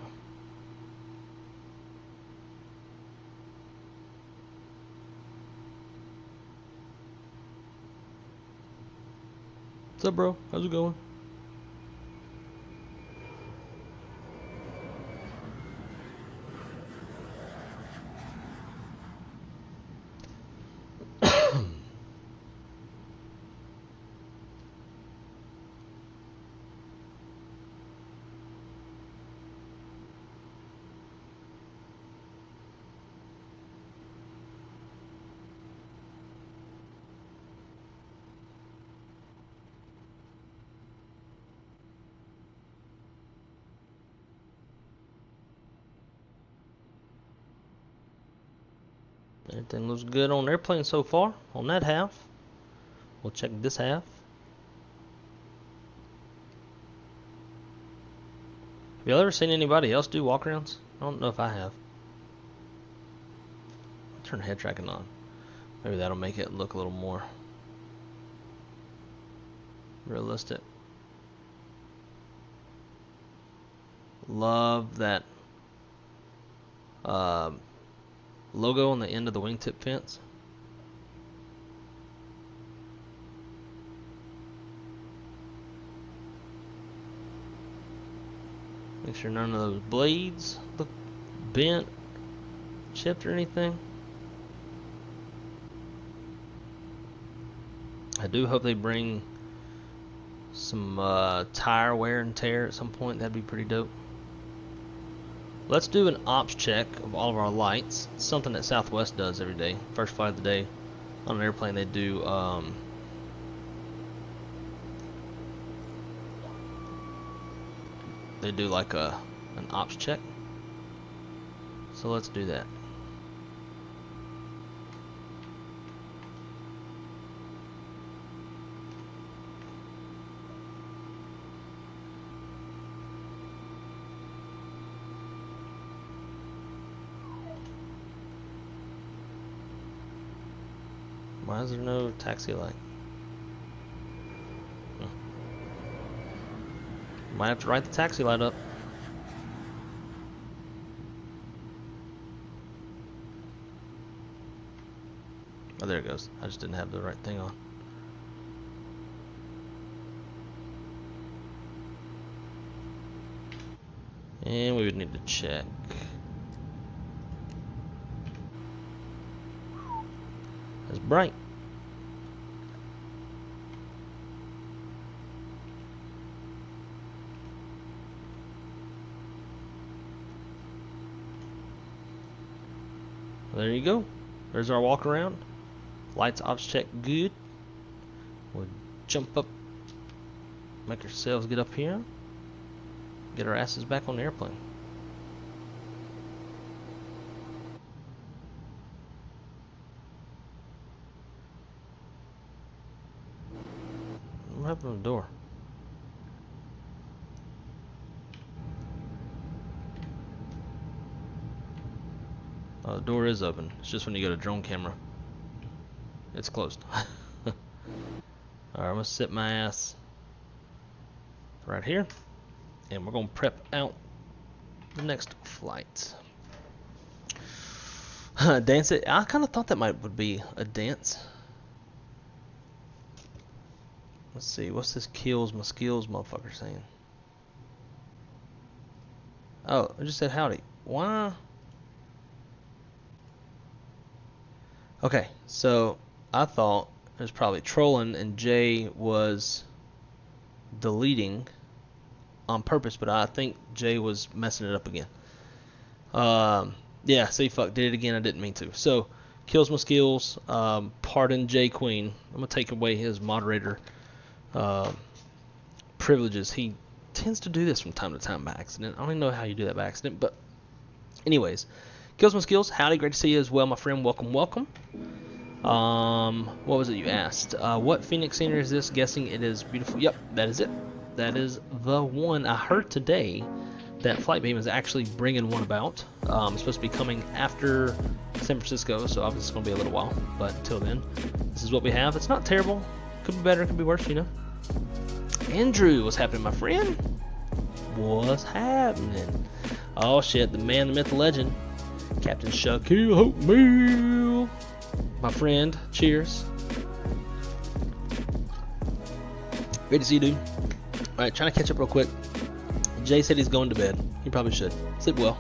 What's up, bro? How's it going? Everything looks good on the airplane so far, on that half. We'll check this half. Have y'all ever seen anybody else do walkarounds? I don't know if I have. I'll turn head tracking on. Maybe that'll make it look a little more realistic. Love that logo on the end of the wingtip fence. Make sure none of those blades look bent, chipped, or anything. I do hope they bring some tire wear and tear at some point. That'd be pretty dope. Let's do an ops check of all of our lights. It's something that Southwest does every day. First flight of the day on an airplane, they do like an ops check. So let's do that. Why is there no taxi light? Might have to write the taxi light up. Oh, there it goes. I just didn't have the right thing on. And we would need to check. It's bright. There you go. There's our walk around. Lights ops check good. We'll jump up, make ourselves get up here, get our asses back on the airplane. What happened to the door? Oh, the door is open. It's just when you go to drone camera, it's closed. Alright, I'm gonna sit my ass right here, and we're gonna prep out the next flight. Dance it. I kind of thought that would be a dance. Let's see, what's this kills my skills motherfucker saying? Oh, I just said howdy. Why? Okay, so I thought it was probably trolling and Jay was deleting on purpose, but I think Jay was messing it up again. Yeah, see, fuck, did it again. I didn't mean to. So, kills my skills. Pardon Jay Queen. I'm gonna take away his moderator privileges. He tends to do this from time to time by accident. I don't even know how you do that by accident, but anyways, kills my skills. Howdy, great to see you as well, my friend. Welcome, welcome. What was it you asked? What Phoenix scenery is this? Guessing it is beautiful. Yep, that is it. That is the one. I heard today that Flightbeam is actually bringing one about. It's supposed to be coming after San Francisco, so obviously it's going to be a little while. But until then, this is what we have. It's not terrible. Could be better. Could be worse, you know. Andrew, what's happening, my friend? What's happening? Oh shit, the man, the myth, the legend, Captain Shaquille Hopemeal, my friend. Cheers. Great to see you, dude. Alright, trying to catch up real quick. Jay said he's going to bed. He probably should. Sleep well.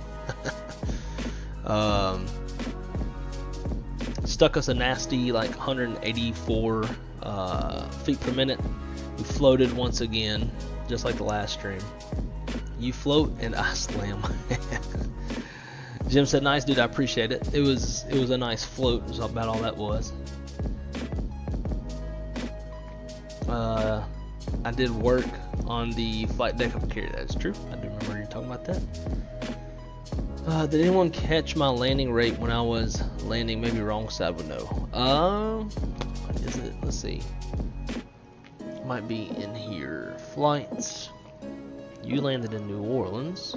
Stuck us a nasty like 184 feet per minute. We floated once again, just like the last stream. You float and I slam. Jim said, "Nice, dude. I appreciate it. It was a nice float. Is about all that was." I did work on the flight deck up here. That's true. I do remember you talking about that. Did anyone catch my landing rate when I was landing? Maybe wrong side would know. What is it? Let's see. Might be in here. Flights. You landed in New Orleans.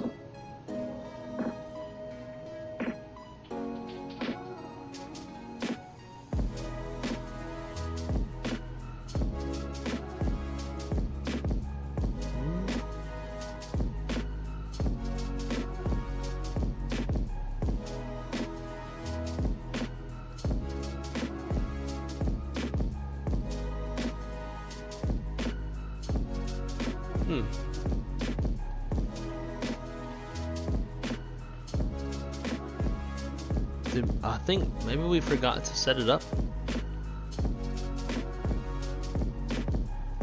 I think maybe we forgot to set it up.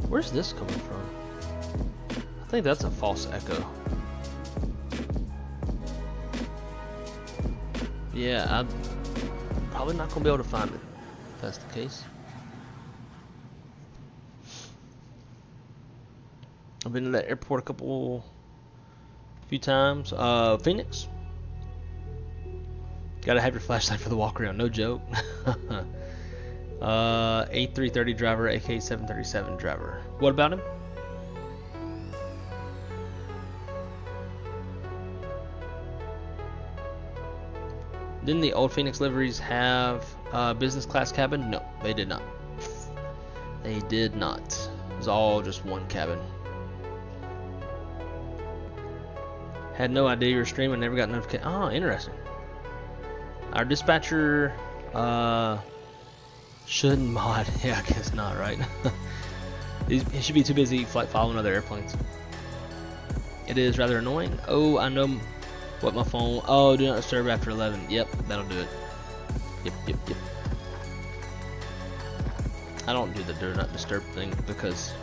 Where's this coming from? I think that's a false echo. Yeah, I'm probably not gonna be able to find it if that's the case. I've been to that airport a few times. Phoenix. Gotta have your flashlight for the walk around, no joke. A330 driver, AK737 driver. What about him? Didn't the old Phoenix liveries have business class cabin? No, they did not. They did not. It was all just one cabin. Had no idea you were streaming, never got notification. Oh, interesting. Our dispatcher shouldn't mod. Yeah, I guess not, right? He should be too busy following other airplanes. It is rather annoying. Oh, I know what my phone. Oh, do not disturb after 11. Yep, that'll do it. Yep. I don't do the do not disturb thing because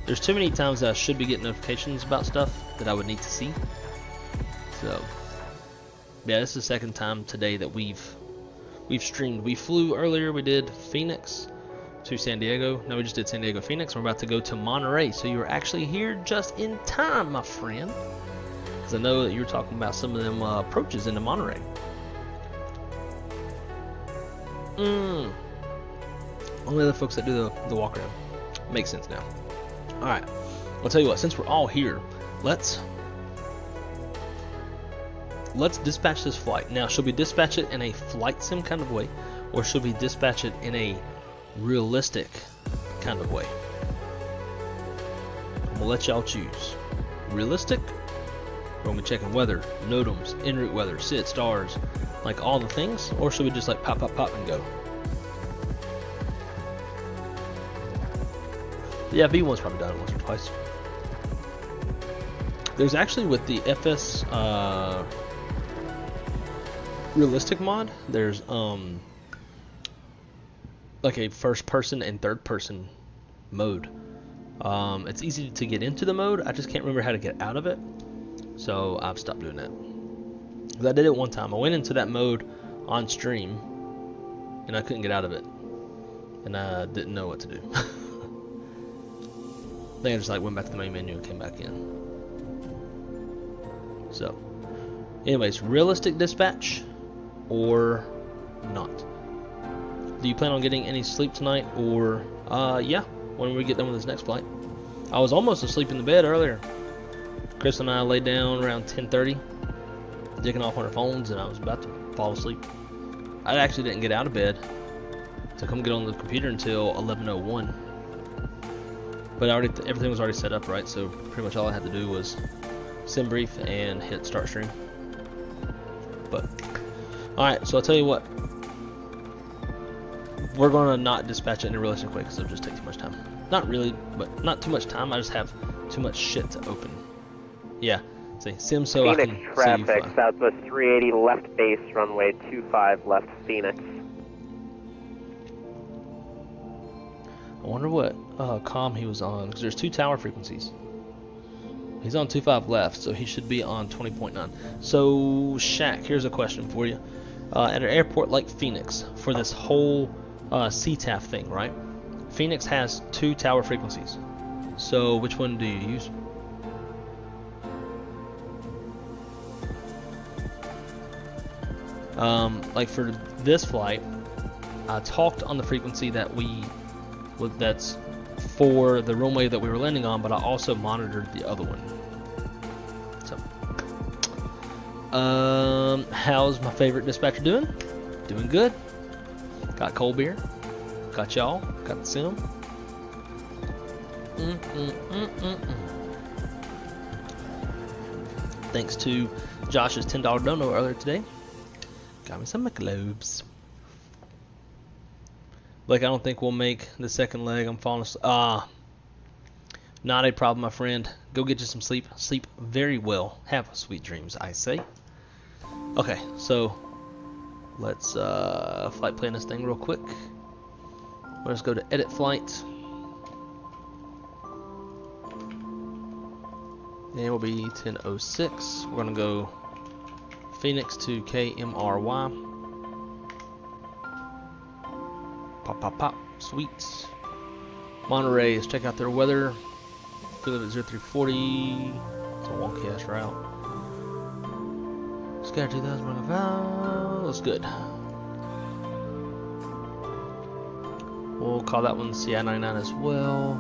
there's too many times that I should be getting notifications about stuff that I would need to see. So. Yeah, this is the second time today that we've streamed. We flew earlier. We did Phoenix to San Diego. No, we just did San Diego, Phoenix. We're about to go to Monterey. So you were actually here just in time, my friend. Because I know that you were talking about some of them approaches into Monterey. Only the folks that do the walk around. Makes sense now. All right. I'll tell you what. Since we're all here, let's dispatch this flight. Now, should we dispatch it in a flight sim kind of way, or should we dispatch it in a realistic kind of way? I'm gonna let y'all choose. Realistic? We're gonna be checking weather, NOTAMs, en route weather, SID, stars, like all the things, or should we just like pop and go? Yeah, V1's probably done it once or twice. There's actually with the FS realistic mod, there's like a first person and third person mode. It's easy to get into the mode, I just can't remember how to get out of it, so I've stopped doing that. Because I did it one time. I went into that mode on stream and I couldn't get out of it, and I didn't know what to do. I think I just like went back to the main menu and came back in. So anyways, realistic dispatch or not? Do you plan on getting any sleep tonight, or yeah, when we get done with this next flight? I was almost asleep in the bed earlier. Chris and I laid down around 10:30, digging off on our phones, and I was about to fall asleep. I actually didn't get out of bed to come get on the computer until 11:01. But everything was already set up, right? So pretty much all I had to do was sim brief and hit start stream. But alright, so I'll tell you what we're gonna not dispatch it in a realistic way because it'll just take too much time. Not really, but not too much time. I just have too much shit to open. Yeah. See, sim so I Phoenix can traffic, see you fly. Southwest 380 left base, runway 25 left Phoenix. I wonder what comm he was on, because there's 2 tower frequencies. He's on 25 left, so he should be on 20.9. So, Shaq, here's a question for you. At an airport like Phoenix, for this whole CTAF thing, right? Phoenix has 2 tower frequencies. So, which one do you use? Like for this flight, I talked on the frequency that's for the runway that we were landing on, but I also monitored the other one. So, how's my favorite dispatcher doing? Doing good. Got cold beer. Got y'all. Got the sim. Thanks to Josh's $10 dono earlier today. Got me some McLobes. Blake, I don't think we'll make the second leg. I'm falling asleep. Not a problem, my friend. Go get you some sleep. Sleep very well. Have sweet dreams, I say. Okay, so let's flight plan this thing real quick. Let's go to edit flight. And we'll be 10:06. We're gonna go Phoenix to KMRY. Pop, pop, pop. Sweet. Monterey, let's check out their weather. Feel it at 0340. It's a wonky ass route. Sky 2005. Looks good. We'll call that one CI-99 as well.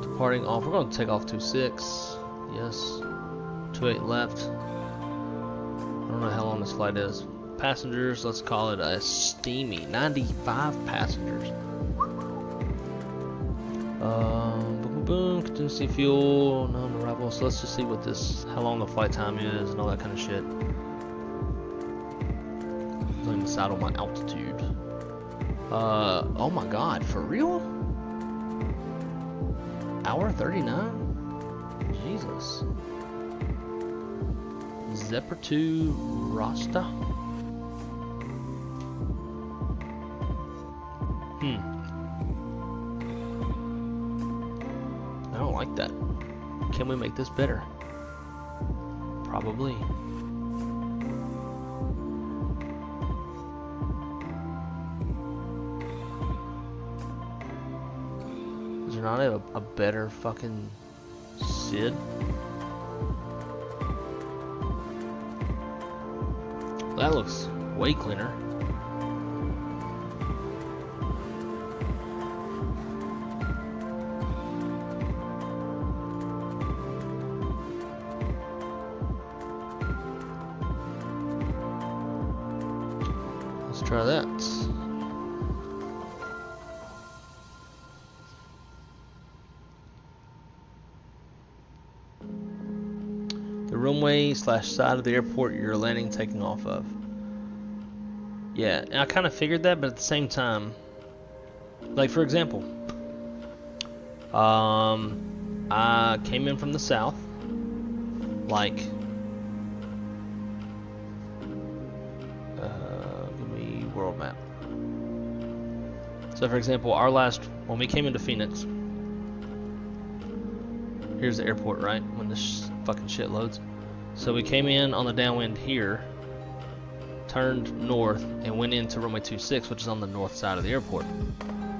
Departing off. We're going to take off 26. Yes. 28 left. I don't know how long this flight is. Passengers, let's call it a steamy 95 passengers. Boom, boom, boom. Contingency fuel, non-arrival. So let's just see what this, how long the flight time is and all that kind of shit. Let me decide on my altitude. Oh my god, for real? Hour 39? Jesus. Zephyr 2 Rasta. I don't like that. Can we make this better? Probably. Is there not a better fucking SID? That looks way cleaner. Let's try that. The runway / side of the airport you're landing taking off of. Yeah, I kind of figured that, but at the same time, like for example, I came in from the south, like, give me world map. So for example, when we came into Phoenix, here's the airport, right? When this fucking shit loads. So we came in on the downwind here, turned north, and went into runway 26, which is on the north side of the airport.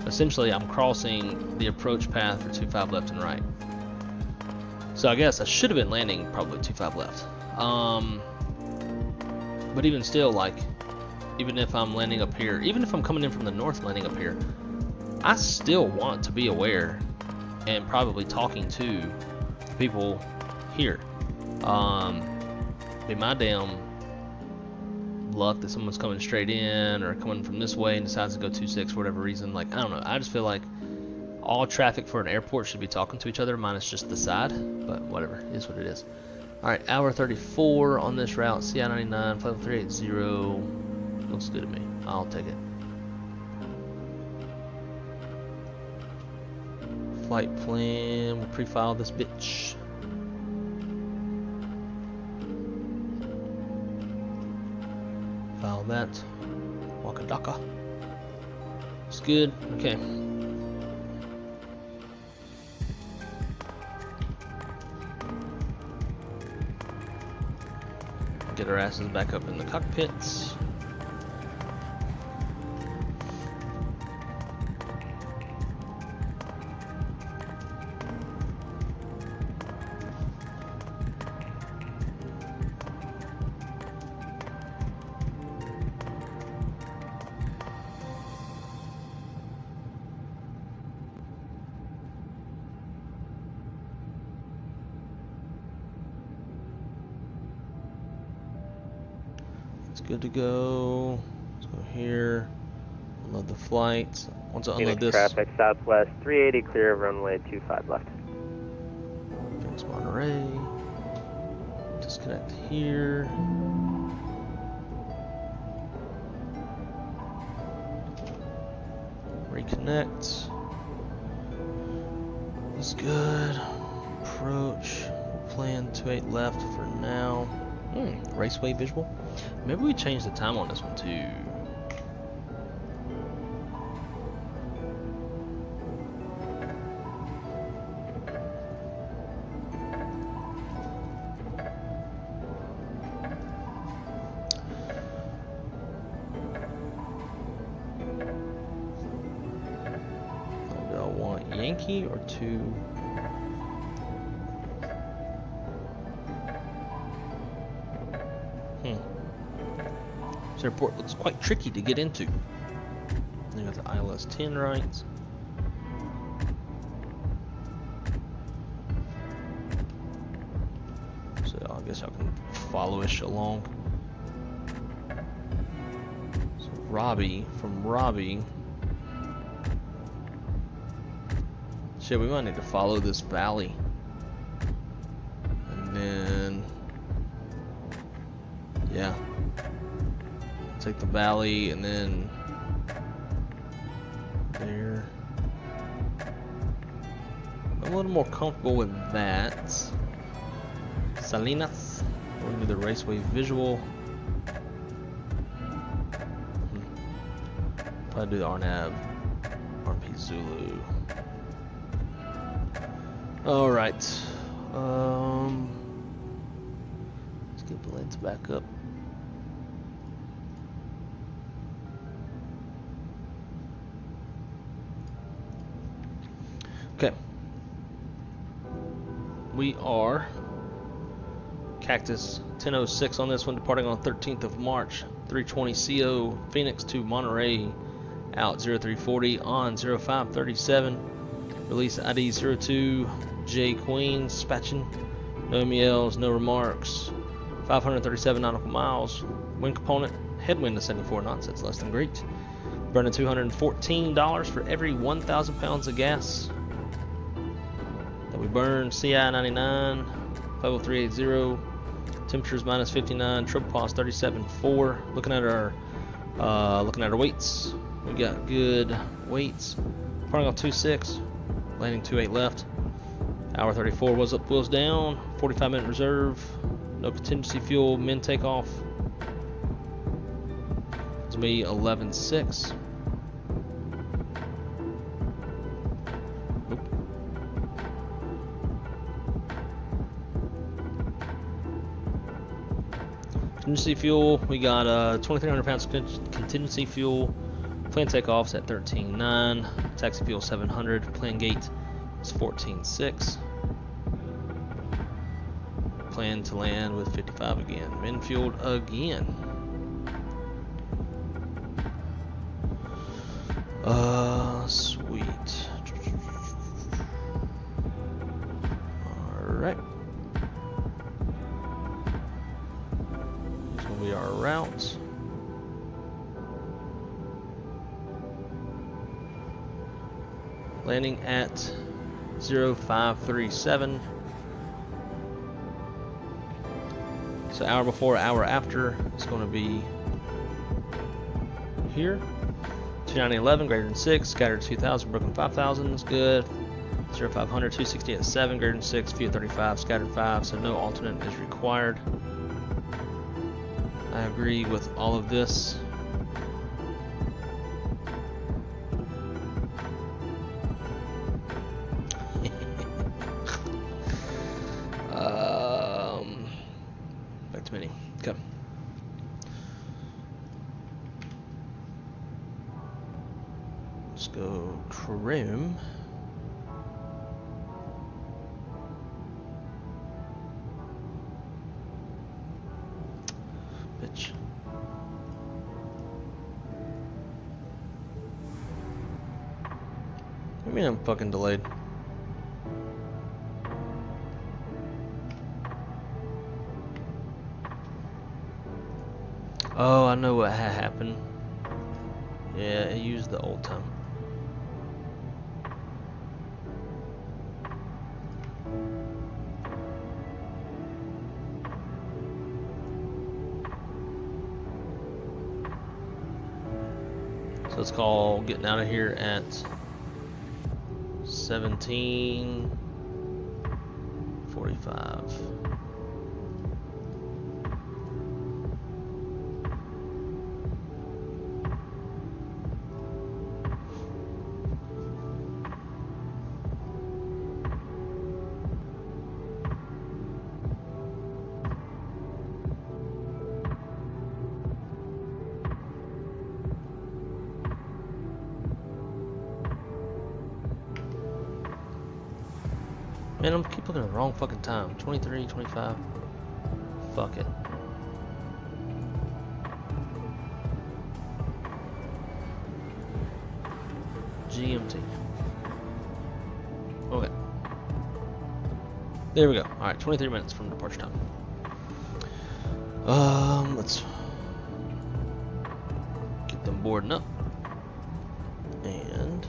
Essentially, I'm crossing the approach path for 25 left and right. So I guess I should have been landing probably 25 left. But even still, like, even if I'm landing up here, even if I'm coming in from the north landing up here, I still want to be aware and probably talking to people here. Be my damn luck that someone's coming straight in or coming from this way and decides to go 26 for whatever reason. Like, I don't know. I just feel like all traffic for an airport should be talking to each other, minus just the side. But whatever, it is what it is. Alright, hour 34 on this route. CI-99, flight 380. Looks good to me. I'll take it. Flight plan. We'll pre-file this bitch. File that. Wakadaka. It's good. Okay. Get our asses back up in the cockpits. Good to go. Let's go here. Unload the flight. Once I unload this. Traffic southwest 380, clear of runway 25 left. FENIX Monterey. Disconnect here. Reconnect. That's good. Approach. Plan 28 left for now. Raceway visual. Maybe we change the time on this one too. Do I want Yankee or 2? This airport looks quite tricky to get into. You got the ILS 10 right. So I guess I can follow-ish along. So Robbie, from Robbie. Shit, we might need to follow this valley. And then, yeah. Take the valley and then there. I'm a little more comfortable with that. Salinas. We're gonna do the raceway visual. Probably do the RNAV. RP Zulu. Alright. Let's get the lens back up. Okay, we are Cactus 1006 on this one, departing on 13th of March, 320 CO, Phoenix to Monterey, out 0340 on 0537, release ID 02, J Queen, dispatching, no MELs, no remarks, 537 nautical miles, wind component, headwind to 74 knots, that's less than great, burning $214 for every 1,000 pounds of gas. We burn CI 99, 50380, temperatures minus 59, trip cost 37.4. Looking at our weights, we got good weights. Departing off 26, landing 28 left. Hour 34 was up, wheels down. 45-minute reserve, no contingency fuel. Min takeoff. It's me 11.6. Contingency fuel, we got 2,300 pounds contingency fuel. Plan takeoffs at 13.9. Taxi fuel 700. Plan gate is 14.6. Plan to land with 55 again. Min fueled again. Sweet. Alright. We are route. Landing at 0537. So hour before, hour after, it's going to be here. 29011 greater than 6, scattered 2000, broken 5000 is good. 0500 260 at 7 greater than 6, view 35, scattered 5, so no alternate is required. I agree with all of this. Back to mini. Okay. Let's go Chrome. Bitch. I mean, I'm fucking delayed. Oh, I know what happened. Yeah, it used the old time. So let's call getting out of here at 17:45. Man, I'm keep looking at the wrong fucking time. 23, 25. Fuck it. GMT. Okay. There we go. Alright, 23 minutes from departure time. Let's get them boarding up. And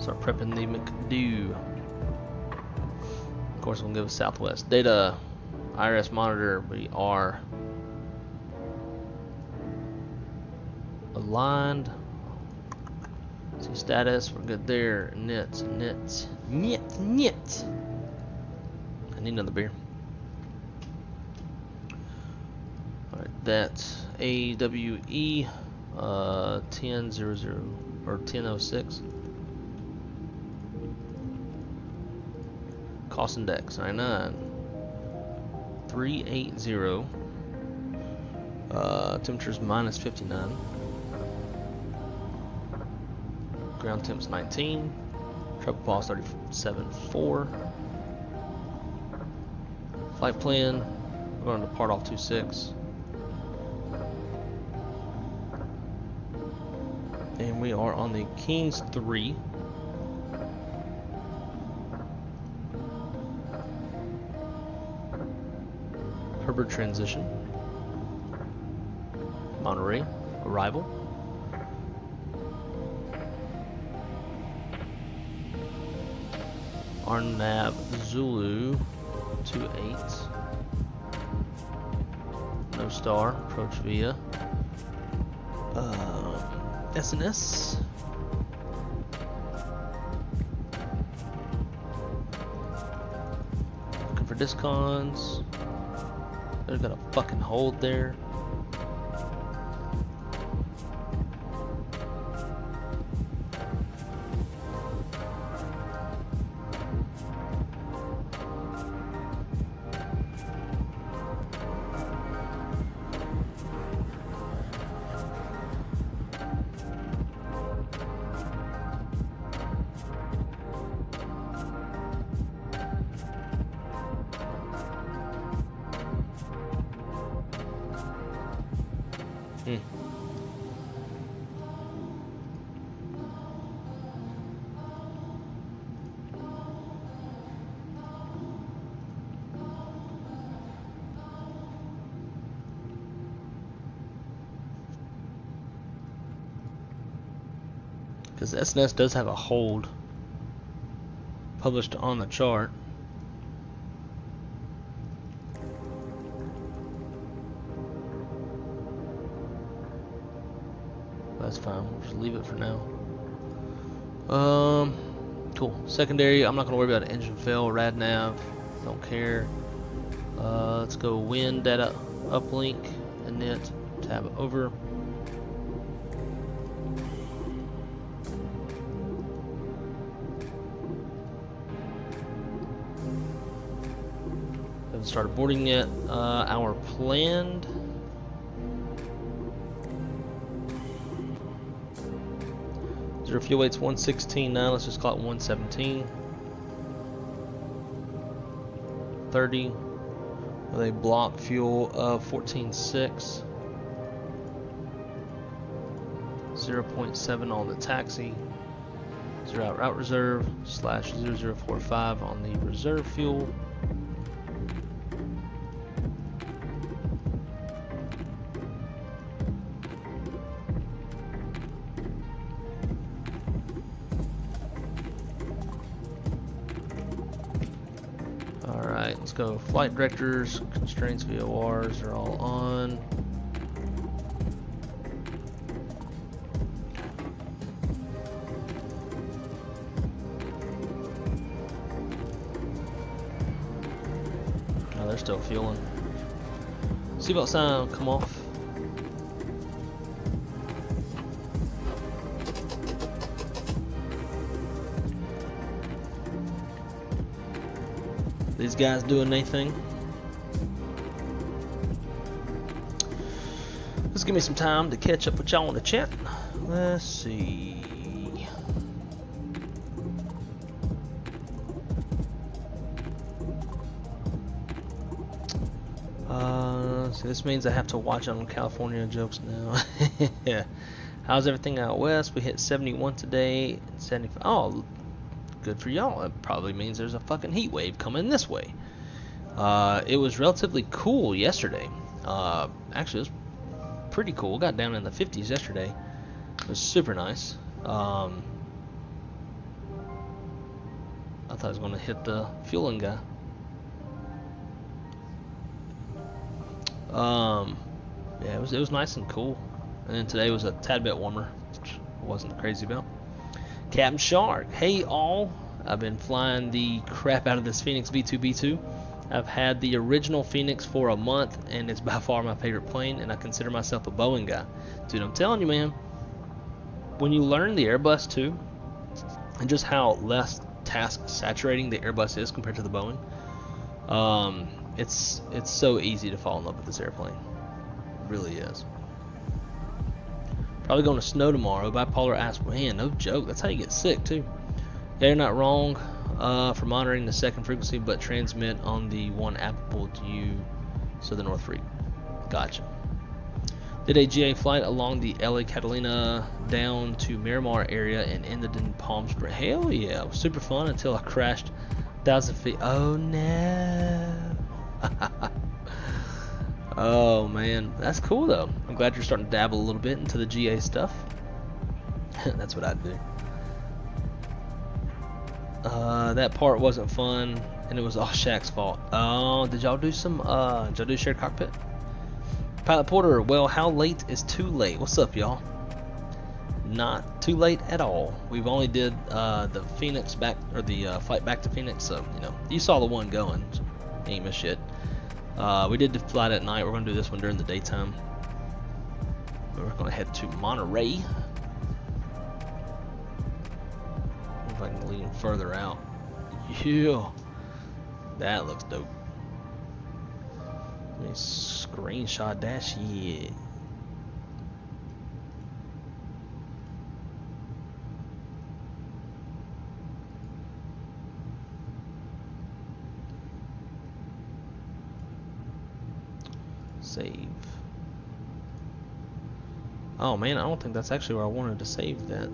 start prepping the McDo. Of course, we'll give us Southwest data. IRS monitor. We are aligned. See status. We're good there. Nits. I need another beer. All right, that's AWE 1000 or 1006. Cost index 99 380. Temperature's minus 59. Ground temp's 19. Triple pulse 37.4. Flight plan. We're going to depart off 26. And we are on the Kings 3. Herbert transition. Monterey arrival. RNAV Zulu 28. No star. Approach via SNS. Looking for discons. They've got a fucking hold there. Because SNS does have a hold published on the chart. That's fine. We'll just leave it for now. Cool. Secondary, I'm not going to worry about engine fail, RNAV, don't care. Let's go wind data uplink, init, tab over. Haven't started boarding yet. Our planned zero fuel weight's 116 now. Let's just call it 117. 30 with a block fuel of 14.6. 0.7 on the taxi. 0 out route reserve slash 0045 on the reserve fuel. Alright, let's go. Flight directors, constraints, VORs are all on. Oh, they're still fueling. Seatbelt sign, come off. These guys doing anything? Let's give me some time to catch up with y'all in the chat. Let's see. So this means I have to watch on California jokes now. Yeah. How's everything out west? We hit 71 today. 75. Oh, good for y'all. It probably means there's a fucking heat wave coming this way. It was relatively cool yesterday. Actually, it was pretty cool. Got down in the 50s yesterday. It was super nice. I thought I was going to hit the fueling guy. Yeah, it was nice and cool. And then today was a tad bit warmer, which I wasn't crazy about. Captain Shark, hey all. I've been flying the crap out of this FENIX B2V2. I've had the original FENIX for a month, and it's by far my favorite plane, and I consider myself a Boeing guy. Dude, I'm telling you, man, when you learn the Airbus too, and just how less task saturating the Airbus is compared to the Boeing, it's so easy to fall in love with this airplane. It really is. Probably going to snow tomorrow. Bipolar ass, man, no joke. That's how you get sick too. Yeah, you're not wrong for monitoring the second frequency, but transmit on the one applicable to you, so the North Freak. Gotcha. Did a GA flight along the LA Catalina down to Miramar area and ended in Palm Springs. Hell yeah, it was super fun until I crashed 1,000 feet. Oh no. Oh man, that's cool though. I'm glad you're starting to dabble a little bit into the GA stuff. That's what I'd do. That part wasn't fun, and it was all Shaq's fault. Oh, did y'all do some? Did y'all do shared cockpit? Pilot Porter, well, how late is too late? What's up, y'all? Not too late at all. We've only did the Phoenix back, or the flight back to Phoenix, so you know you saw the one going. So you ain't miss shit. We did the flight at night. We're gonna do this one during the daytime. We're gonna head to Monterey. If I can lean further out. Yeah, that looks dope. Let me screenshot that shit. Save. Oh man, I don't think that's actually where I wanted to save that.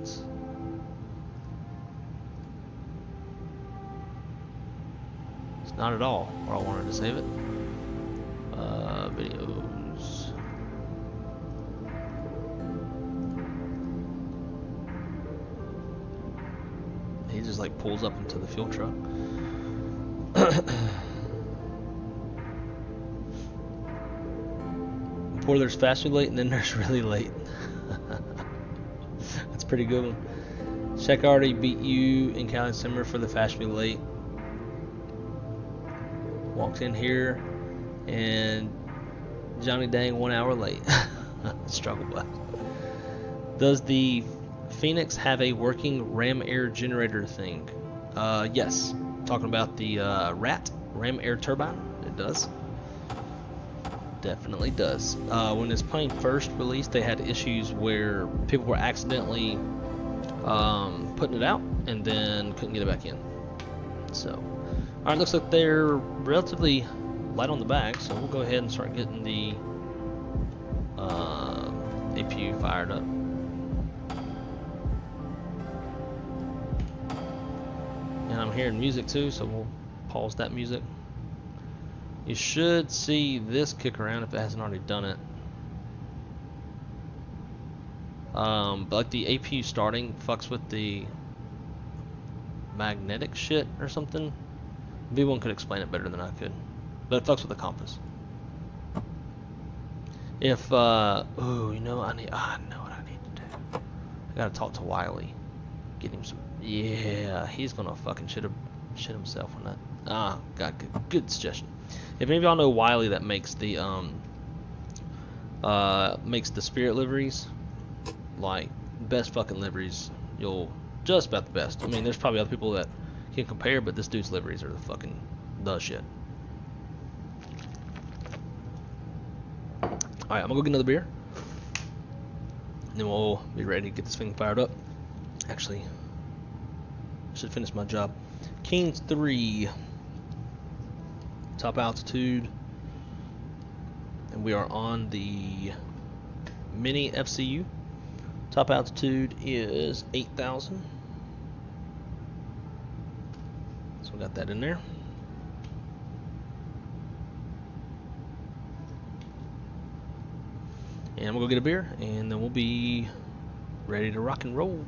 It's not at all where I wanted to save it. Videos. He just like pulls up into the fuel truck. Before there's fast and late, and then there's really late. That's a pretty good one. Check already beat you in Cali Simmer for the Fast Me Late. Walked in here and Johnny Dang 1 hour late. Struggle bus. Does the FENIX have a working ram air generator thing? Yes. Talking about the ram air turbine? It does. Definitely does. When this plane first released, they had issues where people were accidentally putting it out and then couldn't get it back in. So, alright, looks like they're relatively light on the back, so we'll go ahead and start getting the APU fired up. And I'm hearing music too, so we'll pause that music. You should see this kick around if it hasn't already done it. But like the APU starting fucks with the magnetic shit or something. V1 could explain it better than I could, but it fucks with the compass. If oh, you know, I know what I need to do. I gotta talk to Wiley, get him some. Yeah, he's gonna fucking shit himself on that. Got good suggestion. If any of y'all know Wiley that makes the Spirit liveries, like best fucking liveries, you'll just about the best. I mean, there's probably other people that can compare, but this dude's liveries are the shit. Alright, I'm gonna go get another beer, and then we'll be ready to get this thing fired up. Actually, I should finish my job. Kings 3, top altitude, and we are on the MINIFCU. Top altitude is 8,000. So we got that in there. And I'm gonna go get a beer, and then we'll be ready to rock and roll.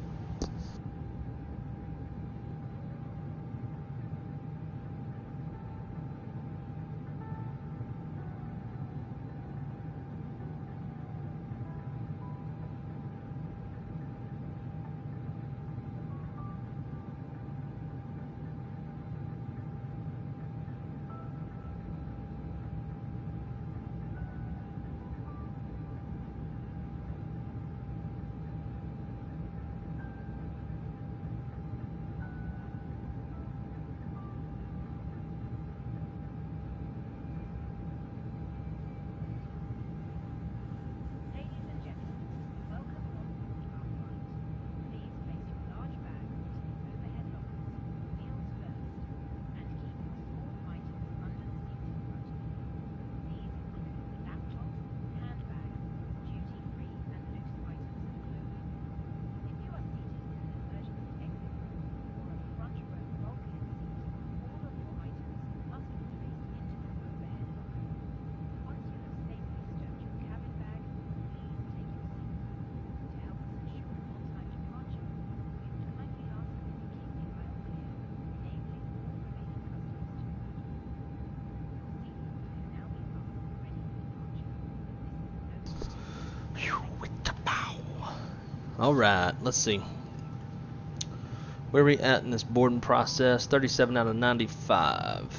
Alright, let's see. Where are we at in this boarding process? 37 out of 95.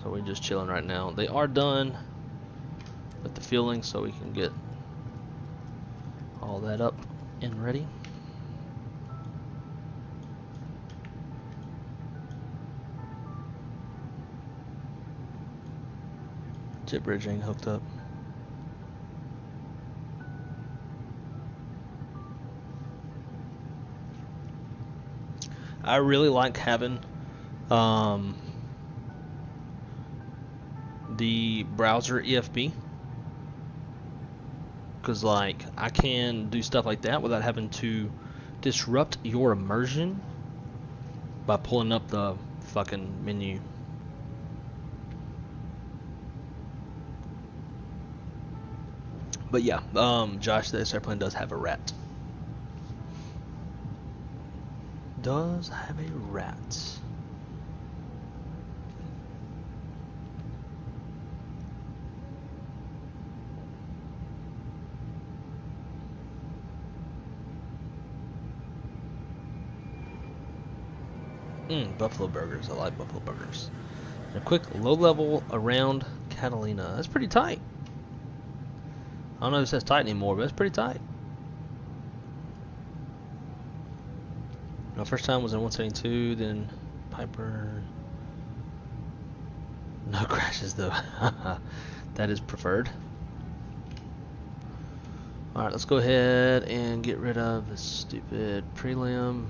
So we're just chilling right now. They are done with the fueling, so we can get all that up and ready. Jet bridge ain't hooked up. I really like having the browser EFB, because like I can do stuff like that without having to disrupt your immersion by pulling up the fucking menu. But yeah, Josh, this airplane does have a rat. Does have a rat. Buffalo burgers. I like buffalo burgers. And a quick low level around Catalina. That's pretty tight. I don't know if it says tight anymore, but it's pretty tight. My first time was in 172, then Piper. No crashes though. That is preferred. Alright, let's go ahead and get rid of this stupid prelim.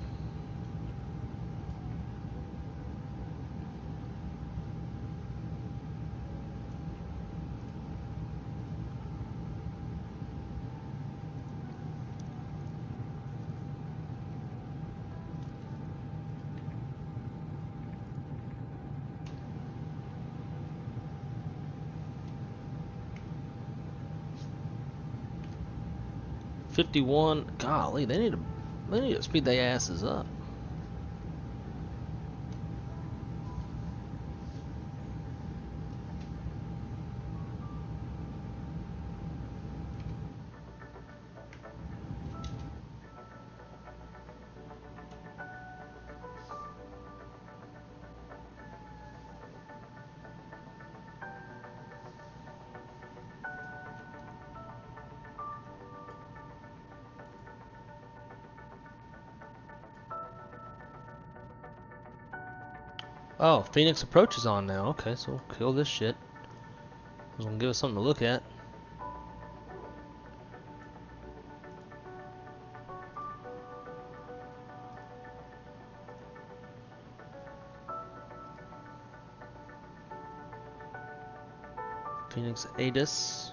.51, golly, they need to speed their asses up. Oh, Phoenix approach is on now. Okay, so we'll kill this shit. It's gonna give us something to look at. Phoenix ATIS.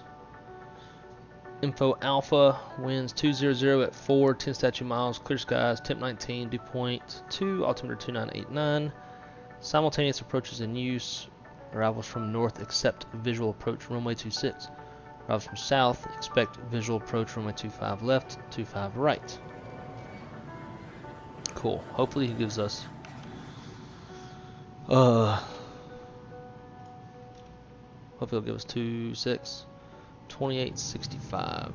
Info Alpha winds 200 at 4, 10 statute miles, clear skies, temp 19, dew point 2, altimeter 2989. Simultaneous approaches in use. Arrivals from north accept visual approach runway 26. Arrivals from south expect visual approach runway 25 left, 25 right. Cool. Hopefully he gives us hopefully he'll give us 26 2865.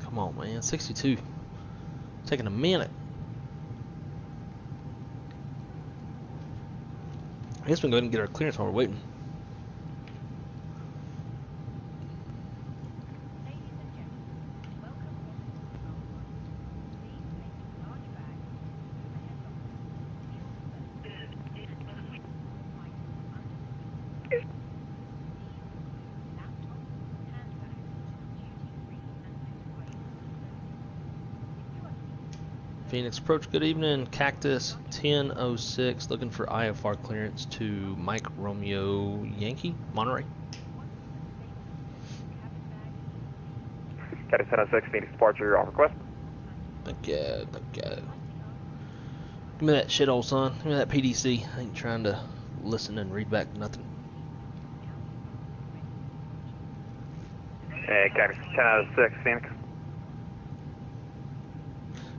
Come on, man. 62. Taking a minute. I guess we can go ahead and get our clearance while we're waiting. Phoenix approach, good evening. Cactus 1006, looking for IFR clearance to Mike Romeo Yankee, Monterey. Cactus 1006, Phoenix departure, off request. Thank you, thank you. Give me that shit, old son. Give me that PDC. I ain't trying to listen and read back nothing. Hey, Cactus 1006, Phoenix.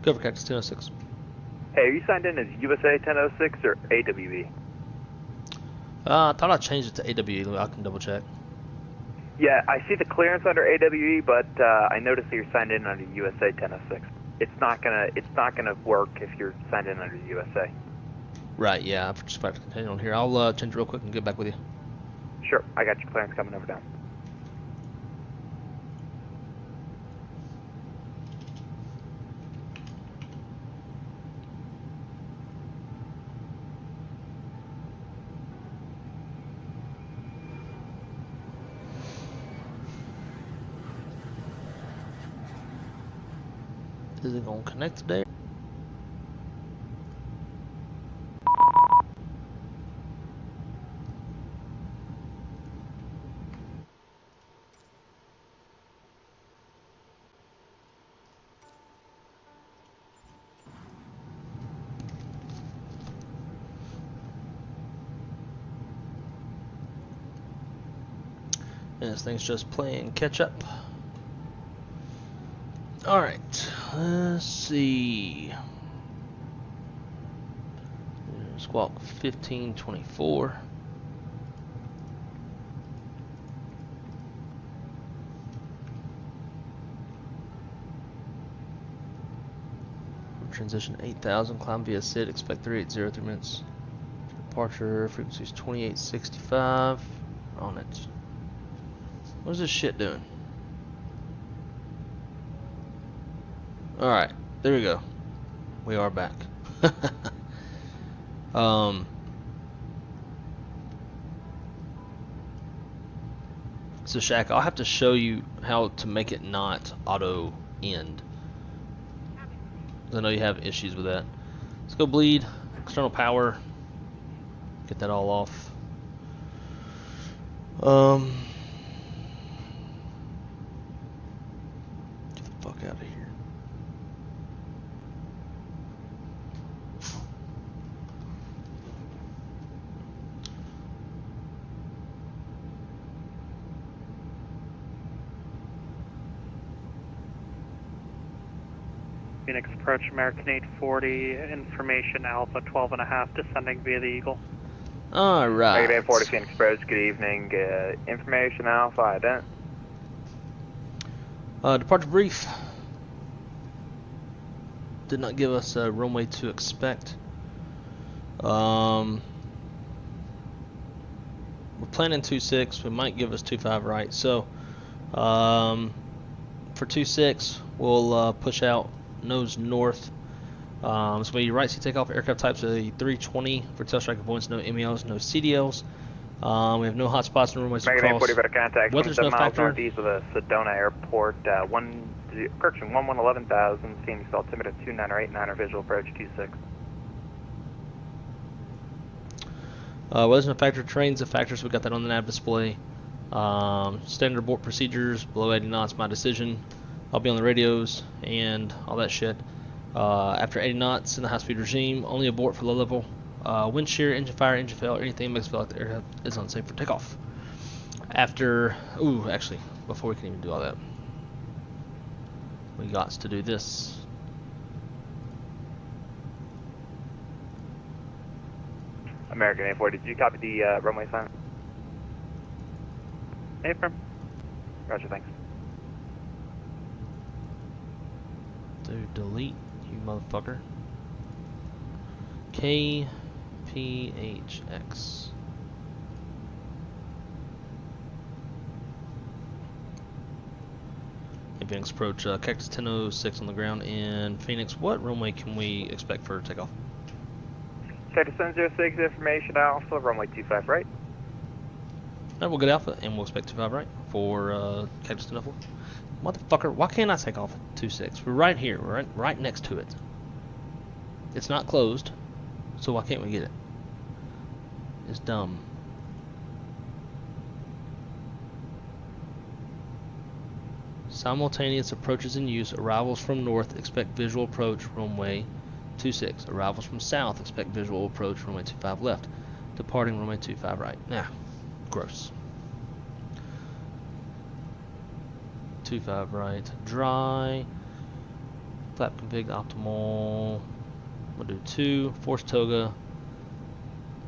Go for Cactus 1006. Hey, are you signed in as USA 1006 or AWE? I thought I changed it to AWE. I can double check. Yeah, I see the clearance under AWE, but I noticed that you're signed in under USA 1006. It's not gonna work if you're signed in under USA. Right. Yeah. I'm just about to continue on here. I'll change real quick and get back with you. Sure, I got your clearance coming over down. Is it gonna connect today? And this thing's just playing catch up. Alright, let's see. Squawk 1524. Transition 8000, climb via SID, expect 3803 minutes. Departure frequency is 2865 on it. What is this shit doing? Alright, there we go. We are back. So Shaq, I'll have to show you how to make it not auto end. I know you have issues with that. Let's go bleed. External power. Get that all off. Get the fuck out of here. Phoenix approach American 840, information Alpha 12.5, descending via the Eagle. Alright. American 840 Phoenix approach, good evening. Information Alpha, ident. Departure brief. Did not give us a runway to expect. We're planning 26, we might give us 25 right. So, for 26, we'll push out nose north. So we right seat takeoff aircraft types a 320 for tail striking points, no MELs, no CDLs. We have no hot spots, no runways to American cross. 840 better contact. Weather's no 7 miles factor. northeast of the Sedona Airport. Correction, 11,000. Phoenix altimeter 2989 visual approach 26. Weather's no factor. Terrain's a factor, so we got that on the nav display. Standard abort procedures, below 80 knots, my decision. I'll be on the radios and all that shit. After 80 knots in the high-speed regime, only abort for low-level. Wind shear, engine fire, engine fail, anything that makes it feel like the aircraft is unsafe for takeoff. After, actually, before we can even do all that, we got to do this. American 840, did you copy the runway sign? Affirm. Roger, thanks. Dude, delete, you motherfucker. KPHX. Phoenix approach, Cactus 1006 on the ground in Phoenix. What runway can we expect for takeoff? Cactus 1006, information Alpha, runway 25 right. We'll get Alpha and we'll expect 25 right for Cactus 1004. Motherfucker, why can't I take off at 26? We're right here, we're right next to it. It's not closed, so why can't we get it? It's dumb. Simultaneous approaches in use. Arrivals from north, expect visual approach, runway 26. Arrivals from south, expect visual approach, runway 25 left. Departing runway 25 right. Nah, gross. 25 right, dry. Flap config optimal. We'll do 2. Force toga.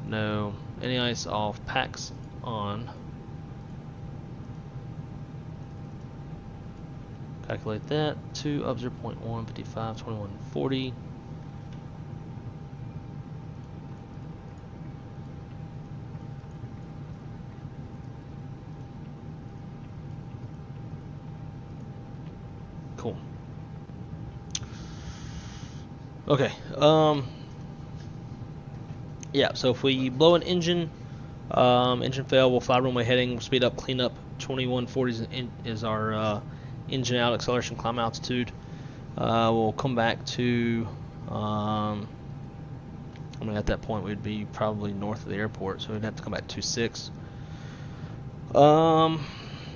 No. Any ice off. Packs on. Calculate that. 2 up 0.1, 55, 21, 40. Cool. Okay. Yeah, so if we blow an engine, engine fail, we'll fly runway heading, speed up, clean up. 2140 is our engine out, acceleration, climb altitude. We'll come back to, I mean, at that point we'd be probably north of the airport, so we'd have to come back to 26. All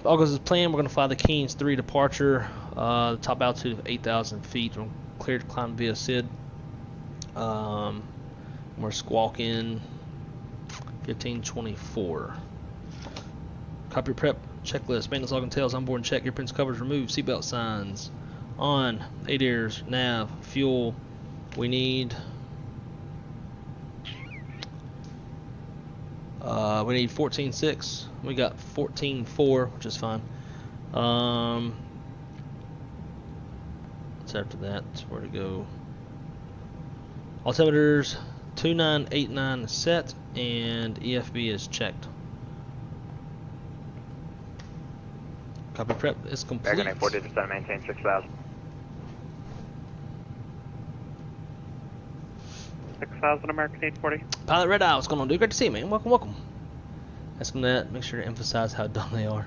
goes as planned. We're going to fly the Keynes 3 departure, the top altitude of 8,000 feet. We're cleared to climb via SID. We're squawking 1524. Copy prep checklist, maintenance log and tails, onboard check, earpins, covers removed, seatbelt signs on, ADIRS, nav, fuel. We need We need 14.6. We got 14.4, which is fine. What's after that? Where to go? Altimeters 2989 set, and EFB is checked. Copy, prep is complete. American 840, descend, maintain 6,000. 6,000 American 840. Pilot Red Eye, what's going on, dude? Great to see you, man. Welcome, welcome. Ask him that. Make sure to emphasize how dumb they are.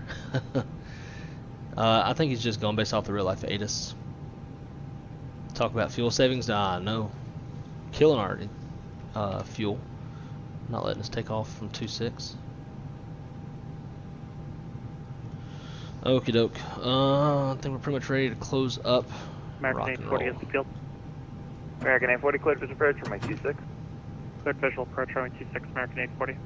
I think he's just going based off the real life ATIS. Talk about fuel savings? No. Killing our fuel. Not letting us take off from 2.6. Okie doke. I think we're pretty much ready to close up. American 840 is the field. American 840, cleared visual approach from my 2.6. Cleared visual approach runway 26, American 840.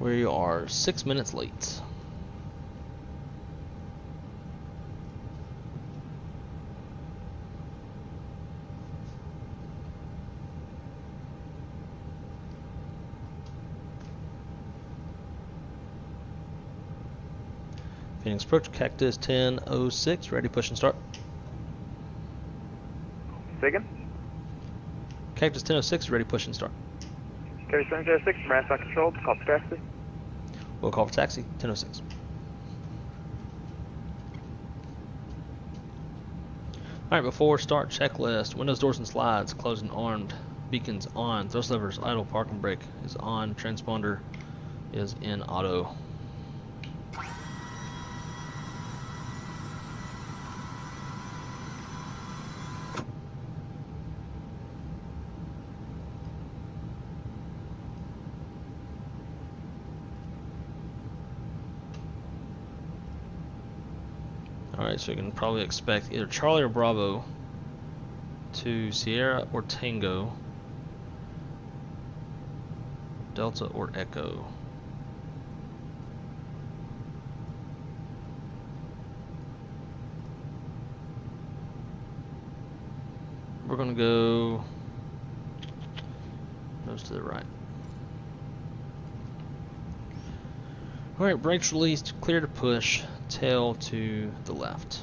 We are 6 minutes late. Phoenix approach, Cactus 1006, ready, push and start. Second. Cactus 1006, ready, push and start. Carry 706, marathon control, call for taxi. We'll call for taxi, 1006. Alright, before start, checklist. Windows, doors, and slides, closed and armed. Beacons on. Thrust levers, idle, parking brake is on. Transponder is in auto. Alright, so you can probably expect either Charlie or Bravo to Sierra or Tango, Delta or Echo. We're gonna go nose to the right. Alright, brakes released, clear to push, tail to the left.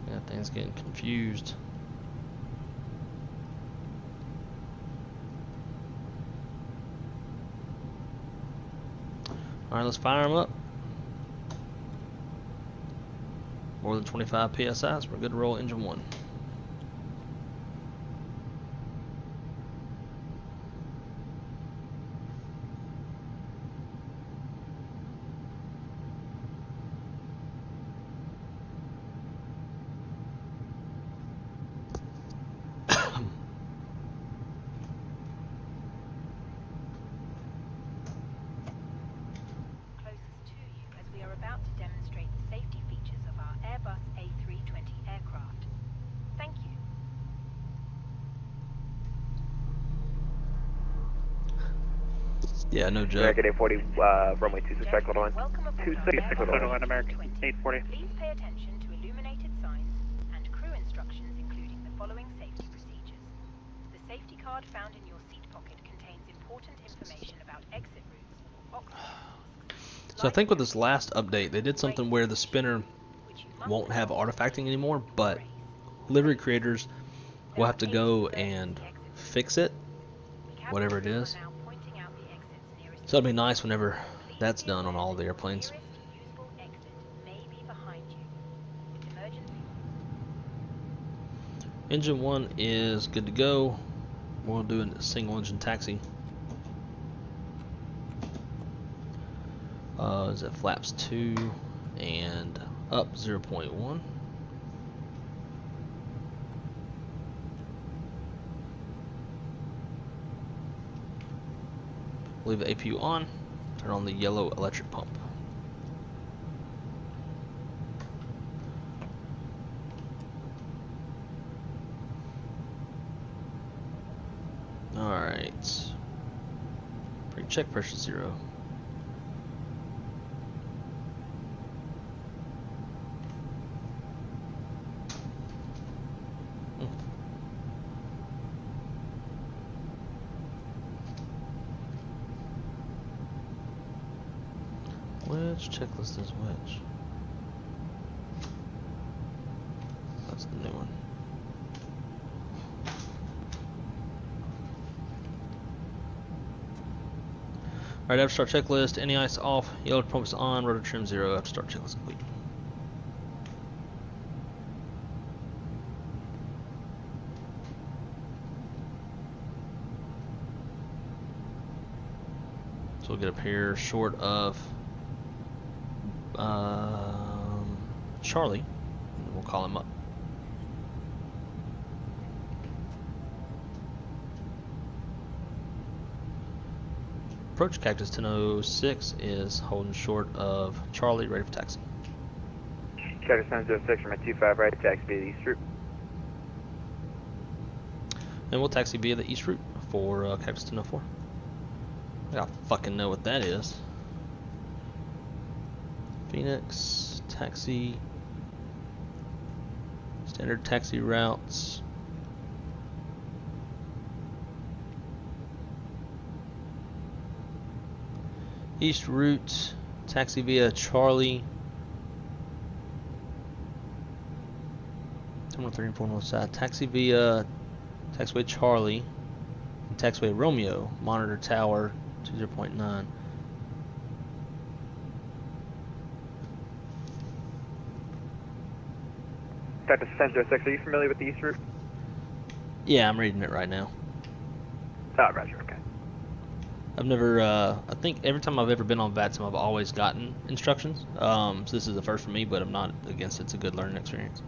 Yeah, things getting confused. Alright, let's fire them up. More than 25 PSI, so we're good to roll engine 1. Yeah, no joke. American 840, runway 26, back on 26, on American 840. Please pay attention to illuminated signs and crew instructions, including the following safety procedures. The safety card found in your seat pocket contains important information about exit routes, oxygen masks. So I think with this last update, they did something where the spinner won't have artifacting anymore, but livery creators will have to go and fix it, whatever it is. So it'll be nice whenever that's done on all of the airplanes. Engine 1 is good to go. We'll do a single engine taxi. Is it flaps 2 and up 0.1? Leave the APU on. Turn on the yellow electric pump. Alright. Check pressure 0. Which checklist is which? That's the new one. Alright, after start checklist, any ice off, yellow pumps on, rotor trim 0 after start checklist complete. So we'll get up here short of Charlie, and we'll call him up. Approach Cactus 1006 is holding short of Charlie, ready for taxi. Cactus 1006 from my 25 right, taxi via the east route. And we'll taxi via the east route for Cactus 1004. I gotta fucking know what that is. Phoenix, taxi, standard taxi routes. East route, taxi via Charlie. Terminal 3 and 4 north side. Taxi via taxiway Charlie and taxiway Romeo. Monitor tower 20.9. Cactus 1006, are you familiar with the east route? Yeah, I'm reading it right now. Oh, roger, okay. I've never, I think every time I've ever been on VATSIM, I've always gotten instructions. So this is the first for me, but I'm not against it. It's a good learning experience.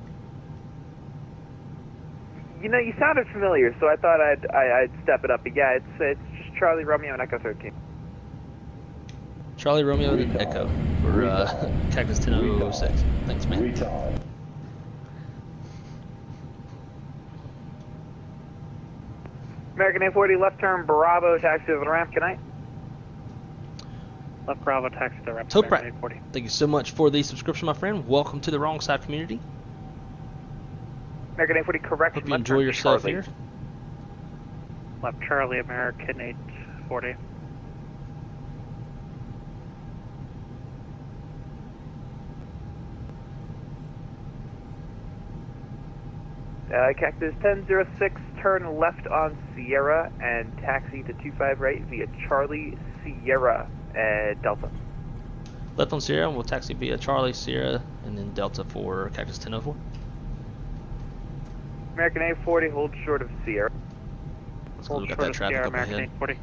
You know, you sounded familiar, so I thought I'd step it up. But yeah, it's just Charlie Romeo and Echo 13. Charlie Romeo and Echo for Cactus 1006. Thanks, man. American A40, left turn Bravo, taxi over the ramp. Good night. Left Bravo, taxi to the ramp. Toprat, American A40. thank you so much for the subscription, my friend. Welcome to the Wrong Side community. American A40, correct. Hope you enjoy yourself Charlie. here. Left Charlie, American 840. Cactus 1006, turn left on Sierra and taxi to 25 right via Charlie Sierra Delta. Left on Sierra, and we'll taxi via Charlie, Sierra, and then Delta for Cactus 1004. American A40, hold short of Sierra. Let's go look at that traffic up American ahead. 840.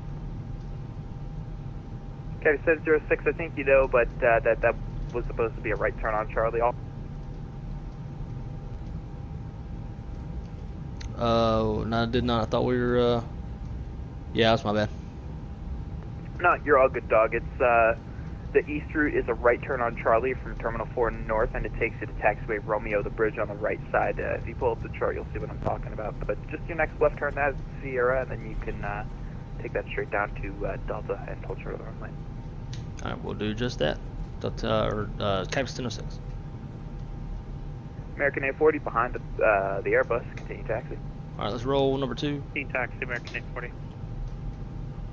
Cactus 1006, I think you know, but that was supposed to be a right turn on Charlie. Oh, no, I did not. I thought we were, yeah, that's my bad. No, you're all good, dog. It's, the east route is a right turn on Charlie from Terminal 4 north, and it takes you to taxiway Romeo, the bridge on the right side. If you pull up the chart, you'll see what I'm talking about. But just your next left turn, that's Sierra, and then you can take that straight down to Delta and hold short of the wrong lane. Alright, we'll do just that. Delta, Cactus 1006. American A40 behind the Airbus. Continue taxi. Alright, let's roll number 2. Team taxi, American 840.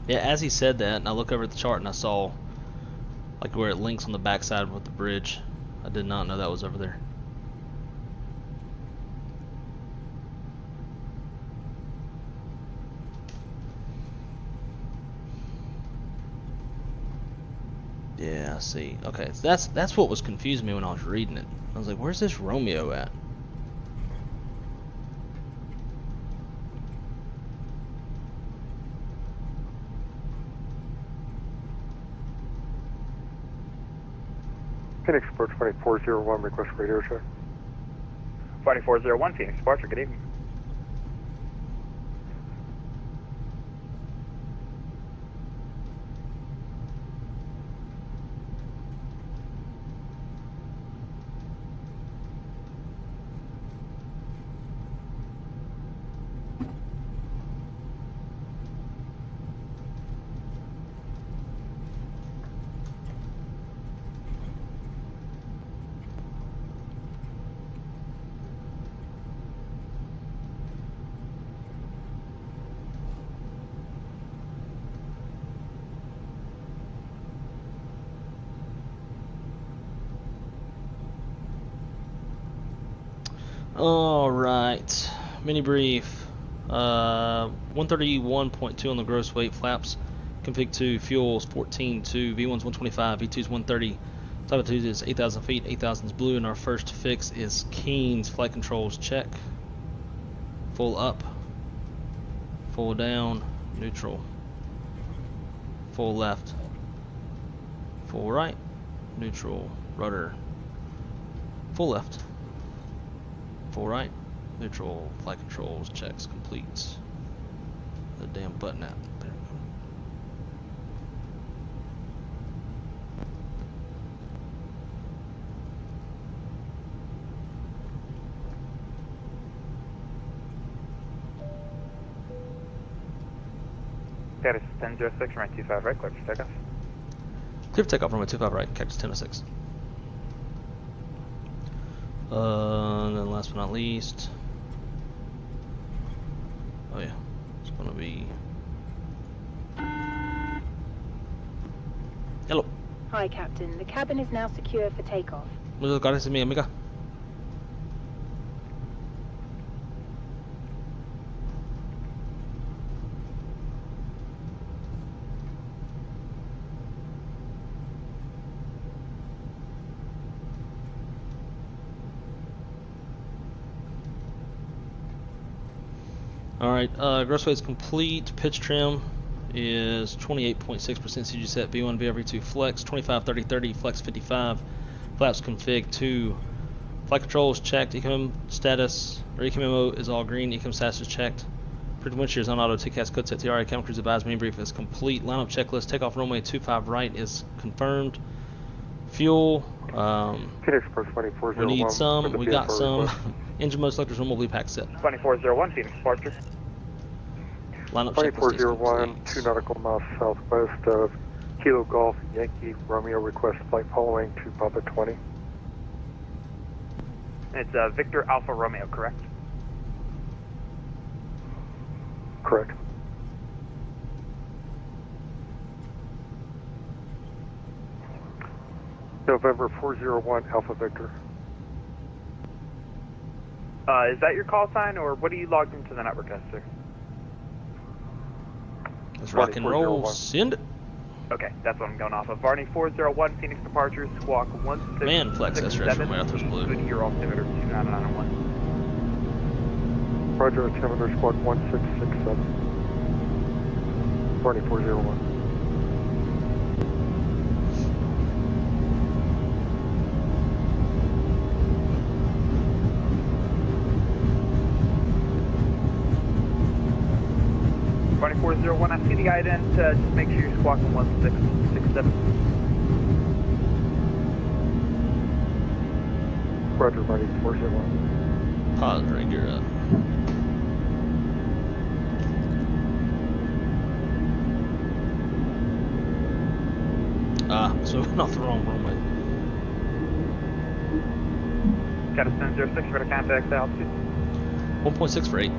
Yeah, as he said that, and I look over at the chart and I saw like where it links on the backside with the bridge. I did not know that was over there. Yeah, I see. Okay, so that's what was confusing me when I was reading it. I was like, where's this Romeo at? Phoenix Approach 2401, request radio check. 2401, Phoenix departure, good evening. All right, mini brief. 131.2 on the gross weight, flaps config 2, fuels 14.2, V1's 125, V2's 130, top altitude is 8,000 feet, 8,000 is blue, and our first fix is Keynes. Flight controls check. Full up, full down, neutral, full left, full right, neutral, rudder, full left, full right, neutral, flight controls, checks, completes. The damn button out. There we go. Status 1006, runway 25 right, clear for takeoff. Clear for takeoff, runway 25 right, Cactus 1006. And then last but not least, oh yeah, it's gonna be, hello. Hi, Captain. The cabin is now secure for takeoff. Muchas gracias, mi amiga. Alright, gross weight is complete. Pitch trim is 28.6% CG set, V1, VRV2 flex, 25, 30, 30, flex 55, flaps config 2, flight controls checked, ECM status, or ECM is all green, ECM status is checked, printed windshield is on auto, TCAS code set TRA, camera crews advised, main brief is complete, lineup checklist, takeoff runway 25 right is confirmed, fuel, Phoenix Approach 2401. we need some, we got some, request. engine mode selectors, remotely pack set. 2401, Phoenix departure. Lineup checklist is 2401, complete. 2 nautical miles southwest of Kilo Golf Yankee Romeo, request flight following to Papa 20. It's Victor Alpha Romeo, correct? Correct. November 401 Alpha Victor. Is that your call sign, or what are you logged into the network as, sir? Let's rock and roll, send it. Okay, that's what I'm going off of. Varney 401, Phoenix departure, squawk 1667. Man, flex SRS from my author's blue. Good year altimeter 29901. Roger, altimeter squawk 1667. Varney 401. Varney 401, I see the ident, just make sure you're squawking 1667. Roger, Varney 401. Pause, rig, you're up. Ah, so we're off the wrong runway. Status 1006, ready to contact altitude. 1.6 for 8.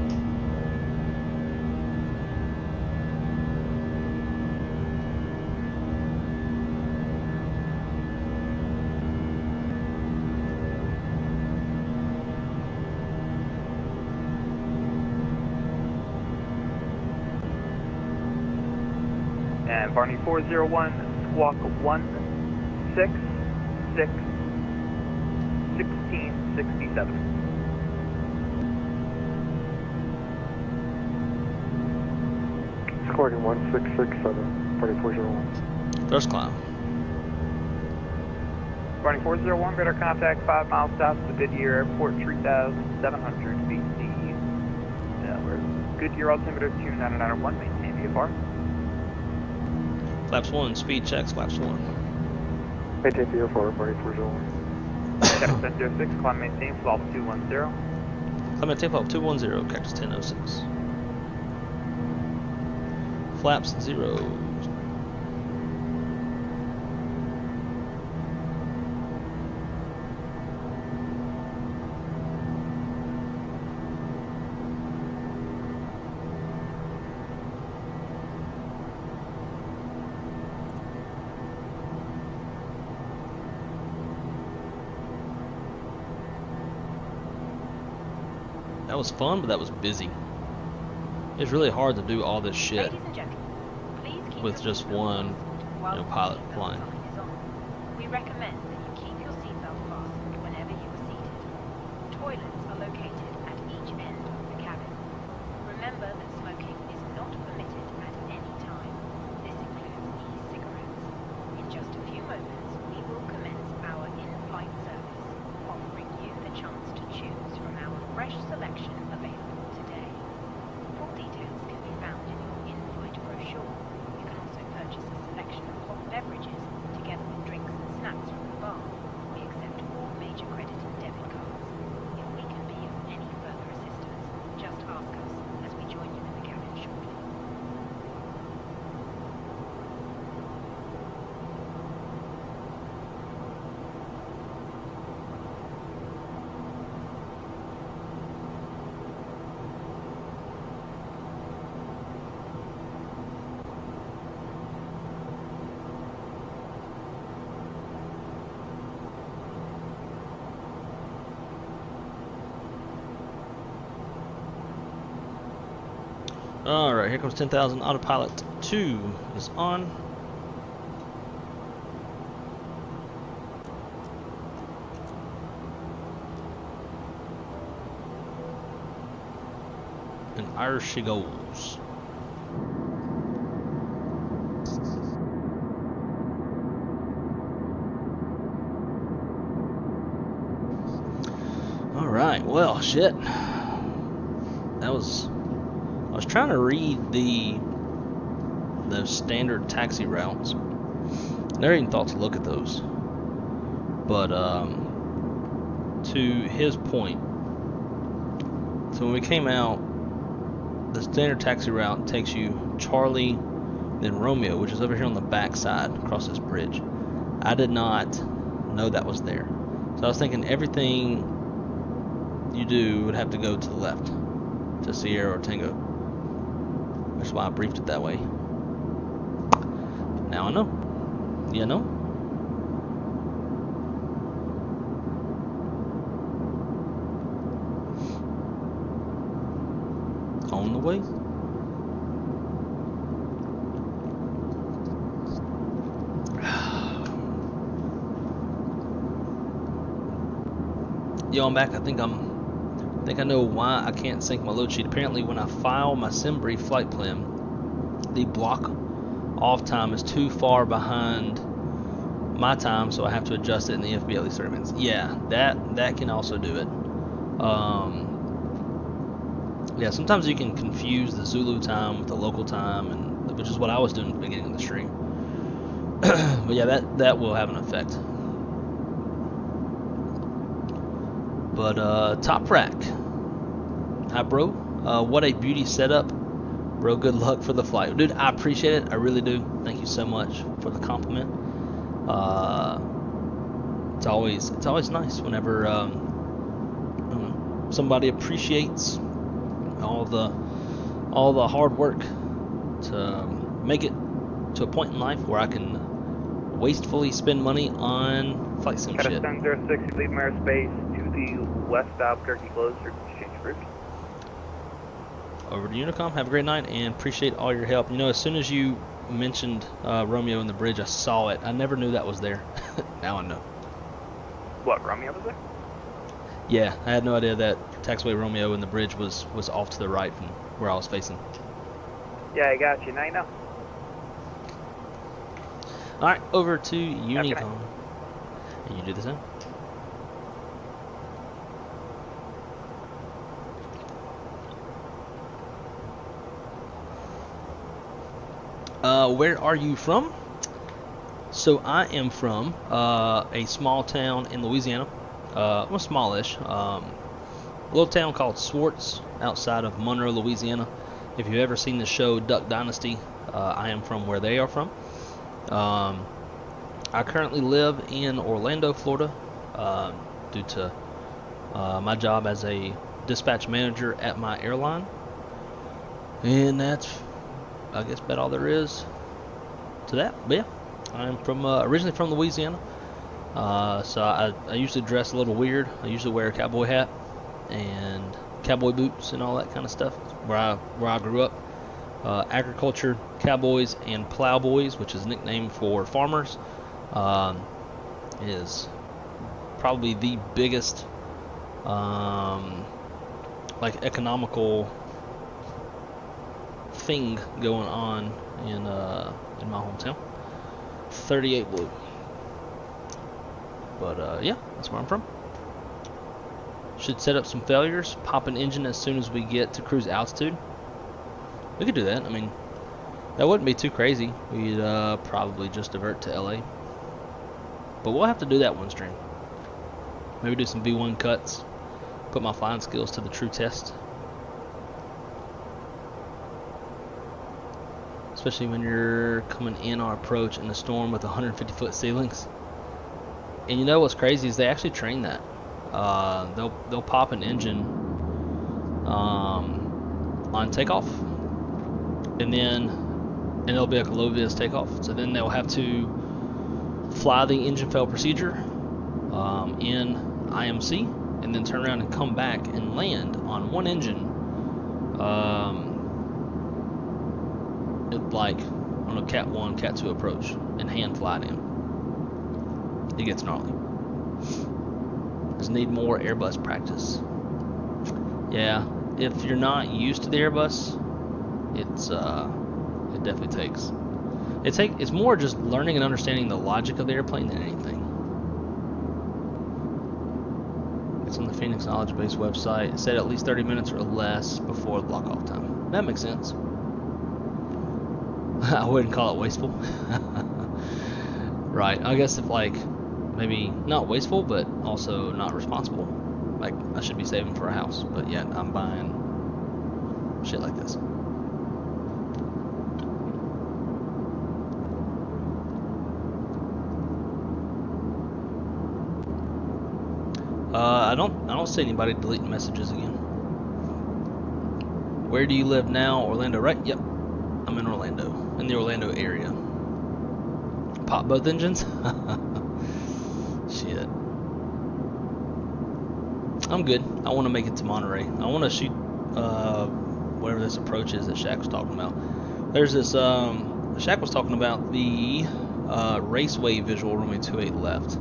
And Varney 401, squawk 166, 1667. Squawking 1667, Varney 401. First climb. Spartan 401, radar contact 5 miles south of Goodyear Airport, 3,700 BC. We're Goodyear altimeter 2991, maintain VFR. Flaps 1, speed checks, flaps 1. Maintain VFR, Spartan 401. Cactus 1006, climb maintain, flaw 210. Climb maintain, flaw 210, Cactus 1006. Flaps 0. That was fun, but that was busy. It's really hard to do all this shit with just one, pilot flying. We recommend that you keep your seatbelt fastened whenever you are seated. Toilets are located at each end of the cabin. Remember that smoking is not permitted at any time. This includes e-cigarettes. In just a few moments, we will commence our in-flight service, offering you the chance to choose from our fresh selection available today. Full details can be found in your in-flight brochure. You can also purchase a selection of hot beverages together with drinks and snacks from the bar. We accept all major credit and debit cards. If we can be of any further assistance, just ask us as we join you in the cabin shortly. Alright, here comes 10,000. Autopilot 2 is on. And Irish she goes. Alright, well, shit. That was... I was trying to read the standard taxi routes. Never even thought to look at those. But to his point, so when we came out, the standard taxi route takes you Charlie, then Romeo, which is over here on the back side across this bridge. I did not know that was there. So I was thinking everything you do would have to go to the left, to Sierra or Tango. That's why I briefed it that way. Now I know. You know? On the way. Yo, I'm back. I think I know why I can't sync my load sheet. Apparently, when I file my SimBrief flight plan, the block off time is too far behind my time, so I have to adjust it in the FBLE segments. Yeah, that can also do it. Yeah, sometimes you can confuse the Zulu time with the local time, and which is what I was doing at the beginning of the stream. But yeah, that will have an effect. But top rack. Hi, bro. What a beauty setup, bro. Good luck for the flight, dude. I appreciate it. I really do. Thank you so much for the compliment. It's always nice whenever somebody appreciates all the hard work to make it to a point in life where I can wastefully spend money on flight sim shit. 1006, leave airspace to the west Albuquerque closed for exchange route. Over to Unicom. Have a great night and appreciate all your help. You know, as soon as you mentioned Romeo in the bridge, I saw it. I never knew that was there. Now I know. What, Romeo was there? Yeah, I had no idea that taxiway Romeo in the bridge was off to the right from where I was facing. Yeah, I got you. Now you know. Alright, over to Unicom. And you do the same. Where are you from? So I am from a small town in Louisiana. Well, smallish. A little town called Swartz outside of Monroe, Louisiana. If you've ever seen the show Duck Dynasty, I am from where they are from. I currently live in Orlando, Florida, due to my job as a dispatch manager at my airline. And that's, I guess, about all there is to that. But yeah, I'm from originally from Louisiana. So I usually dress a little weird. I usually wear a cowboy hat and cowboy boots and all that kind of stuff. Where I grew up, agriculture, cowboys, and plowboys, which is a nickname for farmers, is probably the biggest like economical thing going on in my hometown. 38 Blue. But yeah, that's where I'm from. Should set up some failures, pop an engine as soon as we get to cruise altitude. We could do that. I mean, that wouldn't be too crazy. We'd probably just divert to LA. But we'll have to do that one stream. Maybe do some V1 cuts. Put my flying skills to the true test. Especially when you're coming in on approach in a storm with 150-foot ceilings. And you know what's crazy is they actually train that. They'll pop an engine on takeoff, and it'll be like a low vis takeoff. So then they'll have to fly the engine fail procedure in IMC, and then turn around and come back and land on one engine. Like on a Cat 1, Cat 2 approach, and hand fly it in. It gets gnarly. Just need more Airbus practice. Yeah, if you're not used to the Airbus, it definitely takes. It's more just learning and understanding the logic of the airplane than anything. It's on the Phoenix Knowledge Base website. It said at least 30 minutes or less before the block off time. That makes sense. I wouldn't call it wasteful. Right, I guess if like maybe not wasteful, but also not responsible. Like, I should be saving for a house, but yet I'm buying shit like this. I don't see anybody deleting messages again. Where do you live now? Orlando, right? Yep, I'm in Orlando, in the Orlando area. Pop both engines? Shit. I'm good. I want to make it to Monterey. I want to shoot whatever this approach is that Shaq was talking about. There's this, Shaq was talking about the raceway visual runway 28 left.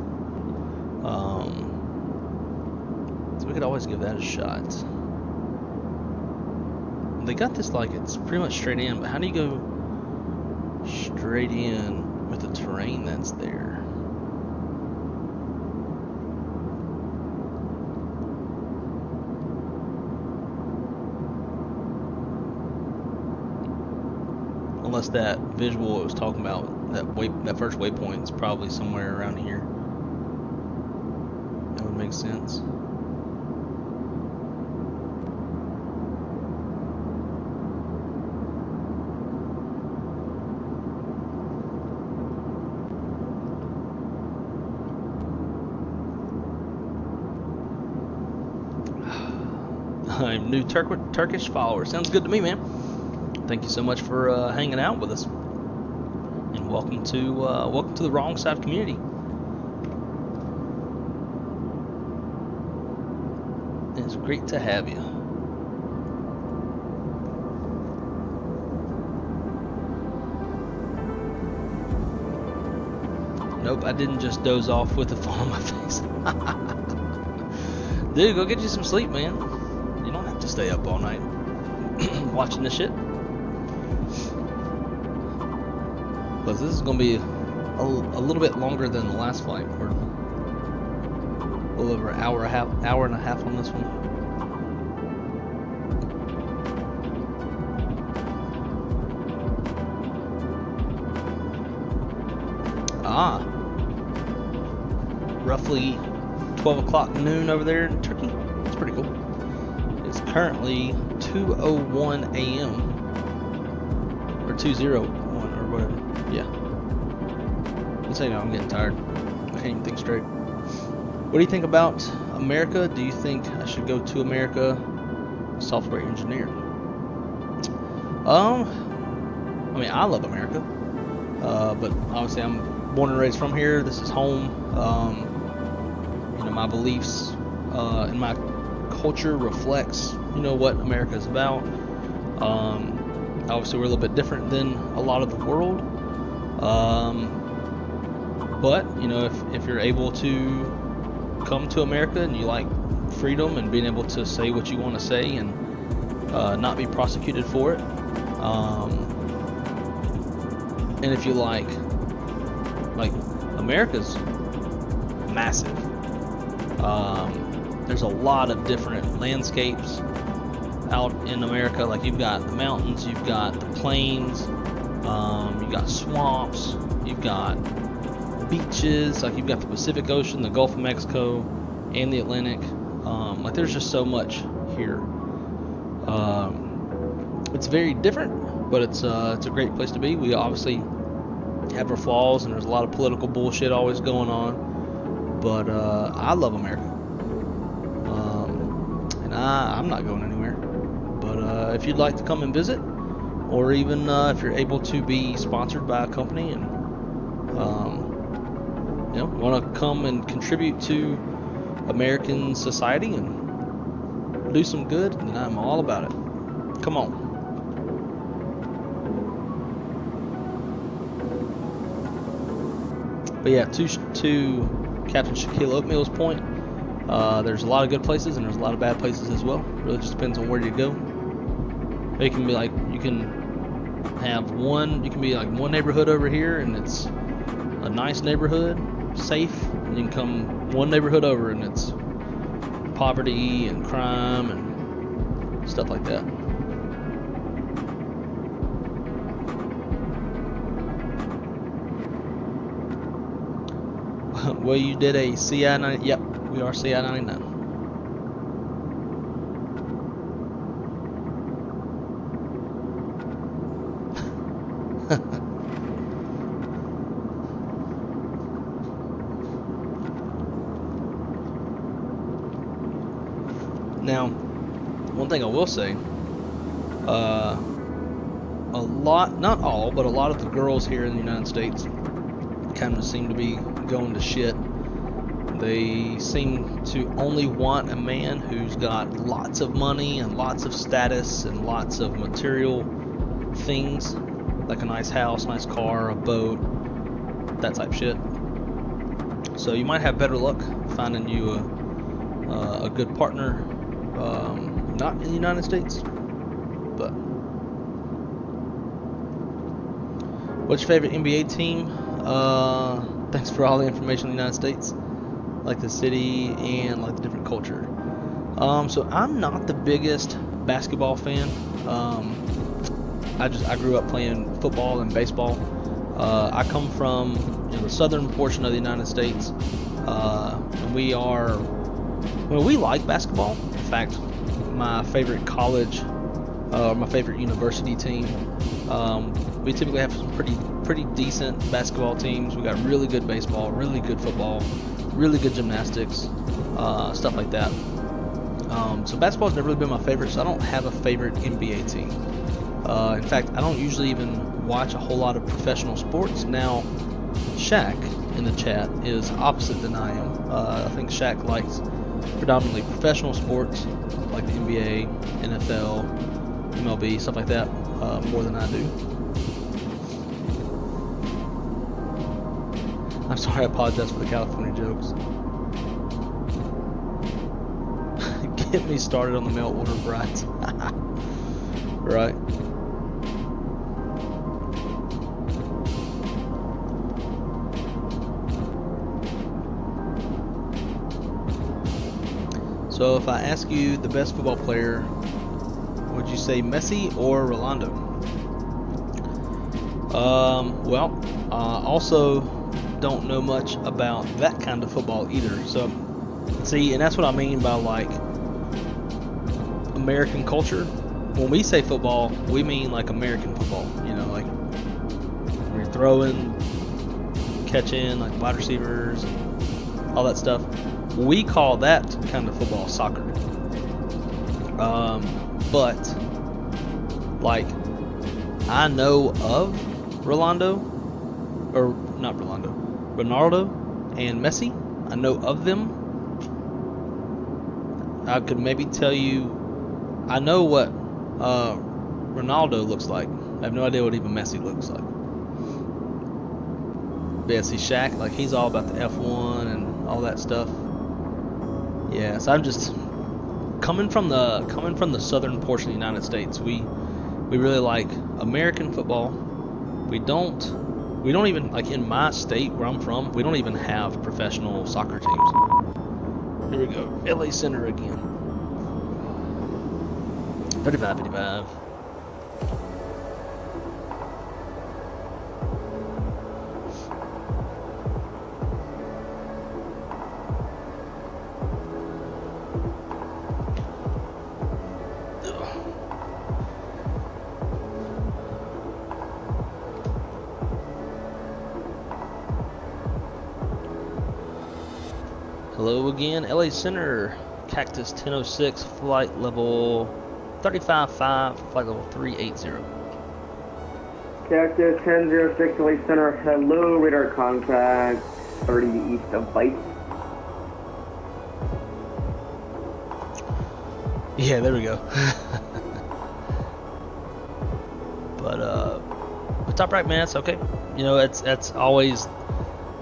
So we could always give that a shot. They got this like it's pretty much straight in, but how do you go straight in with the terrain that's there? Unless that visual it was talking about, that first waypoint is probably somewhere around here. That would make sense. I'm new Turkish follower. Sounds good to me, man. Thank you so much for hanging out with us, and welcome to the Wrong Side community. It's great to have you. Nope, I didn't just doze off with the phone on my face. Dude, go get you some sleep, man. You don't have to stay up all night watching this shit. Because this is going to be a little bit longer than the last flight. We're A little over an hour and a half on this one. Roughly 12 o'clock noon over there in Turkey. It's pretty cool. It's currently 2:01 a.m. or 2:01 or whatever. Yeah. I'm saying I'm getting tired. I can't even think straight. What do you think about America? Do you think I should go to America? Software engineer. I mean, I love America, but obviously I'm born and raised from here. This is home. You know, my beliefs and my culture reflects, you know, what America is about. Obviously, we're a little bit different than a lot of the world. But you know, if you're able to come to America and you like freedom and being able to say what you want to say and not be prosecuted for it, and if you like America's massive. There's a lot of different landscapes out in America. Like, you've got the mountains, you've got the plains, you've got swamps, you've got beaches, like you've got the Pacific Ocean, the Gulf of Mexico, and the Atlantic. Like, there's just so much here. It's very different, but it's a great place to be. We obviously have our flaws, and there's a lot of political bullshit always going on, but I love America, and I'm not going anywhere. But if you'd like to come and visit, or even if you're able to be sponsored by a company and you know, want to come and contribute to American society and do some good, then I'm all about it. Come on. But yeah, to Captain Shaquille Oatmeal's point, there's a lot of good places and there's a lot of bad places as well. It really just depends on where you go. It can be like, you can be like one neighborhood over here and it's a nice neighborhood, safe, and you can come one neighborhood over and it's poverty and crime and stuff like that. Well, you did a CI-90. Yep, we are CI-99. Now, one thing I will say, a lot, not all, but a lot of the girls here in the United States kind of seem to be going to shit. They seem to only want a man who's got lots of money and lots of status and lots of material things, like a nice house, nice car, a boat, that type shit. So you might have better luck finding you a good partner, not in the United States. But what's your favorite NBA team? Thanks for all the information on the United States, like the city and like the different culture. So I'm not the biggest basketball fan. I grew up playing football and baseball. I come from the southern portion of the United States, and we like basketball. In fact, my favorite college, my favorite university team, we typically have some pretty decent basketball teams. We got really good baseball, really good football, really good gymnastics, stuff like that. So basketball's never really been my favorite, so I don't have a favorite NBA team. In fact, I don't usually even watch a whole lot of professional sports. Now, Shaq in the chat is opposite than I am. I think Shaq likes predominantly professional sports like the NBA, NFL, MLB, stuff like that, more than I do. I'm sorry, I apologize for the California jokes. Get me started on the mail order brides. Right. So if I ask you the best football player, would you say Messi or Rolando? Also don't know much about that kind of football either. So, see, and that's what I mean by like American culture. When we say football, we mean like American football. You know, like we're throwing, catching, like wide receivers, and all that stuff. We call that kind of football soccer. But like I know of Ronaldo and Messi. I know of them. I could maybe tell you. I know what Ronaldo looks like. I have no idea what even Messi looks like. But yeah, see Shaq, like he's all about the F1 and all that stuff. Yeah, so I'm just coming from the southern portion of the United States. We really like American football. We don't even, like in my state where I'm from, we don't even have professional soccer teams. Here we go, LA Center again. 35. Hello again, LA Center, Cactus 1006, flight level 35.5, flight level 380. Cactus 1006, LA Center, hello, radar contact 30 east of Bight. Yeah, there we go. But top right, man, it's okay. You know, it's always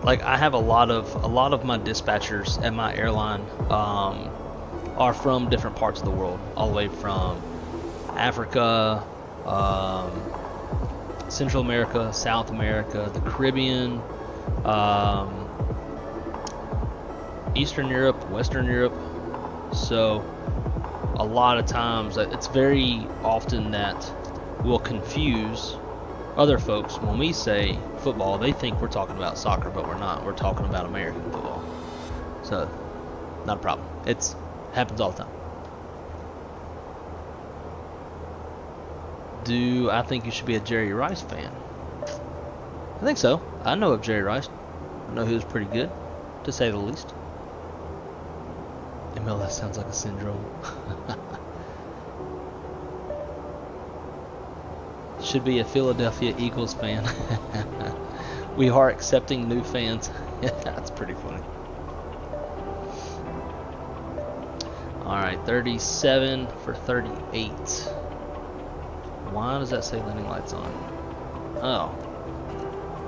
like I have a lot of my dispatchers at my airline are from different parts of the world, all the way from Africa, Central America, South America, the Caribbean, Eastern Europe, Western Europe. So a lot of times it's very often that we'll confuse other folks. When we say football, they think we're talking about soccer, but we're not. We're talking about American football. So not a problem. It happens all the time. Do I think you should be a Jerry Rice fan? I think so. I know of Jerry Rice. I know he was pretty good, to say the least. MLS sounds like a syndrome. Should be a Philadelphia Eagles fan. We are accepting new fans. That's pretty funny. Alright, 37 for 38. Why does that say landing lights on? Oh.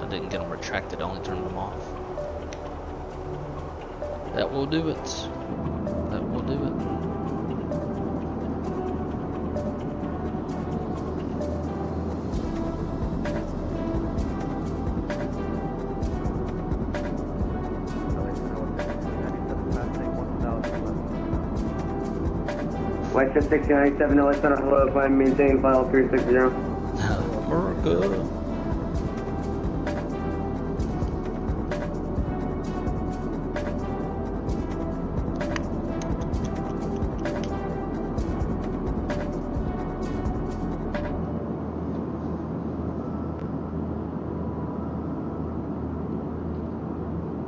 I didn't get them retracted, I only turned them off. That will do it. That will do it. White 6097, LA Center, hello, climb, maintain, file 360. America.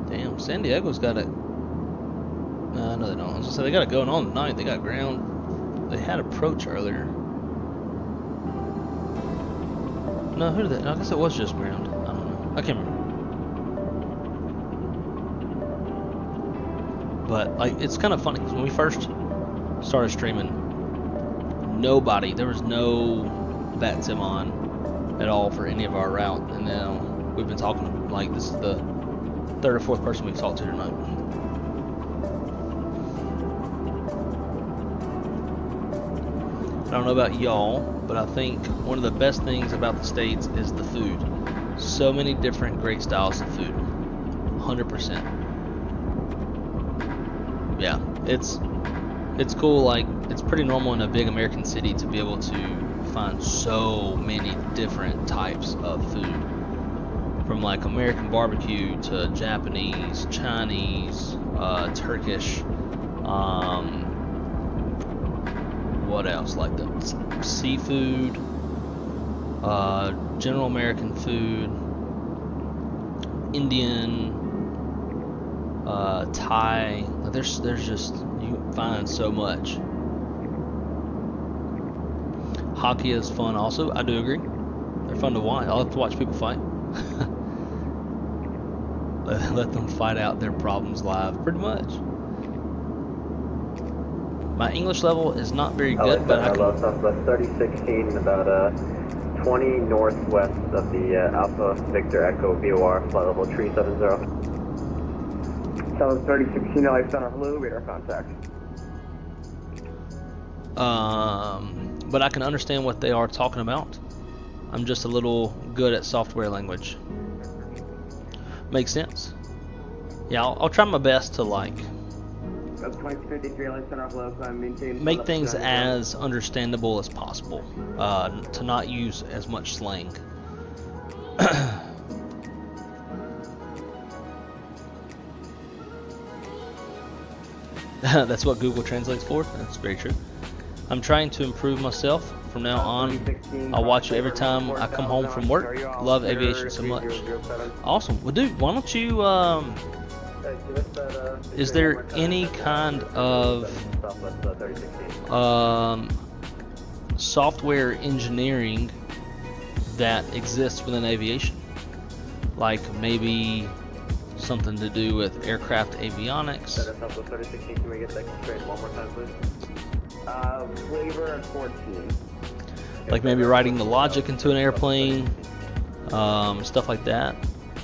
Damn, San Diego's got it. No, they don't. I was gonna say they got it going on tonight. They got ground. They had approach earlier. No, who did that? I guess it was just ground. I don't know. I can't remember. But like, it's kind of funny because when we first started streaming, there was no VATSIM on at all for any of our route, and now we've been talking like this is the third or fourth person we've talked to tonight. I don't know about y'all, but I think one of the best things about the States is the food. So many different great styles of food. 100%. Yeah, it's it's cool, like, it's pretty normal in a big American city to be able to find so many different types of food. From like American barbecue to Japanese, Chinese, Turkish, what else? Like the seafood, general American food, Indian, Thai. There's just, you can find so much. Hockey is fun also, I do agree. They're fun to watch. I like to watch people fight. Let them fight out their problems live, pretty much. My English level is not very good, but I can... Southwest 3016, about 20 northwest of the Alpha Victor Echo VOR, flight level 370. Southwest 3016, LA Center, hello, radar contact. But I can understand what they are talking about. I'm just a little good at software language. Makes sense. Yeah, I'll try my best to like make things as understandable as possible. To not use as much slang. That's what Google translates for. That's very true. I'm trying to improve myself. From now on, I'll watch you every time I come home from work. Love aviation so much. Awesome. Well, dude, why don't you, is there any kind of software engineering that exists within aviation? Like maybe something to do with aircraft avionics? Flavor and 14. Like maybe writing the logic into an airplane, stuff like that.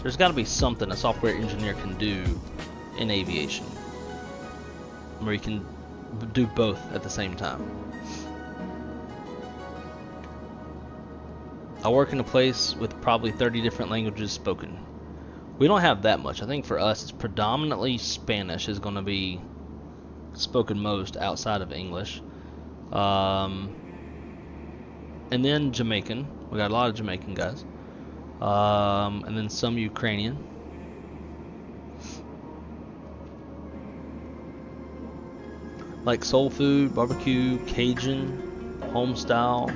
There's got to be something a software engineer can do in aviation where you can do both at the same time. I work in a place with probably 30 different languages spoken. We don't have that much. I think for us it's predominantly Spanish is going to be spoken most outside of English. And then Jamaican. We got a lot of Jamaican guys. And then some Ukrainian. Like soul food, barbecue, Cajun, home style.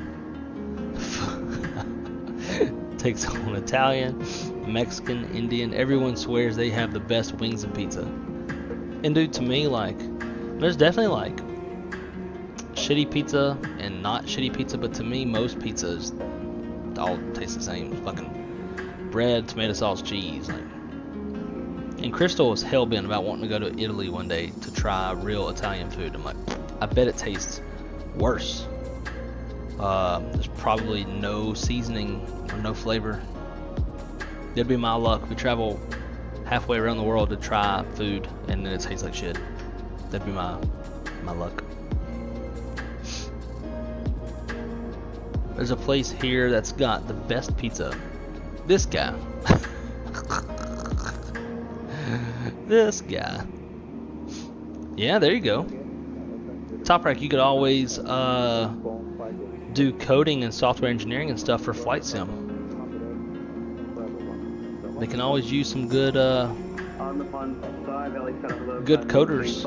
Takes on Italian, Mexican, Indian. Everyone swears they have the best wings and pizza. And dude, to me, like, there's definitely like shitty pizza and not shitty pizza, but to me most pizzas all taste the same. Fucking bread, tomato sauce, cheese. Like, and Crystal was hell-bent about wanting to go to Italy one day to try real Italian food. I'm like, I bet it tastes worse. There's probably no seasoning or no flavor. It'd be my luck. We travel halfway around the world to try food and then it tastes like shit. That'd be my luck. There's a place here that's got the best pizza. This guy. This guy. Yeah, there you go. Top Rack, you could always do coding and software engineering and stuff for flight sim. They can always use some good good coders.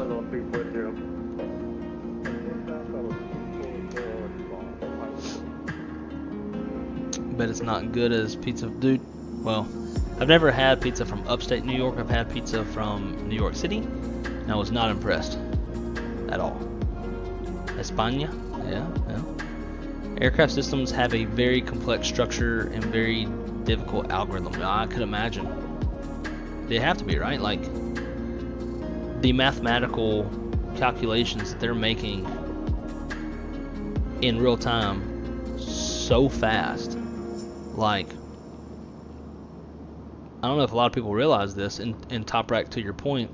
Bet it's not good as pizza, dude. Well, I've never had pizza from upstate New York. I've had pizza from New York City, and I was not impressed at all. España, yeah. Aircraft systems have a very complex structure and very difficult algorithm. I could imagine. They have to be, right? Like, the mathematical calculations that they're making in real time so fast. Like, I don't know if a lot of people realize this. In Top Rack, to your point,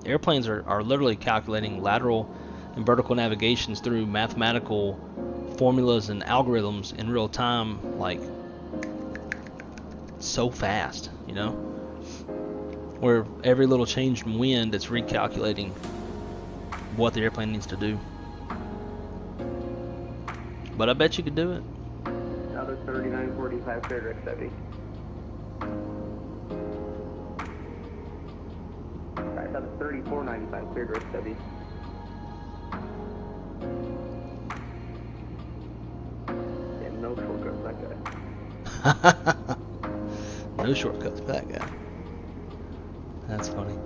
airplanes are literally calculating lateral and vertical navigations through mathematical formulas and algorithms in real time, like, so fast, you know? Where every little change in wind, it's recalculating what the airplane needs to do. But I bet you could do it. Another 3945 clear direct 70. Alright, another 3495 clear direct 70. Yeah, no shortcuts that guy. No shortcuts for that guy. That's funny.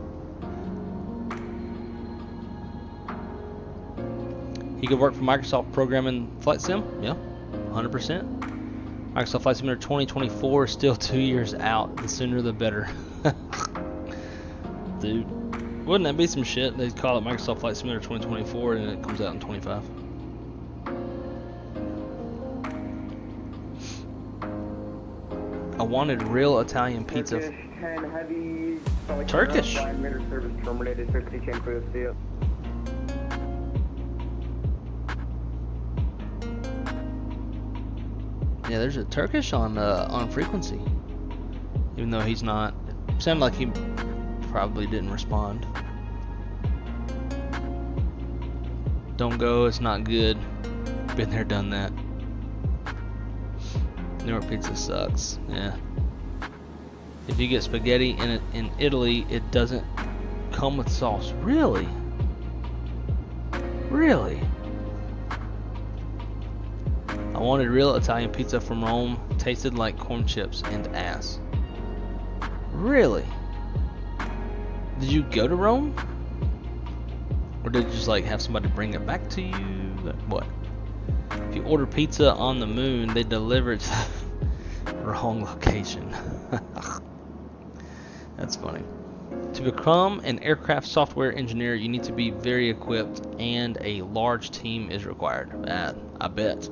He could work for Microsoft Programming Flight Sim? Yeah, 100%. Microsoft Flight Simulator 2024 is still 2 years out. The sooner the better. Dude, wouldn't that be some shit? They'd call it Microsoft Flight Simulator 2024 and it comes out in 25. I wanted real Italian pizza. Turkish 10 heavy. Turkish? 5-minute service terminated. 50 chain crew, see ya. Yeah, there's a Turkish on frequency. Even though he's not. It sounded like he probably didn't respond. Don't go, it's not good. Been there, done that. New York pizza sucks. Yeah. If you get spaghetti in Italy, it doesn't come with sauce. Really? Really? I wanted real Italian pizza from Rome. Tasted like corn chips and ass. Really? Did you go to Rome? Or did you just like have somebody bring it back to you? Like, what? If you order pizza on the moon, they deliver it to the wrong location. That's funny. To become an aircraft software engineer, you need to be very equipped and a large team is required. I bet.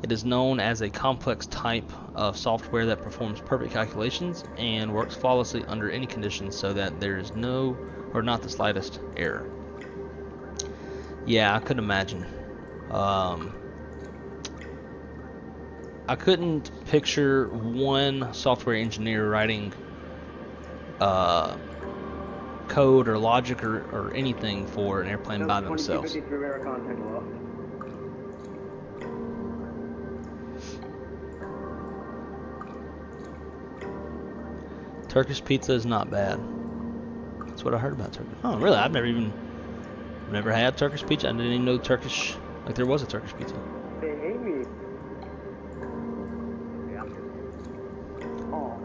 It is known as a complex type of software that performs perfect calculations and works flawlessly under any conditions so that there is no or not the slightest error. Yeah, I could imagine. I couldn't picture one software engineer writing code or logic or anything for an airplane by themselves. Turkish pizza is not bad. That's what I heard about Turkish. Oh, really? I've never had Turkish pizza. I didn't even know Turkish, like there was a Turkish pizza. They hate me. Yeah. Oh.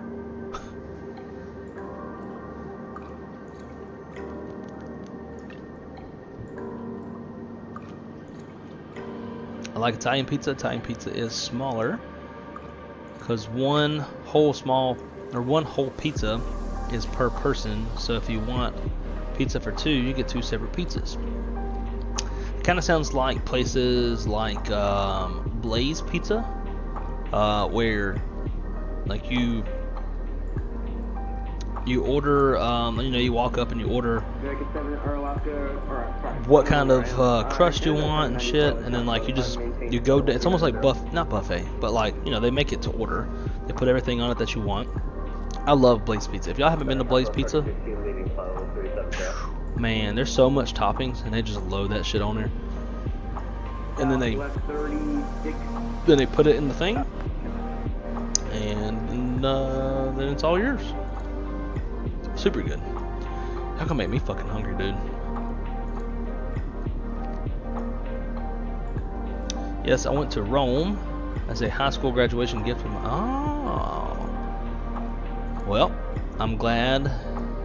I like Italian pizza. Italian pizza is smaller because one whole pizza is per person. So if you want pizza for two, you get two separate pizzas. It kind of sounds like places like Blaze Pizza, where like you order, you walk up and you order what kind of crust you want and shit, and then like you go. It's almost like not buffet, but like they make it to order. They put everything on it that you want. I love Blaze Pizza. If y'all haven't been to Blaze Pizza, man, there's so much toppings, and they just load that shit on there. And then they put it in the thing, and then it's all yours. Super good. Y'all gonna make me fucking hungry, dude. Yes, I went to Rome as a high school graduation gift from. Oh. Well, I'm glad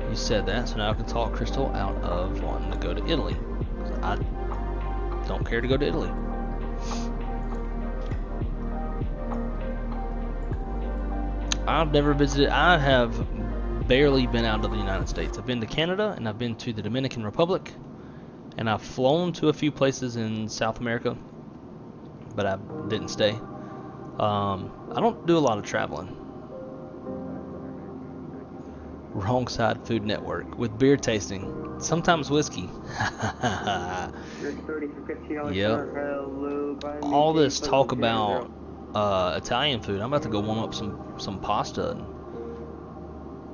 you said that, so now I can talk Crystal out of wanting to go to Italy. I don't care to go to Italy. I've never visited. I have barely been out of the United States. I've been to Canada, and I've been to the Dominican Republic, and I've flown to a few places in South America, but I didn't stay. I don't do a lot of traveling. Wrong Side Food Network with beer tasting, sometimes whiskey. Yep. All this talk about Italian food. I'm about to go warm up some pasta and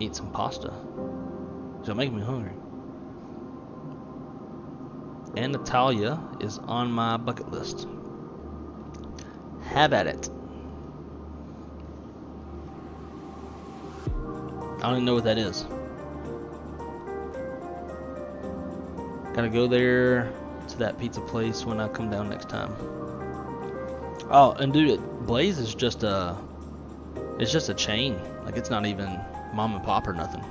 eat some pasta. It's making me hungry. and Natalia is on my bucket list. Have at it. I don't even know what that is. Gotta go there to that pizza place when I come down next time. Oh, and dude, Blaze is just a, it's just a chain. Like, it's not even mom and pop or nothing.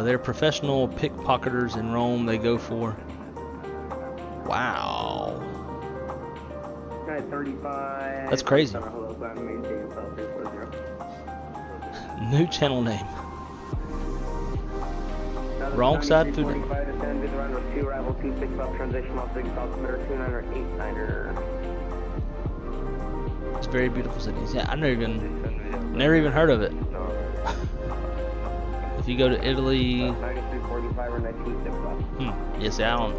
They're professional pickpocketers in Rome. They go for, wow, 35. that's crazy. New channel name. Wrong side food. It's very beautiful cities. Yeah, I never even heard of it. If you go to Italy, yes, I've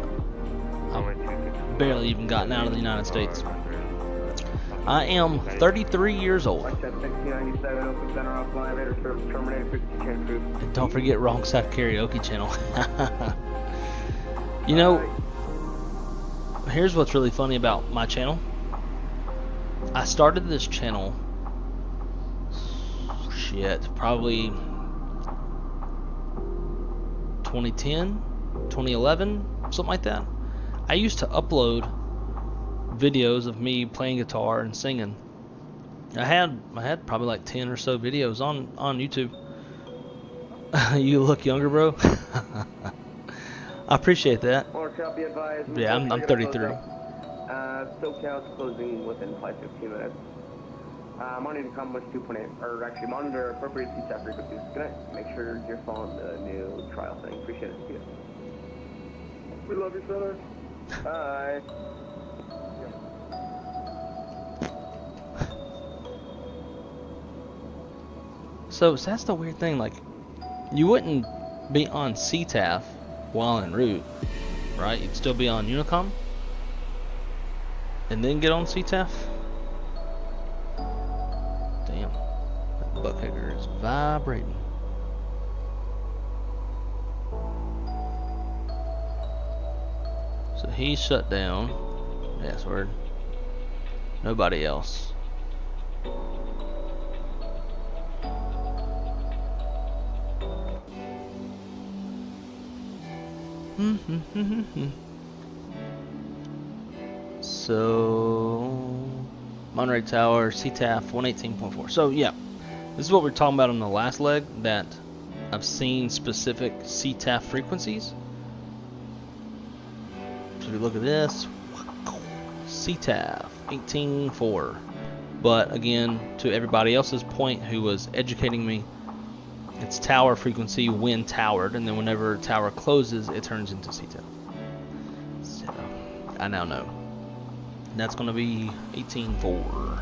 barely even gotten out of the United States. I am 33 years old. And don't forget Wrong Side Karaoke channel. You know, here's what's really funny about my channel. I started this channel, probably 2010, 2011, something like that. I used to upload videos of me playing guitar and singing. I had probably like 10 or so videos on YouTube. You look younger, bro. I appreciate that. Yeah, I'm 33. SoCal's closing within 5-15 minutes. Monitor compass 2.8, or actually monitor appropriate CTAP frequencies. Good night. Make sure you're following the new trial thing. Appreciate it. See you. We love you, brother. Bye. So that's the weird thing, like, you wouldn't be on CTAF while en route, right? You'd still be on Unicom and then get on CTAF. Damn, that buckhanger is vibrating. So he's shut down. Yes, word. Nobody else. So Monterey Tower, CTAF 118.4. So yeah, this is what we're talking about on the last leg, that I've seen specific CTAF frequencies. So if you look at this, CTAF 18.4. But again, to everybody else's point who was educating me, it's tower frequency when towered, and then whenever tower closes, it turns into CTAF. So I now know. And that's going to be 18.4.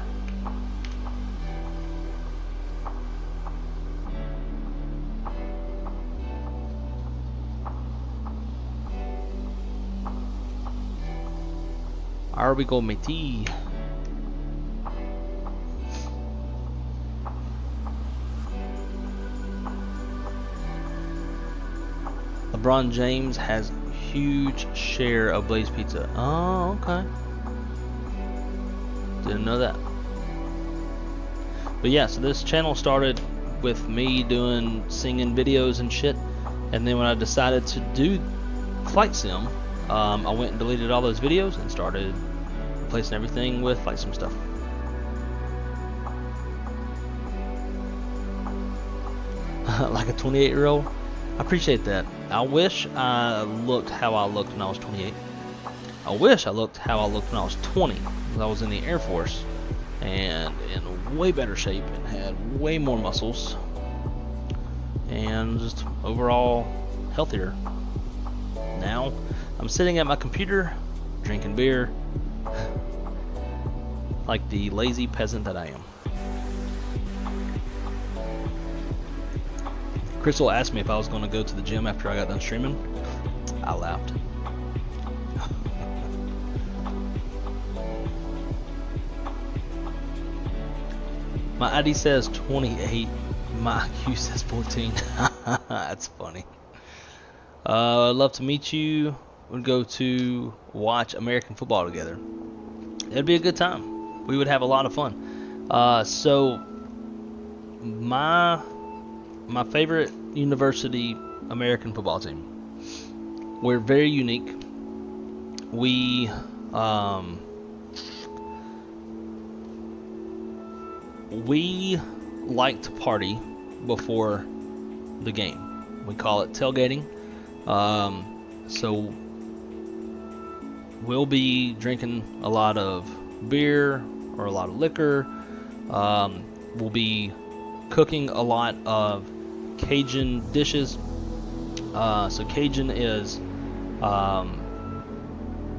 Here we go, matey. LeBron James has huge share of Blaze Pizza. Oh, okay. Didn't know that. But yeah, so this channel started with me doing singing videos and shit, and then when I decided to do flight sim, I went and deleted all those videos and started replacing everything with flight sim stuff. Like a 28-year-old. I appreciate that. I wish I looked how I looked when I was 28. I wish I looked how I looked when I was 20, because I was in the Air Force and in way better shape and had way more muscles and just overall healthier. Now I'm sitting at my computer drinking beer like the lazy peasant that I am. Crystal asked me if I was going to go to the gym after I got done streaming. I laughed. My ID says 28. My IQ says 14. That's funny. I'd love to meet you. We'd go to watch American football together. It'd be a good time. We would have a lot of fun. So my favorite university American football team. We're very unique. We like to party before the game. We call it tailgating. So we'll be drinking a lot of beer or a lot of liquor. We'll be cooking a lot of Cajun dishes. So Cajun is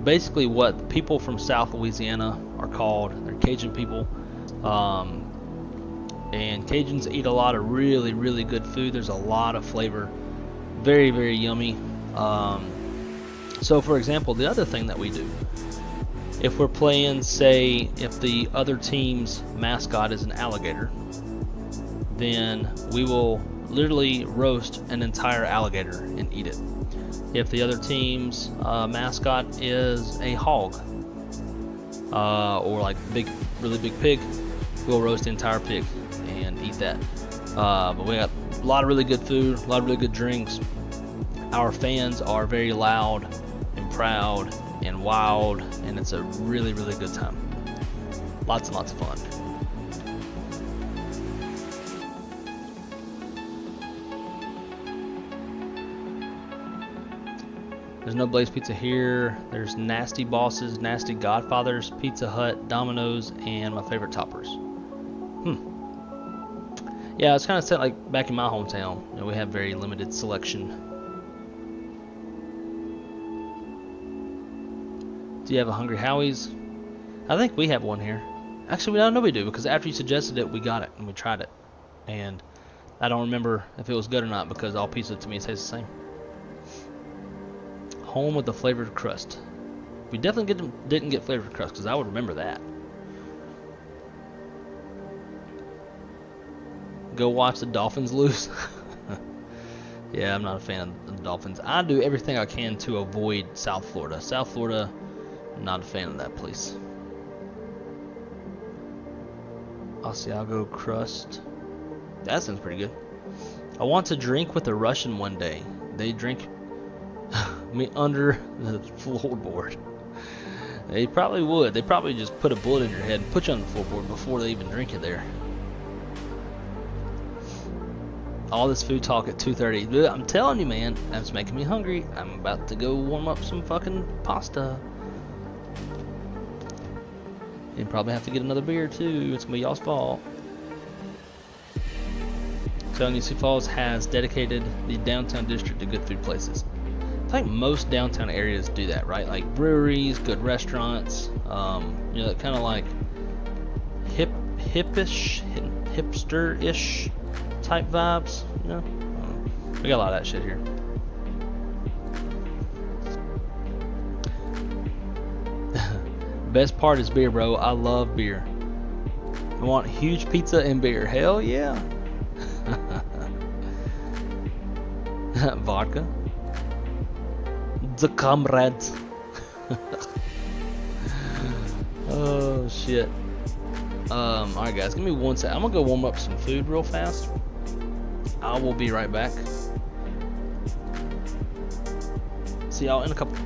basically what people from South Louisiana are called. They're Cajun people. And Cajuns eat a lot of really, really good food. There's a lot of flavor. Very, very yummy. So for example, the other thing that we do, if we're playing, say, if the other team's mascot is an alligator, then we will literally roast an entire alligator and eat it. If the other team's mascot is a hog, or like big, really big pig, we'll roast the entire pig and eat that. But we got a lot of really good food, a lot of really good drinks. Our fans are very loud and proud and wild, and it's a really, really good time. Lots and lots of fun. There's no Blaze Pizza here. There's Nasty Bosses, Nasty Godfathers, Pizza Hut, Domino's, and my favorite Toppers. Yeah, it's kind of set like back in my hometown. You know, we have very limited selection. Do you have a Hungry Howie's? I think we have one here. Actually, we don't know we do, because after you suggested it, we got it and we tried it. And I don't remember if it was good or not, because all pizza to me tastes the same. Home with the flavored crust. We definitely didn't get flavored crust, because I would remember that. Go watch the Dolphins lose. Yeah, I'm not a fan of the Dolphins. I do everything I can to avoid South Florida. South Florida, not a fan of that place. Asiago crust. That sounds pretty good. I want to drink with a Russian one day. They drink me under the floorboard. They probably would. They probably just put a bullet in your head and put you on the floorboard before they even drink you there. All this food talk at 2:30. I'm telling you, man, that's making me hungry. I'm about to go warm up some fucking pasta. And probably have to get another beer too. It's gonna be y'all's fault. Telling you, Sioux Falls has dedicated the downtown district to good food places. I think most downtown areas do that, right? Like breweries, good restaurants, you know, kind of like hipster-ish type vibes, you know? We got a lot of that shit here. Best part is beer, bro. I love beer. I want huge pizza and beer. Hell yeah. Vodka. The comrades. Oh shit. Alright guys, give me one sec. I'm gonna go warm up some food real fast. I will be right back. See y'all in a couple.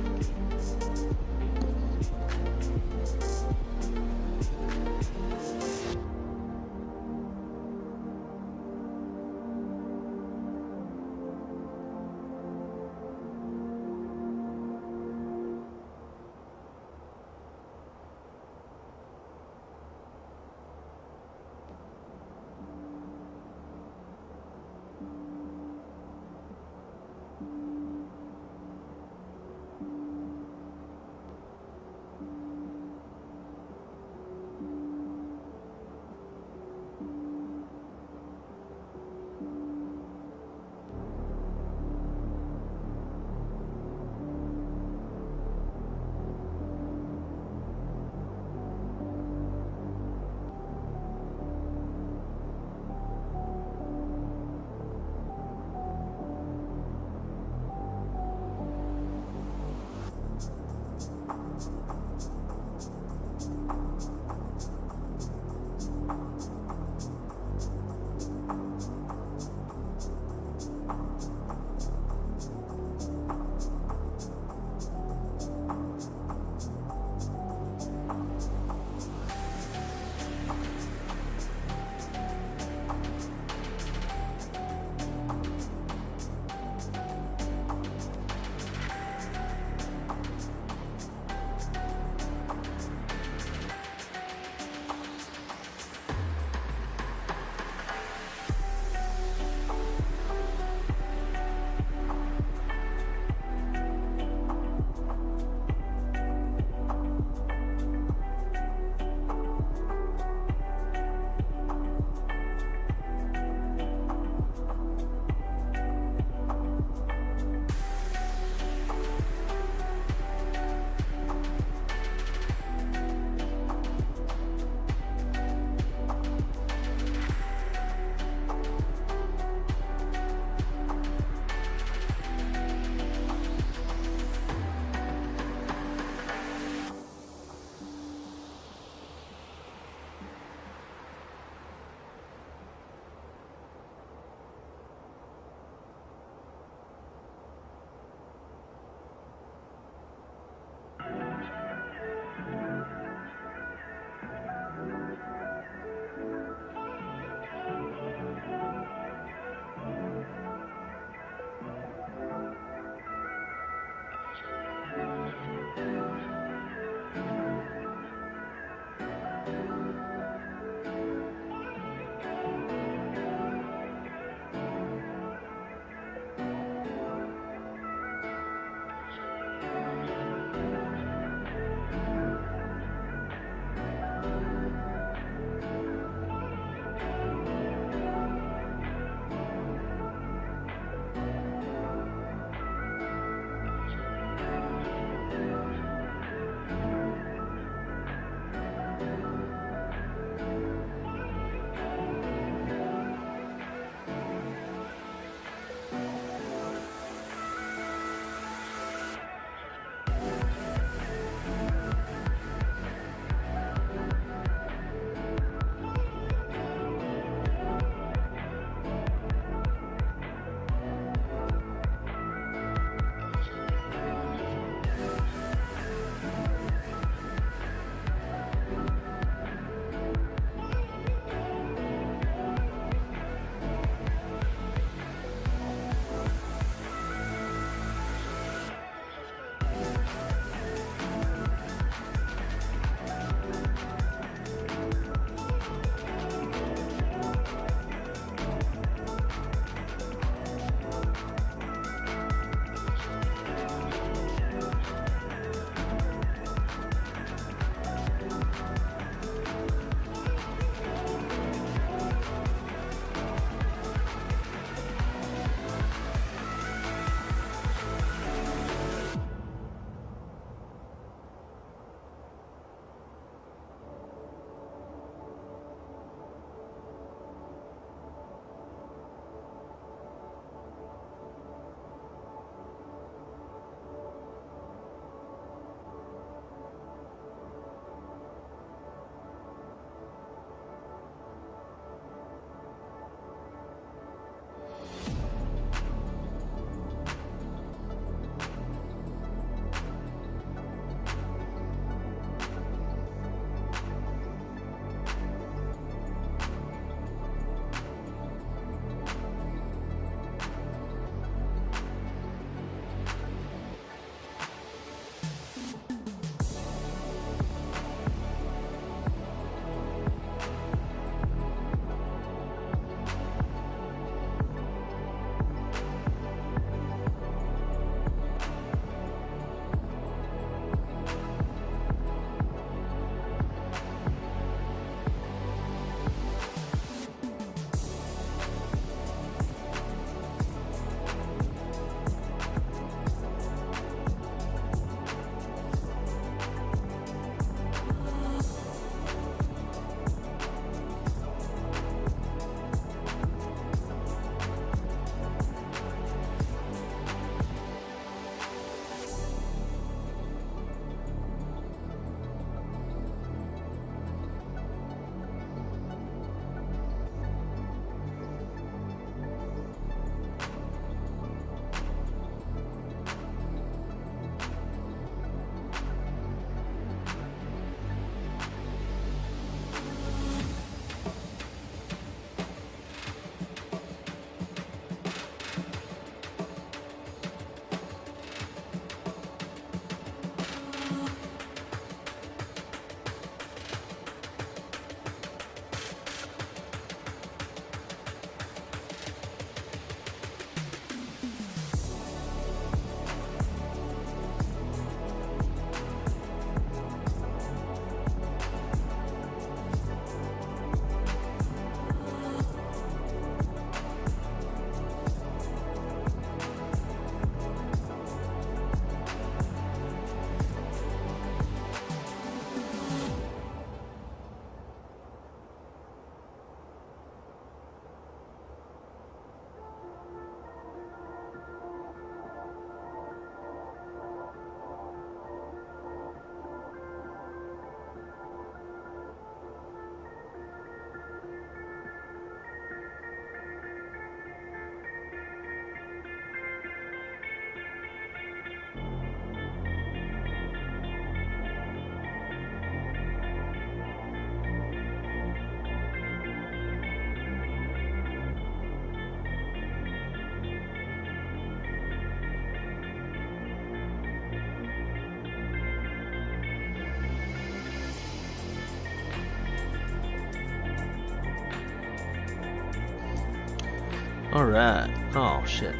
Alright. Oh, shit.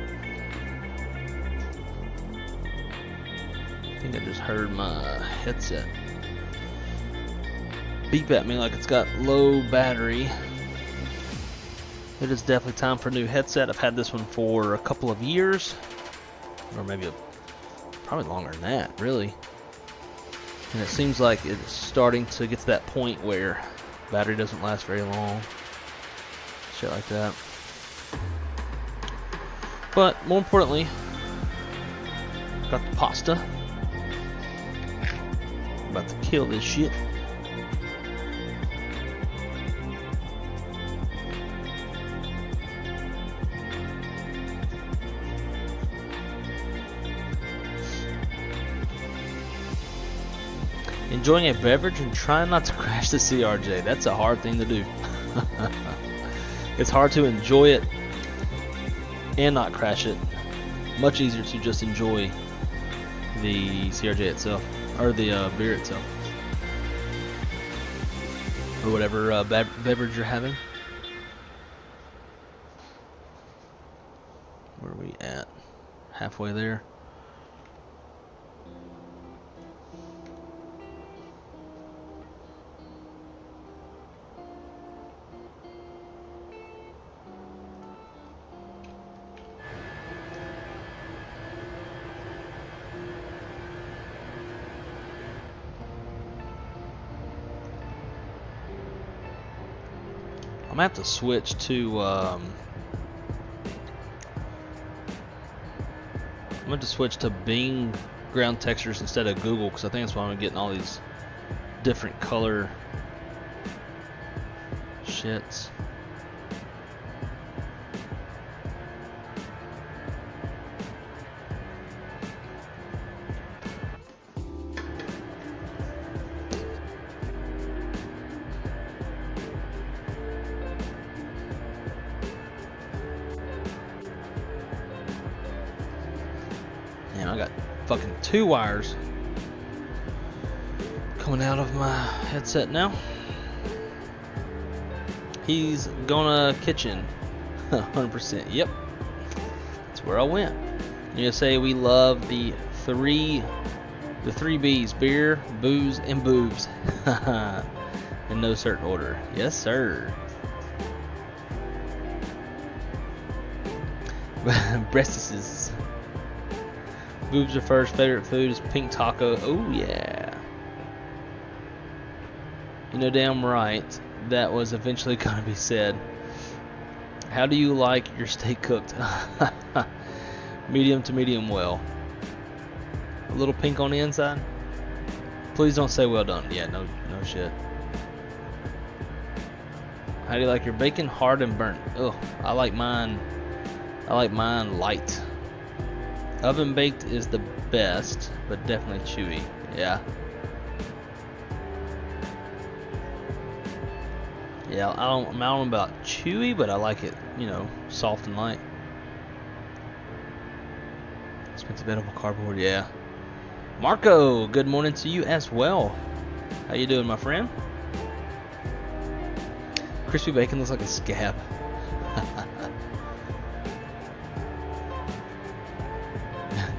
I think I just heard my headset beep at me like it's got low battery. It is definitely time for a new headset. I've had this one for a couple of years, or maybe probably longer than that, really. And it seems like it's starting to get to that point where battery doesn't last very long. Shit like that. But more importantly, got the pasta. About to kill this shit. Enjoying a beverage and trying not to crash the CRJ. That's a hard thing to do. It's hard to enjoy it and not crash it. Much easier to just enjoy the CRJ itself, or the beer itself, or whatever beverage you're having. Where are we at? Halfway there. I'm gonna have to switch to I'm going to switch to Bing ground textures instead of Google, because I think that's why I'm getting all these different color shits. I got fucking 2 wires coming out of my headset now. He's gonna kitchen. 100%. Yep. That's where I went. You say we love the three B's: beer, booze, and boobs. In no certain order. Yes, sir. Breastises. Boobs are first. Favorite food is pink taco. Oh yeah. You know damn right that was eventually gonna be said. How do you like your steak cooked? Medium to medium well. A little pink on the inside. Please don't say well done. Yeah, no shit. How do you like your bacon? Hard and burnt. Ugh, I like mine light. Oven baked is the best, but definitely chewy. Yeah. Yeah, I don't know about chewy, but I like it, you know, soft and light. Expensive edible cardboard, yeah. Marco, good morning to you as well. How you doing, my friend? Crispy bacon looks like a scab.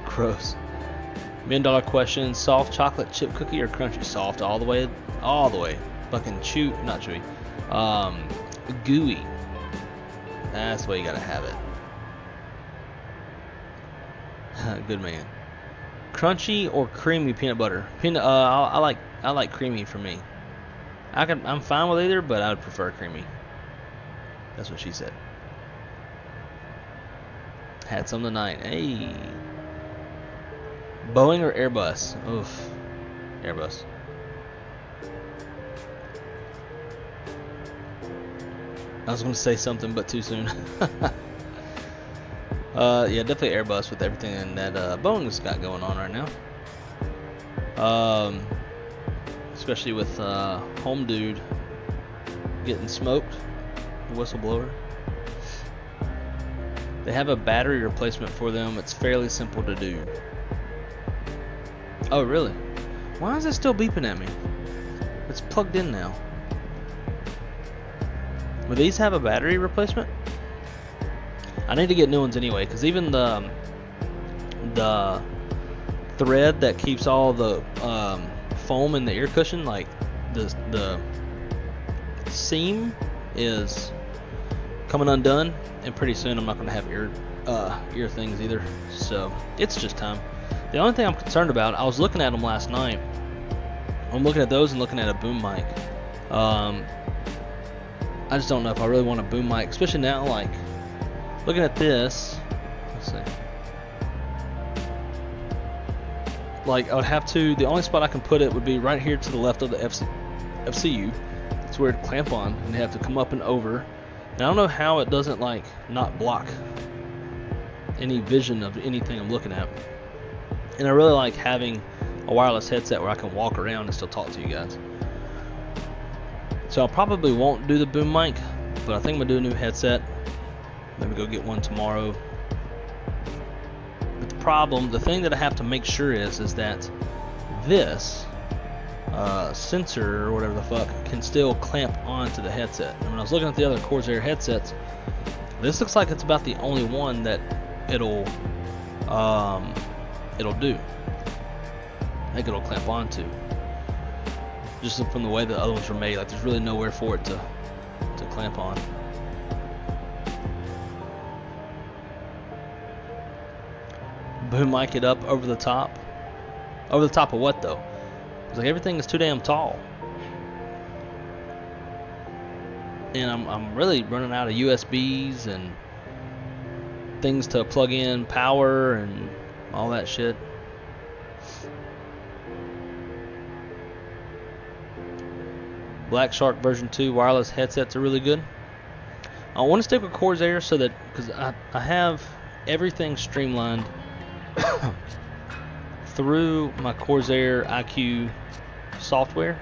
Gross. $1 million question: soft chocolate chip cookie or crunchy? Soft all the way. Fucking not chewy. Gooey. That's the way you gotta have it. Good man. Crunchy or creamy peanut butter? I like creamy for me. I'm fine with either, but I would prefer creamy. That's what she said. Had some tonight. Hey. Boeing or Airbus? Oof. Airbus. I was going to say something, but too soon. Yeah, definitely Airbus with everything that Boeing's got going on right now. Especially with Home Dude getting smoked, whistleblower. They have a battery replacement for them. It's fairly simple to do. Oh, really? Why is it still beeping at me? It's plugged in now. Will these have a battery replacement? I need to get new ones anyway, because even the thread that keeps all the foam in the ear cushion, like the seam is coming undone, and pretty soon I'm not going to have ear things either. So it's just time. The only thing I'm concerned about, I was looking at them last night. I'm looking at those and looking at a boom mic. I just don't know if I really want a boom mic, especially now. Like looking at this, let's see. Like I would have to. The only spot I can put it would be right here to the left of the FCU. That's where it'd clamp on, and they have to come up and over. And I don't know how it doesn't like not block any vision of anything I'm looking at. And I really like having a wireless headset where I can walk around and still talk to you guys. So I probably won't do the boom mic, but I think I'm gonna do a new headset. Maybe go get one tomorrow. But the thing that I have to make sure is that this sensor or whatever the fuck can still clamp onto the headset. And when I was looking at the other Corsair headsets, this looks like it's about the only one that it'll do. I think it'll clamp onto. Just from the way the other ones were made, like there's really nowhere for it to clamp on. Boom mic it up over the top. Over the top of what though? It's like everything is too damn tall. And I'm really running out of USBs and things to plug in power and all that shit. Black Shark version 2 wireless headsets are really good. I want to stick with Corsair so that, because I have everything streamlined through my Corsair IQ software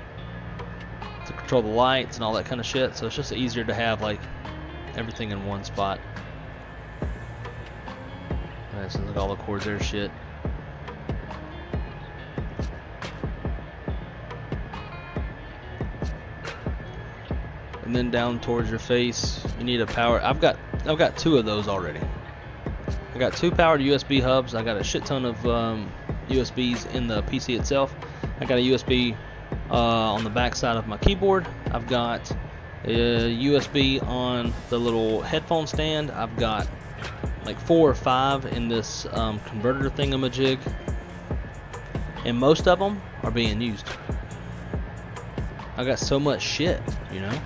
to control the lights and all that kind of shit, so it's just easier to have like everything in one spot. Alright, so look at all the Corsair shit. And then down towards your face, you need a power. I've got 2 of those already. I got 2 powered USB hubs. I got a shit ton of USBs in the PC itself. I got a USB on the back side of my keyboard. I've got a USB on the little headphone stand. I've got like 4 or 5 in this converter thingamajig, and most of them are being used. I got so much shit, you know.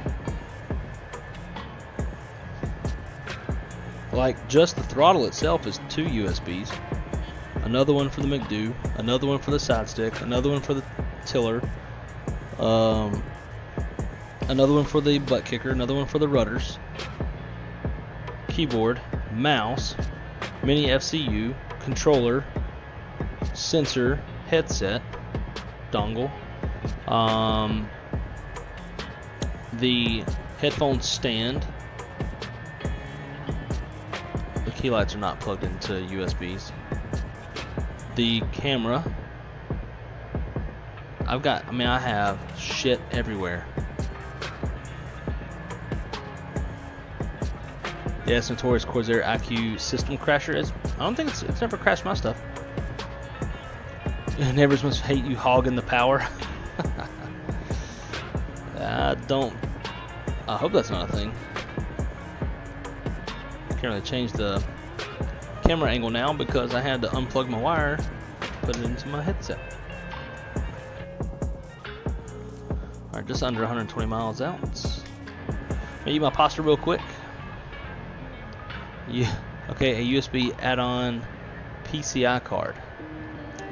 Like just the throttle itself is 2 USBs, another one for the McDo, another one for the side stick, another one for the tiller, another one for the butt kicker, another one for the rudders, keyboard, mouse, mini FCU, controller, sensor, headset, dongle, the headphone stand. The key lights are not plugged into USBs. The camera. I have shit everywhere. The S Notorious Corsair IQ system crasher is. I don't think it's never crashed my stuff. Neighbors must hate you hogging the power. I hope that's not a thing. Can't really change the camera angle now because I had to unplug my wire to put it into my headset. Alright, just under 120 miles out. I'll eat my pasta real quick. Yeah, okay, a USB add-on PCI card.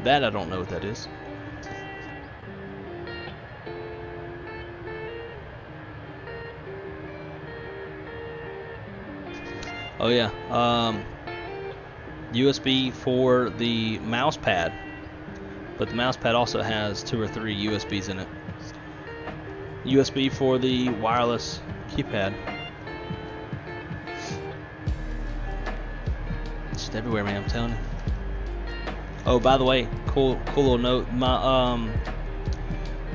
That I don't know what that is. Oh yeah, USB for the mouse pad, but the mouse pad also has 2 or 3 USBs in it. USB for the wireless keypad. It's just everywhere, man, I'm telling you. Oh, by the way, cool little note. My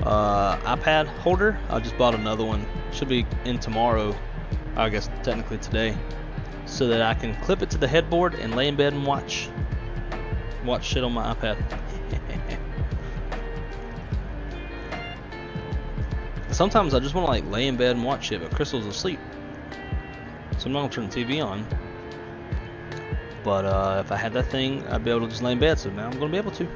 iPad holder, I just bought another one. Should be in tomorrow. I guess technically today. so that I can clip it to the headboard and lay in bed and watch shit on my iPad. Sometimes I just want to like lay in bed and watch shit, but Crystal's asleep, so I'm not gonna turn the TV on. But if I had that thing, I'd be able to just lay in bed. So now I'm gonna be able to.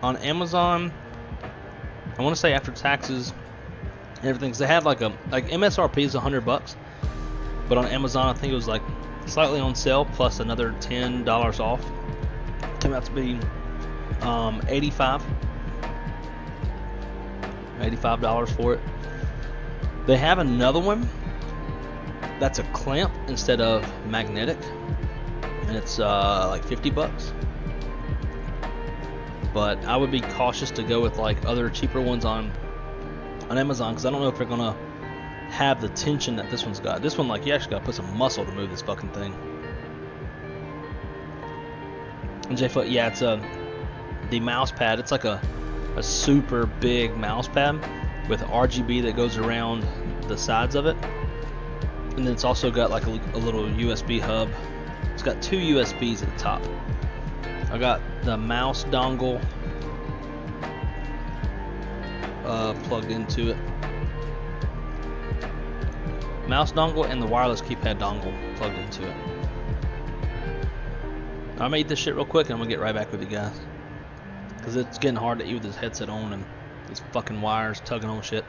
On Amazon, I want to say after taxes and everything, because they had like MSRP is $100, but on Amazon I think it was like slightly on sale plus another $10 off. Came out to be $85 for it. They have another one that's a clamp instead of magnetic, and it's like $50. But I would be cautious to go with like other cheaper ones on Amazon, because I don't know if they're gonna have the tension that this one's got. This one, like, you actually gotta put some muscle to move this fucking thing. And J-Foot, yeah, it's the mouse pad. It's like a super big mouse pad with RGB that goes around the sides of it, and then it's also got like a little USB hub. It's got 2 USBs at the top. I got the mouse dongle plugged into it. Mouse dongle and the wireless keypad dongle plugged into it. I'm gonna eat this shit real quick and I'm gonna get right back with you guys, because it's getting hard to eat with this headset on and these fucking wires tugging on shit.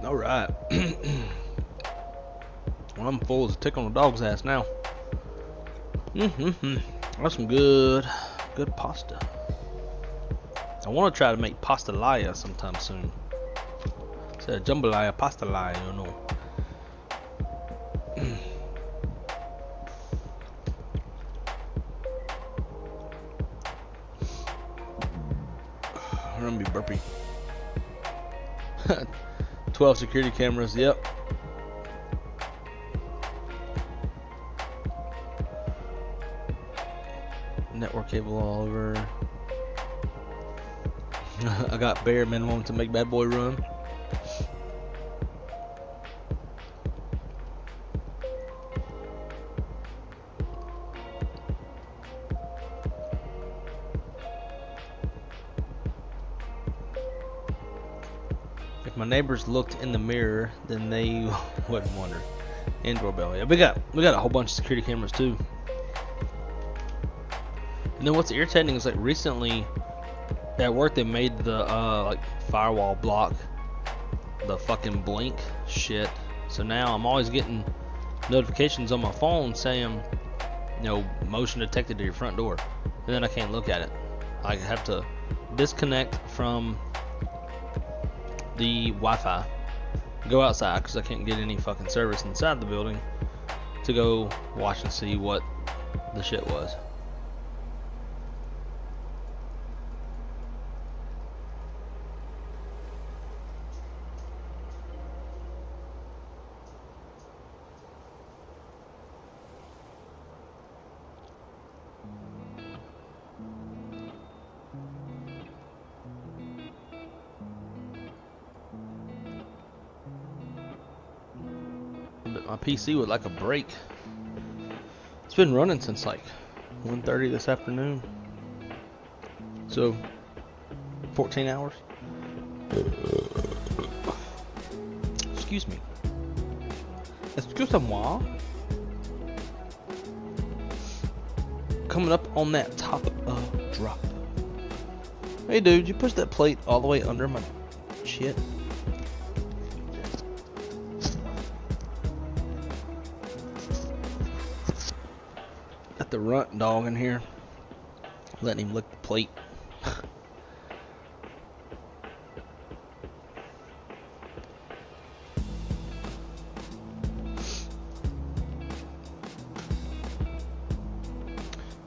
All right. Well, I'm full as a tick on the dog's ass now. That's some good pasta. I want to try to make pastalaya sometime soon. Instead of jambalaya, pastalaya, you know. I'm gonna be burpy. 12 security cameras, yep. Network cable all over. I got bare minimum to make bad boy run. If my neighbors looked in the mirror, then they wouldn't wonder. And doorbell, yeah. We got a whole bunch of security cameras too. And then what's irritating is like recently at work they made the like firewall block the fucking blink shit. So now I'm always getting notifications on my phone saying, you know, motion detected to your front door, and then I can't look at it. I have to disconnect from the Wi-Fi, go outside because I can't get any fucking service inside the building to go watch and see what the shit was. But my PC would like a break. It's been running since like 1:30 this afternoon. So 14 hours. Excuse me. Excuse-moi. Coming up on that top of drop. Hey dude, you push that plate all the way under my shit. Got the runt dog in here, letting him lick the plate.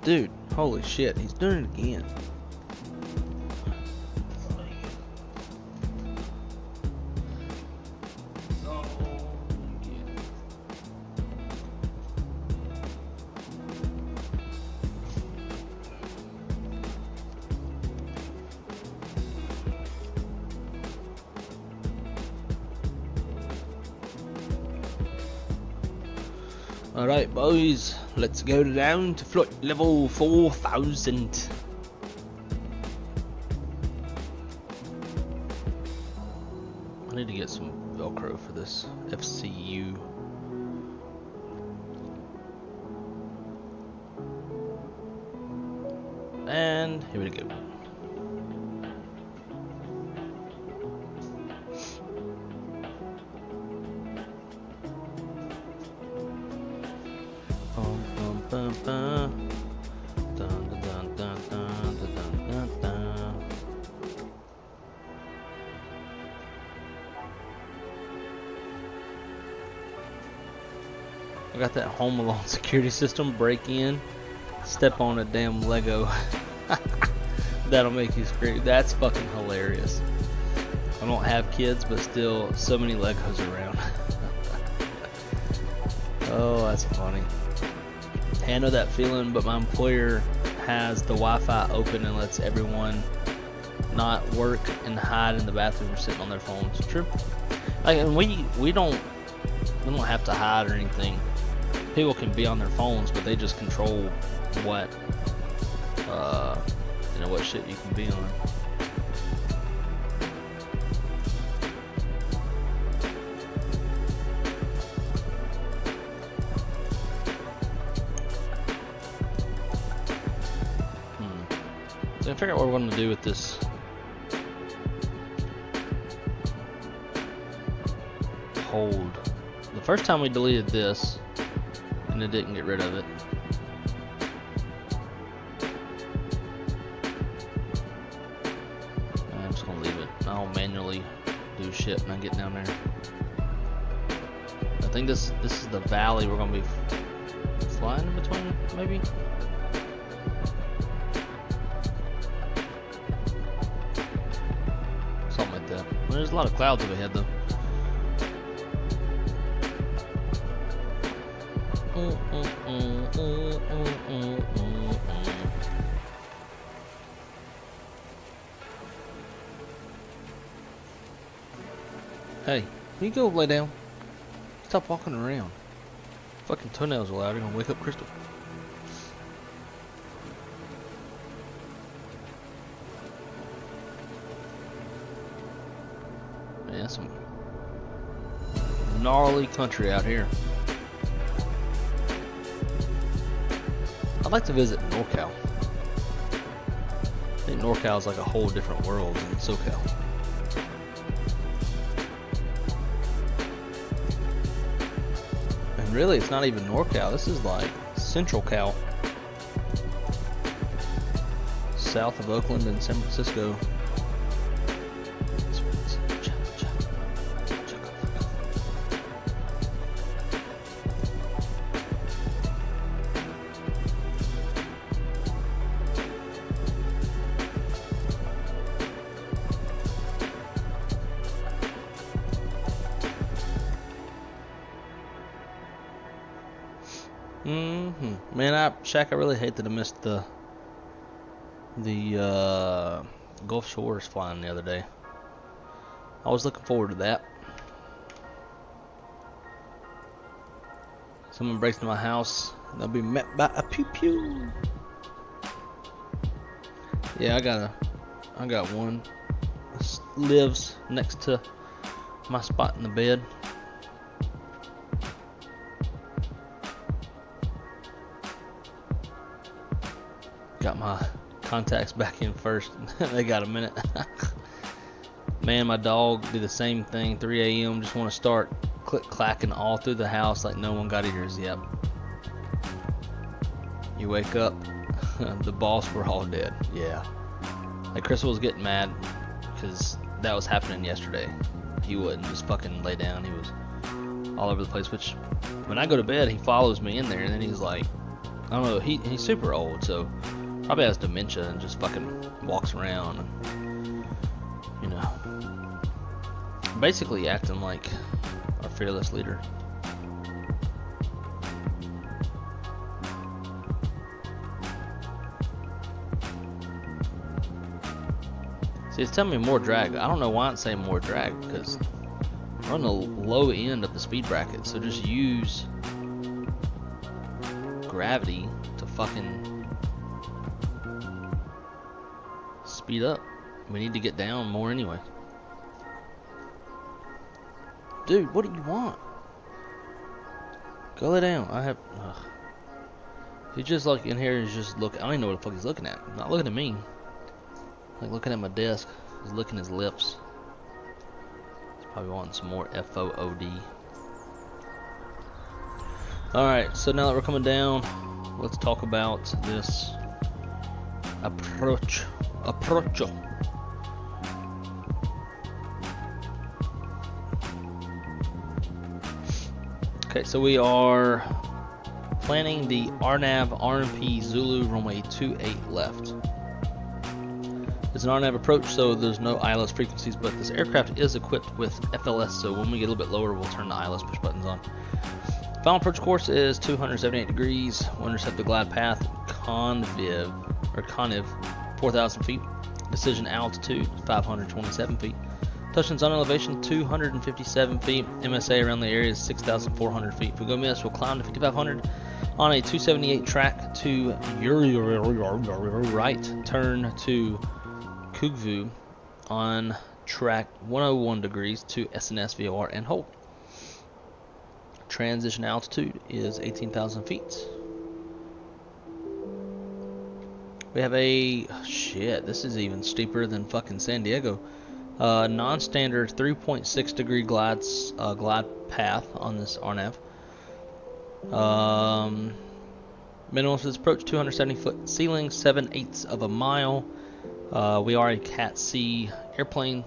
Dude, holy shit, he's doing it again. Alright boys, let's go down to flight level 4000. I need to get some Velcro for this FCU. And here we go. I got that Home Alone security system break in, step on a damn Lego. That'll make you scream. That's fucking hilarious. I don't have kids, but still, so many Legos around. Oh, that's funny. Hey, I know that feeling, but my employer has the Wi-Fi open and lets everyone not work and hide in the bathroom sitting on their phones. True. Like, and we don't have to hide or anything. People can be on their phones, but they just control what what shit you can be on. So I figure out what we're going to do with this. hold. The first time we deleted this, and it didn't get rid of it. I'm just gonna leave it. I'll manually do shit when I get down there. I think this is the valley we're gonna be flying in between, maybe. Something like that. Well, there's a lot of clouds overhead though. Hey, can you go lay down? Stop walking around. Fucking toenails are loud. You're gonna wake up Crystal. Man, some gnarly country out here. I'd like to visit NorCal. I think NorCal is like a whole different world than SoCal. And really, it's not even NorCal. This is like Central Cal. South of Oakland and San Francisco. Man, Shaq, I really hate that I missed the Gulf Shores flying the other day. I was looking forward to that. Someone breaks into my house, they'll be met by a pew pew. Yeah, I got one. This lives next to my spot in the bed. Got my contacts back in first. They got a minute. Man, my dog did the same thing. 3 a.m. Just want to start click-clacking all through the house like no one got ears yet. You wake up, the boss were all dead. Yeah. Like Crystal was getting mad because that was happening yesterday. He wouldn't just fucking lay down. He was all over the place. Which, when I go to bed, he follows me in there, and then he's like, I don't know. He's super old, so. Probably has dementia and just fucking walks around and, you know, basically acting like our fearless leader. See, it's telling me more drag. I don't know why it's saying more drag, because we're on the low end of the speed bracket, so just use gravity to fucking speed up. We need to get down more anyway. Dude, what do you want? Go lay down. I have. He's just like in here. He's just looking. I don't even know what the fuck he's looking at. Not looking at me. Like looking at my desk. He's licking his lips. He's probably wanting some more FOOD. Alright, so now that we're coming down, let's talk about this approach. Okay, so we are planning the RNAV RMP Zulu runway 28 left. It's an RNAV approach, so there's no ILS frequencies, but this aircraft is equipped with FLS, so when we get a little bit lower, we'll turn the ILS push buttons on. Final approach course is 278 degrees. We'll intercept the glide path Conviv 4,000 feet. Decision altitude 527 feet. Touchdown zone elevation 257 feet. MSA around the area is 6,400 feet. If we go miss, we'll climb to 5,500 on a 278 track to your right. Turn to Kugvu on track 101 degrees to SNS VOR and hold. Transition altitude is 18,000 feet. We have a shit. This is even steeper than fucking San Diego. Non-standard 3.6 degree glide path on this RNAV. Minimum for this approach 270 foot ceiling, 7/8 of a mile. We are a Cat C airplane,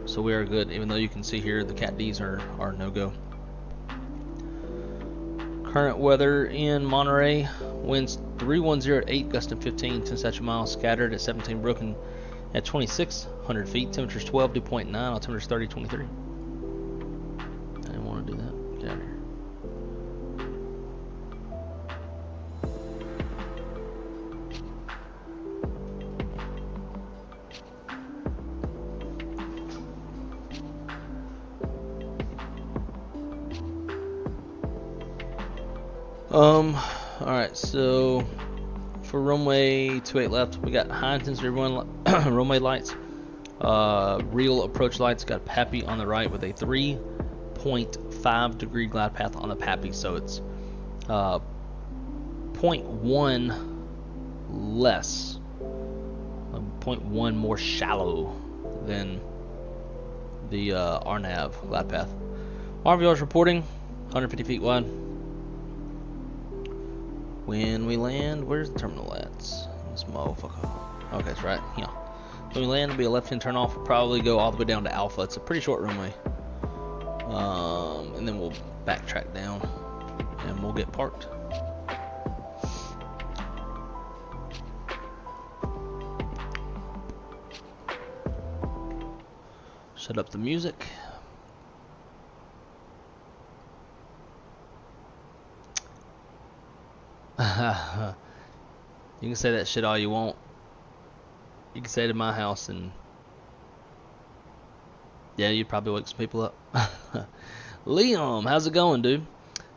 so we are good. Even though you can see here the Cat Ds are no go. Current weather in Monterey: winds 310 at 8, gusting 15, 10 statute miles, scattered at 17, broken at 2,600 feet. Temperature's 12, dew point 9, altimeter's 30, 23. I didn't want to do that. Get out of here. Alright, so for runway 28 left, we got high intensity runway lights, real approach lights. Got PAPI on the right with a 3.5 degree glide path on the PAPI, so it's 0.1 less, 0.1 more shallow than the RNAV glide path. RVR's reporting 150 feet wide. When we land, where's the terminal at? This motherfucker. Okay, it's right here. When we land, it'll be a left-hand turn off. We'll probably go all the way down to Alpha. It's a pretty short runway. And then we'll backtrack down and we'll get parked. Shut up the music. You can say that shit all you want. You can say it in my house and yeah, you'd probably wake some people up. Liam, how's it going, dude?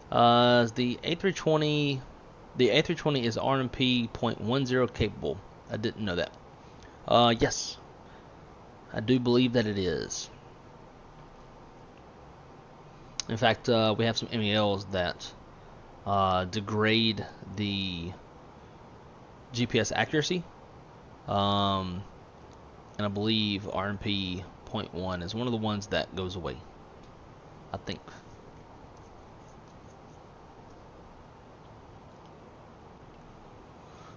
The A320 is RMP .10 capable. I didn't know that. Yes, I do believe that it is. In fact, we have some MELs that degrade the GPS accuracy, and I believe RMP .1 is one of the ones that goes away, I think.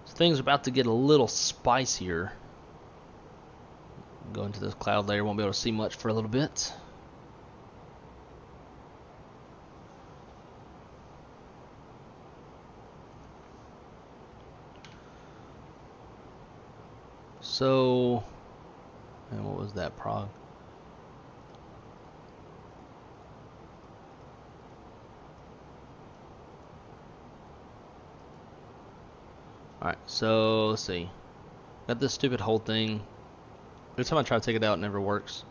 So things are about to get a little spicier. Go into this cloud layer, won't be able to see much for a little bit. So, and what was that, Prague? Alright, so let's see. Got this stupid whole thing. Every time I try to take it out, it never works.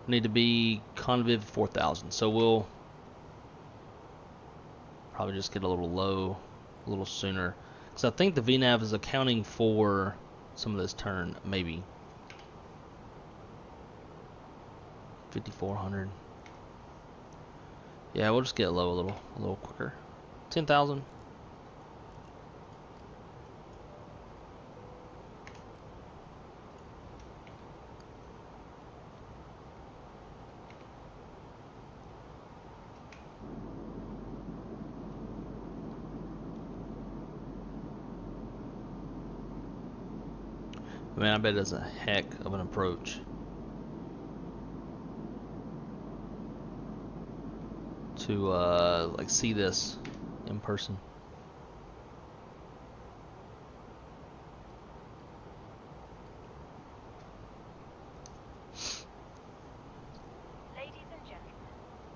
Need to be Conviv 4000. So we'll probably just get a little low, a little sooner. Because I think the VNAV is accounting for some of this turn, maybe. 5400. Yeah, we'll just get low a little quicker. 10,000. Man, I bet it's a heck of an approach to like see this in person. Ladies and gentlemen,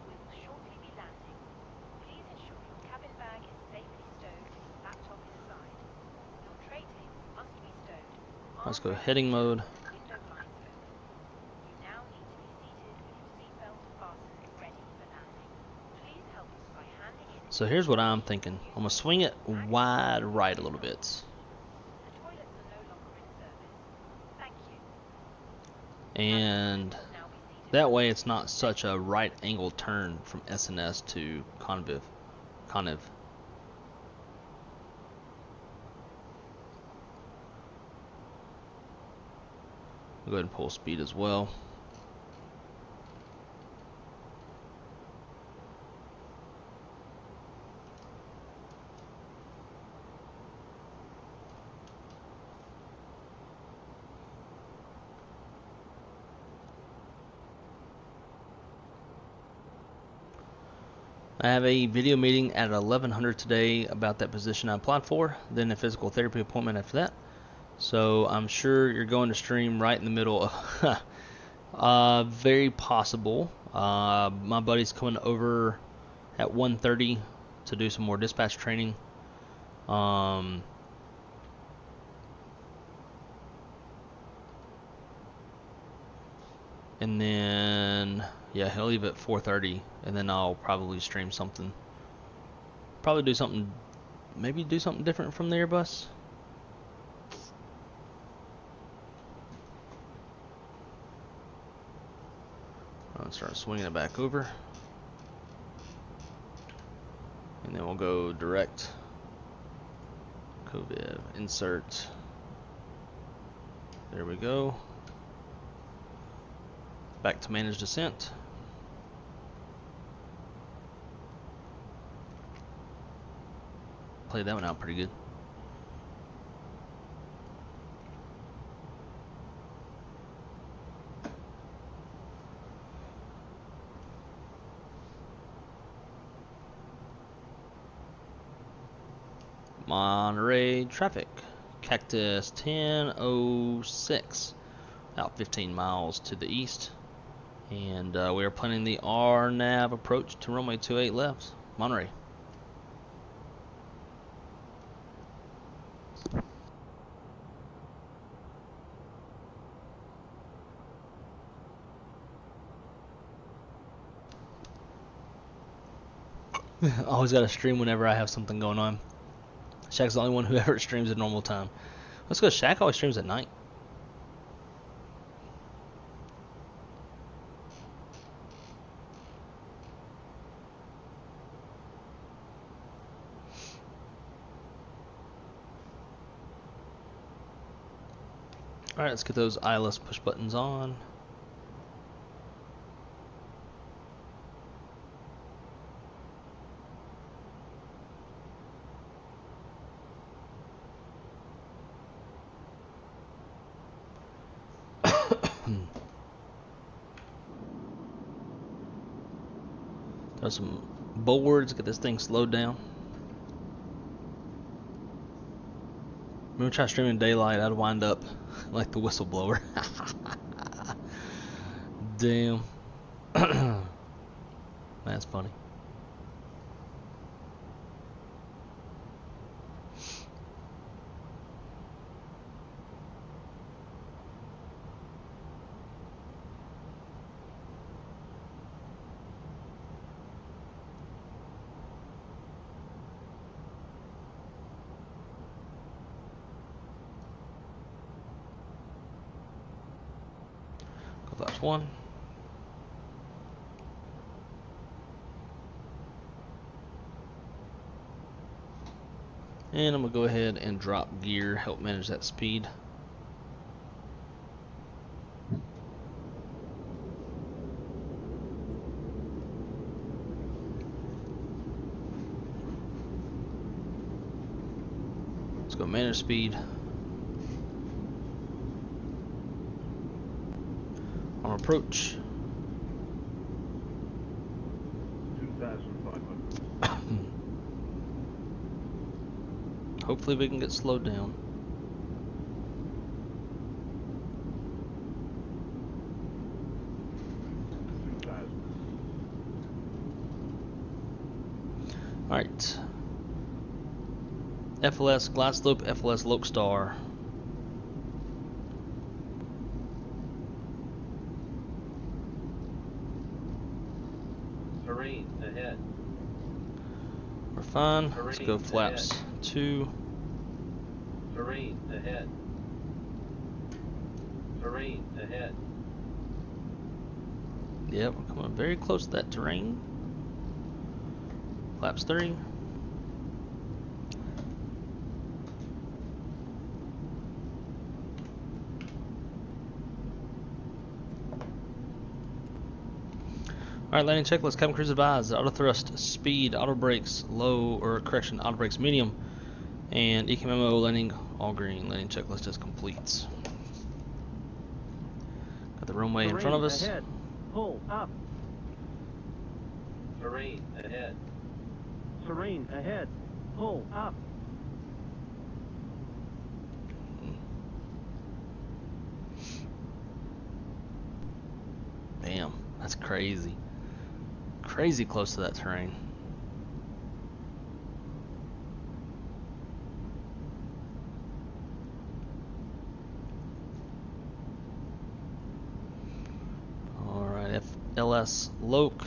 we will shortly be landing. Please ensure your cabin bag is safely stowed with your laptop inside. Your tray table must be stowed. Let's go heading mode. Window blinds open. You now need to be seated with your seatbelt fastened, ready for landing. Please help us by handing in. So here's what I'm thinking. I'm gonna swing it wide right a little bit. The toilets are no longer in service. Thank you. And that way it's not such a right angle turn from SNS to Conviv. I'll go ahead and pull speed as well. I have a video meeting at 1100 today about that position I applied for, then a physical therapy appointment after that. So I'm sure you're going to stream right in the middle of very possible. My buddy's coming over at 1:30 to do some more dispatch training. And then yeah, he'll leave at 4:30, and then I'll probably stream something. Probably do something, maybe do something different from the Airbus. I'll start swinging it back over, and then we'll go direct. COVID insert. There we go. Back to manage descent. Played that one out pretty good. Monterey traffic. Cactus 1006. About 15 miles to the east. And we are planning the RNAV approach to runway 28 left. Monterey. Always got to stream whenever I have something going on. Shaq's the only one who ever streams at normal time. Let's go. Shaq always streams at night. Alright, let's get those ILS push buttons on. Throw some boards, get this thing slowed down. I'm gonna try streaming daylight, I'd wind up like the whistleblower. Damn. That's funny. Last one. And I'm going to go ahead and drop gear, help manage that speed. Let's go manage speed. On approach. 2,500. Hopefully we can get slowed down. Alright. FLS glide slope, FLS Lokestar. Terrain ahead. We're fine. Terrain Let's go flaps ahead. 2. Terrain ahead. Terrain ahead. Yep, we're coming very close to that terrain. Flaps 3. Alright, landing checklist. Cabin crews advised. Auto thrust, speed, auto brakes, low, or correction, auto brakes medium, and ECMO landing all green. Landing checklist is complete. Got the runway in front of us. Ahead. Pull up. Terrain ahead. Terrain ahead. Pull up. Damn, that's crazy. Crazy close to that terrain. Alright, FLS Loke.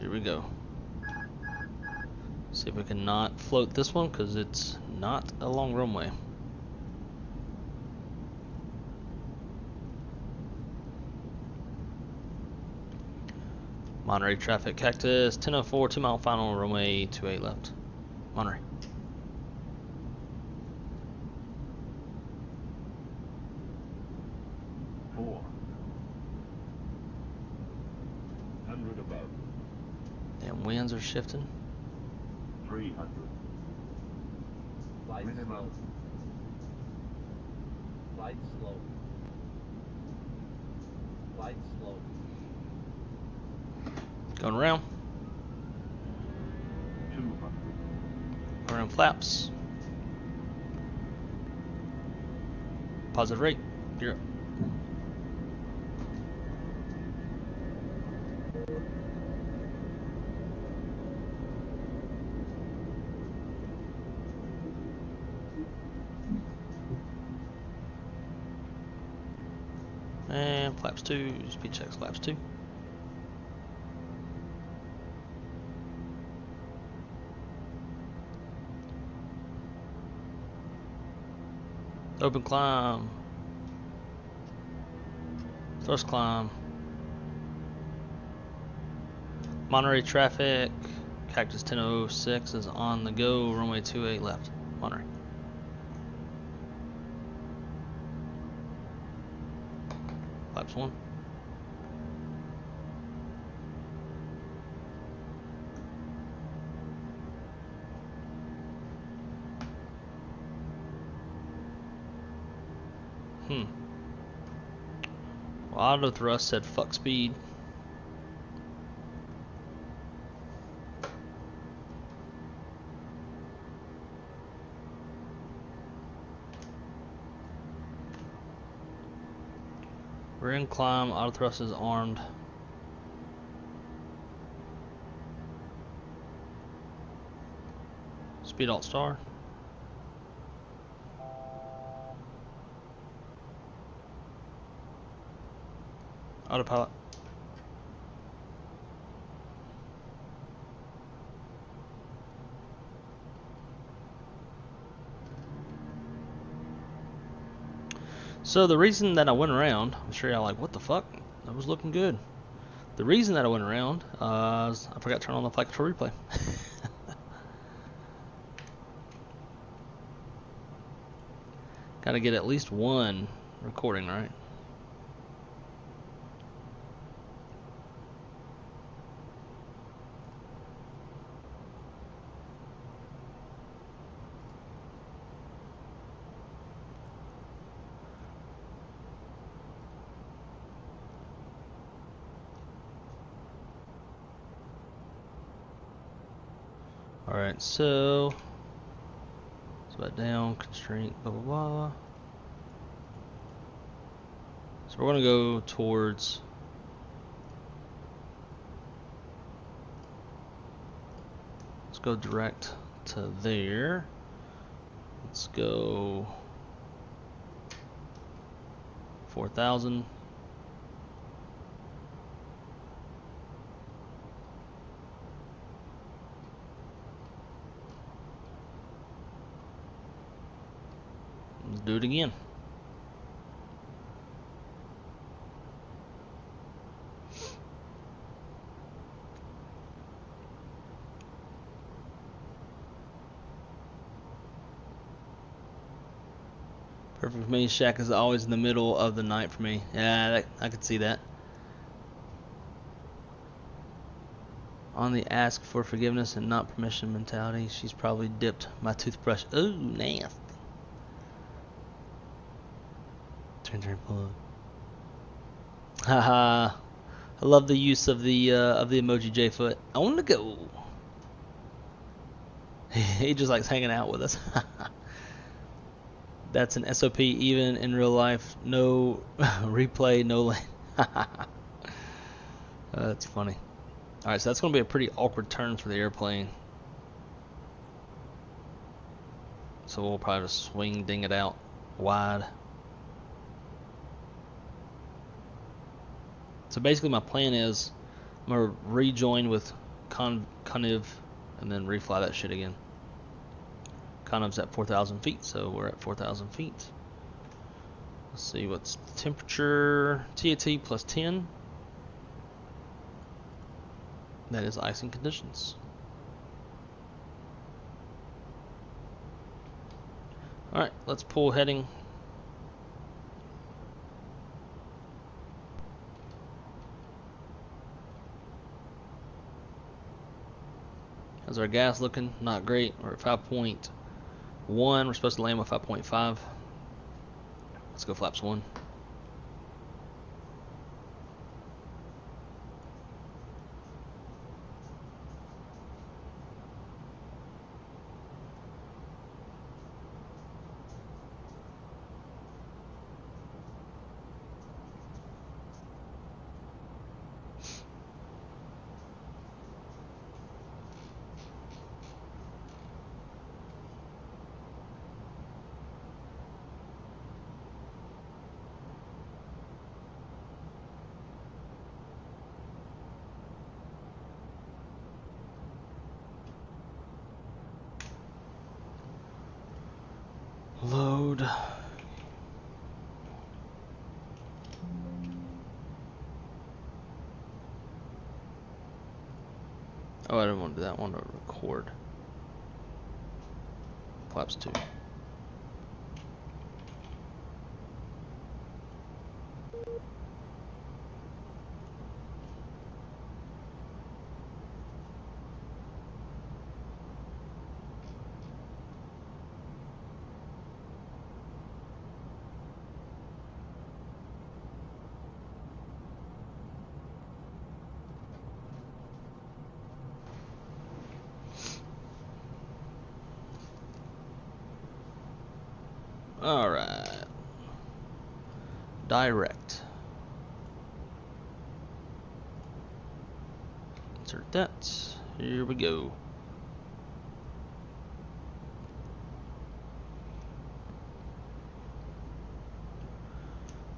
Here we go. See if we can not float this one because it's not a long runway. Monterey traffic, Cactus, 1004, 2 mile final, runway 28 left. Monterey. Above. Damn, winds are shifting. 300. Light Minimum. slow. Light slow. Light slow. Going around. 200. Around flaps. Positive rate. You're up. And flaps 2, speed checks flaps 2. Open climb. Thrust climb. Monterey traffic. Cactus 1006 is on the go. Runway 28 left. Monterey. Flaps 1. Well, auto thrust said fuck speed. We're in climb, auto thrust is armed. Speed alt star. Autopilot. So the reason that I went around, I'm sure y'all like, what the fuck? That was looking good. The reason that I went around is I forgot to turn on the flight control replay. Gotta get at least one recording, right? Alright, so it's about down, constraint, blah blah blah. So we're gonna go towards let's go direct to there. Let's go 4,000. Do it again. Perfect for me. Shack is always in the middle of the night for me. Yeah, I could see that. On the ask for forgiveness and not permission mentality, she's probably dipped my toothbrush. Ooh, nasty. Turn plug. Haha. I love the use of the emoji J-foot. I want to go. He just likes hanging out with us. That's an SOP even in real life. No replay, no lane. That's funny. Alright, so that's going to be a pretty awkward turn for the airplane. So we'll probably just swing, ding it out wide. So basically my plan is I'm going to rejoin with Conniv and then refly that shit again. Conniv's at 4,000 feet, so we're at 4,000 feet. Let's see what's the temperature. TAT plus 10. That is icing conditions. Alright, let's pull heading. How's our gas looking? Not great. We're at 5.1. We're supposed to land with 5.5. Let's go flaps 1. Load. Oh, I didn't want to do that. I want to record. Flaps 2. Alright. Direct. Insert that. Here we go.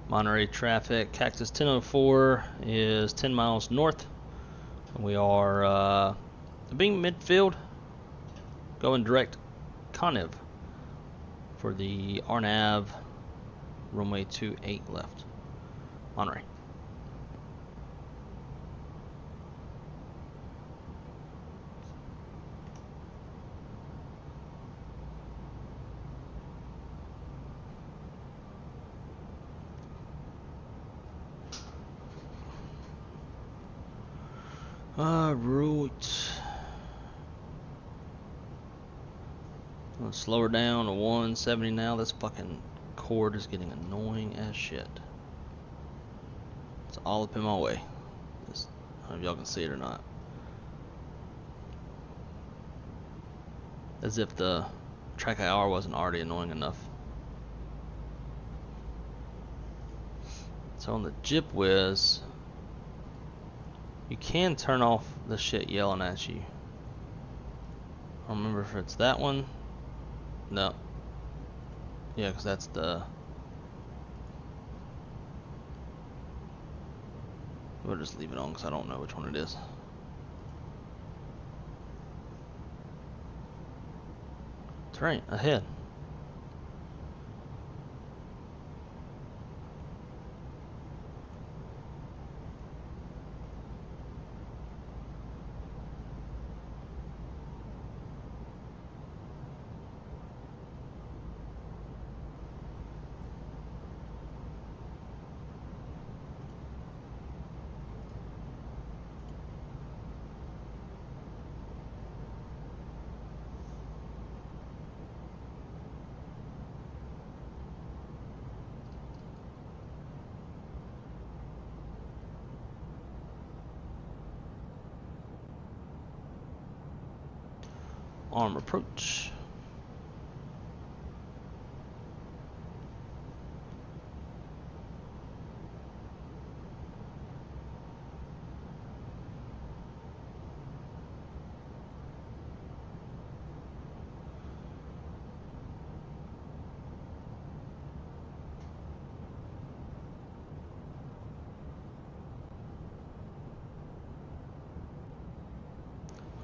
Monterey traffic. Cactus 1004 is 10 miles north. We are being midfield. Going direct Conniv for the RNAV runway 28 left. Monterey. Route. Let's slow her down to 170 now. This fucking cord is getting annoying as shit. It's all up in my way. I don't know if y'all can see it or not. As if the track IR wasn't already annoying enough. So on the Jip Whiz, you can turn off the shit yelling at you. I don't remember if it's that one. No. Yeah, because that's the... We'll just leave it on because I don't know which one it is. That's right, ahead. arm approach.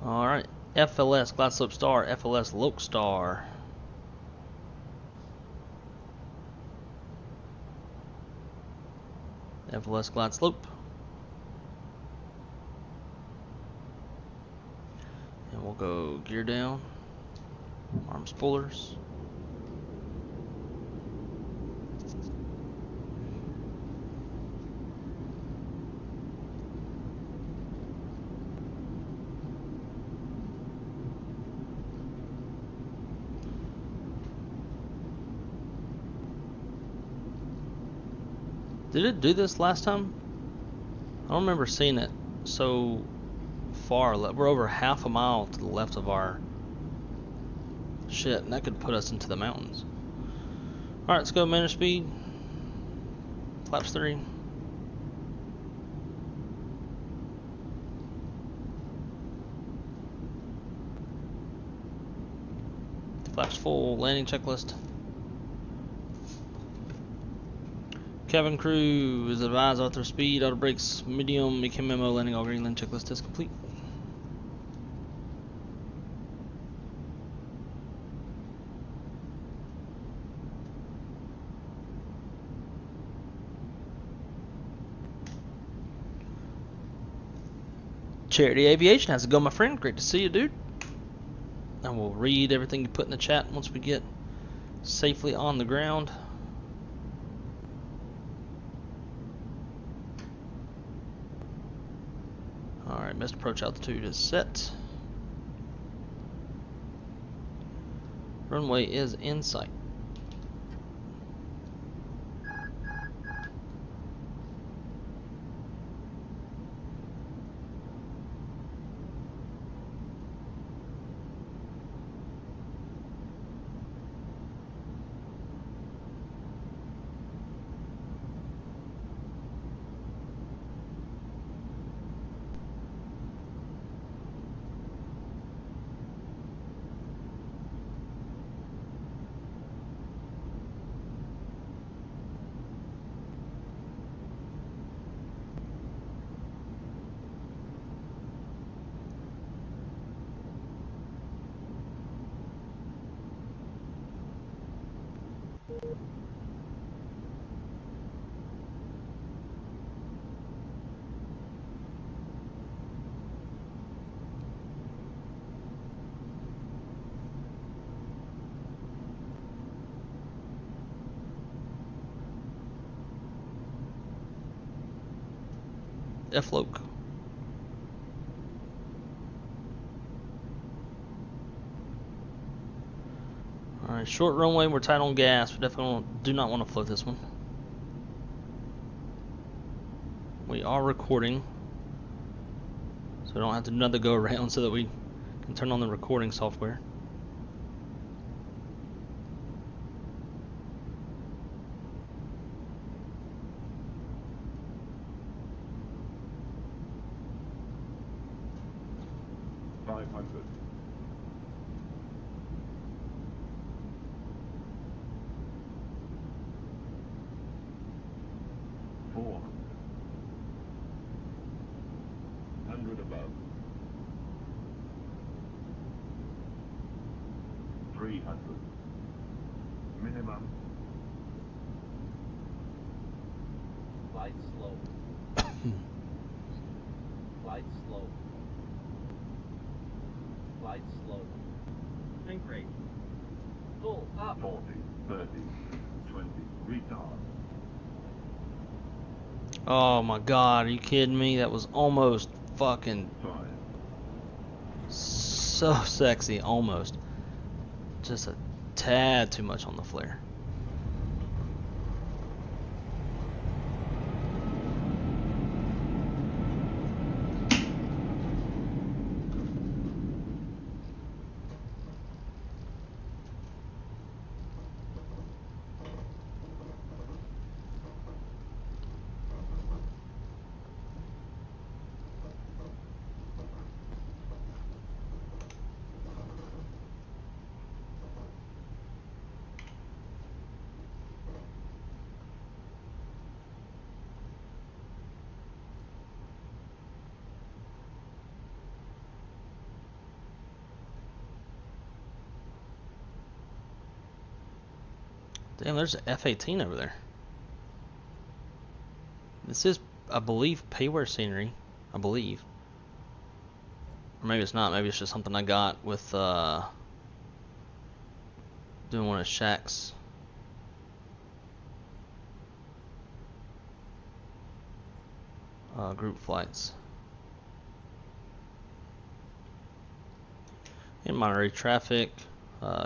Alright, FLS Glide Slope Star, FLS Loke Star. FLS Glide Slope. And we'll go gear down, arm spoilers. Did it do this last time? I don't remember seeing it so far. We're over half a mile to the left of our shit, and that could put us into the mountains. Alright, let's go manage speed. Flaps 3. Flaps full, landing checklist. Cabin crew is advised auto speed, auto brakes, medium, make him memo, landing all green, land checklist is complete. Charity Aviation, how's it going, my friend? Great to see you, dude. And we'll read everything you put in the chat once we get safely on the ground. Alright, missed approach altitude is set. Runway is in sight. F-Loke. Alright, short runway, we're tight on gas. We definitely do not want to float this one. We are recording, so we don't have to do another go around so that we can turn on the recording software. Minimum. Light slow. Light slow. Light slow. Tank rate. Full up. 40, 30, 20, retard. Oh my god, are you kidding me? That was almost fucking so sexy, almost. Just a tad too much on the flare. Damn, there's an F-18 over there. This is, I believe, payware scenery. I believe. Or maybe it's not. Maybe it's just something I got with doing one of Shaq's group flights. In Monterey traffic,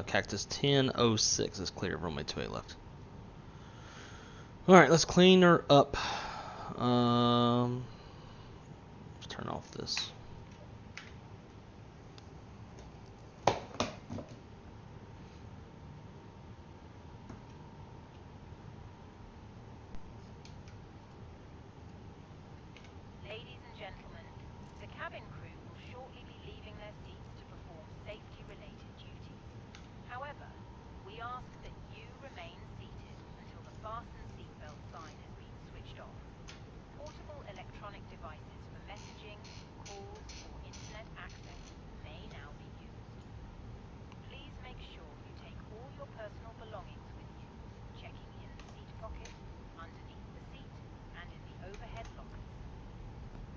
Cactus 1006 is clear of runway 28 left. Alright, let's clean her up. Let's turn off this. Ladies and gentlemen, the cabin crew will shortly be leaving their seats to perform safety-related duties. However, we ask that you remain seated until the fasten seatbelt sign has been switched off. Portable electronic devices for messaging, calls, or internet access may now be used. Please make sure you take all your personal belongings with you, checking in the seat pocket, underneath the seat, and in the overhead lockers.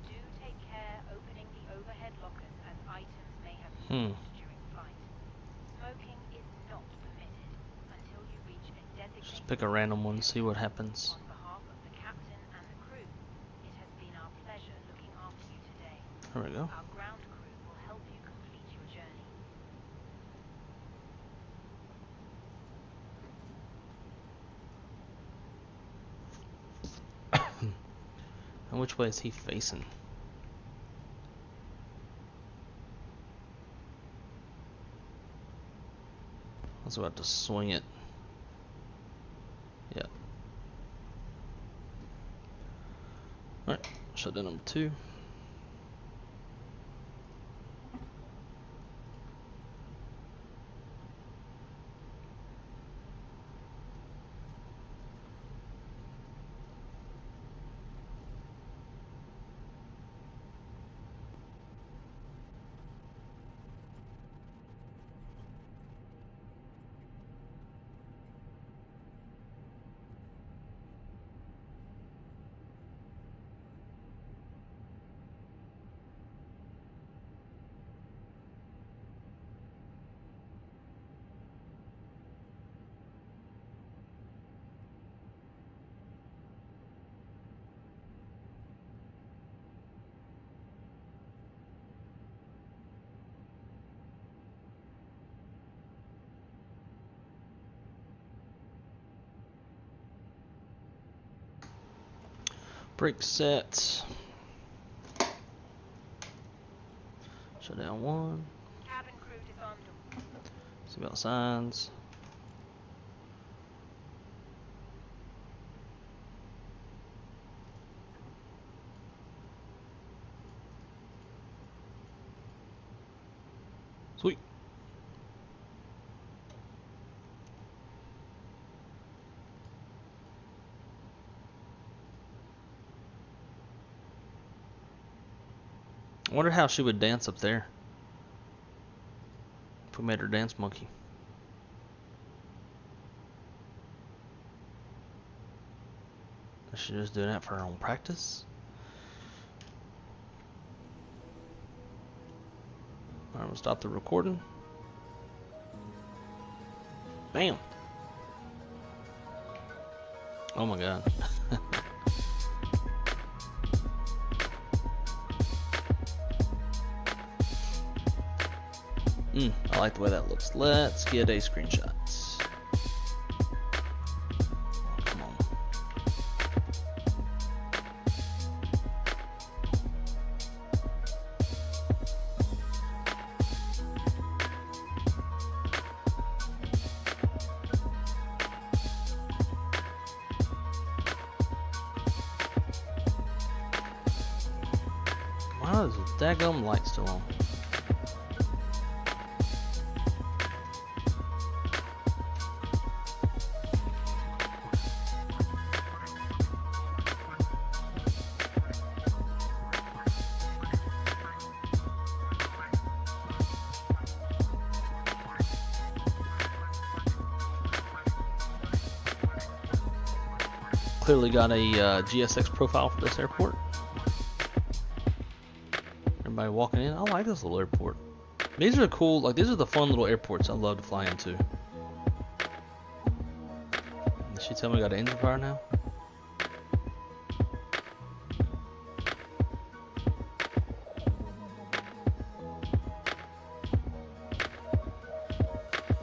Do take care opening the overhead lockers as items may have been used during flight. Smoking is not permitted until you reach a designated. Just pick a random one, see what happens. On behalf of the captain and the crew, it has been our pleasure looking after you today. There we go. Our ground crew will help you complete your journey. And which way is he facing? I was about to swing it. Yeah. Alright, shut down number 2. Brake set. Shut down 1. Cabin crew disarmed. Seatbelt signs. Sweet. I wonder how she would dance up there if we made her dance monkey. Is she just doing that for her own practice? Alright, we'll stop the recording. Bam! Oh my god. I like the way that looks. Let's get a screenshot. Come on. Why is the daggum light still on? clearly got a GSX profile for this airport. Everybody walking in. I like this little airport. These are cool. Like, these are the fun little airports I love to fly into. Did she tell me I got an engine fire now?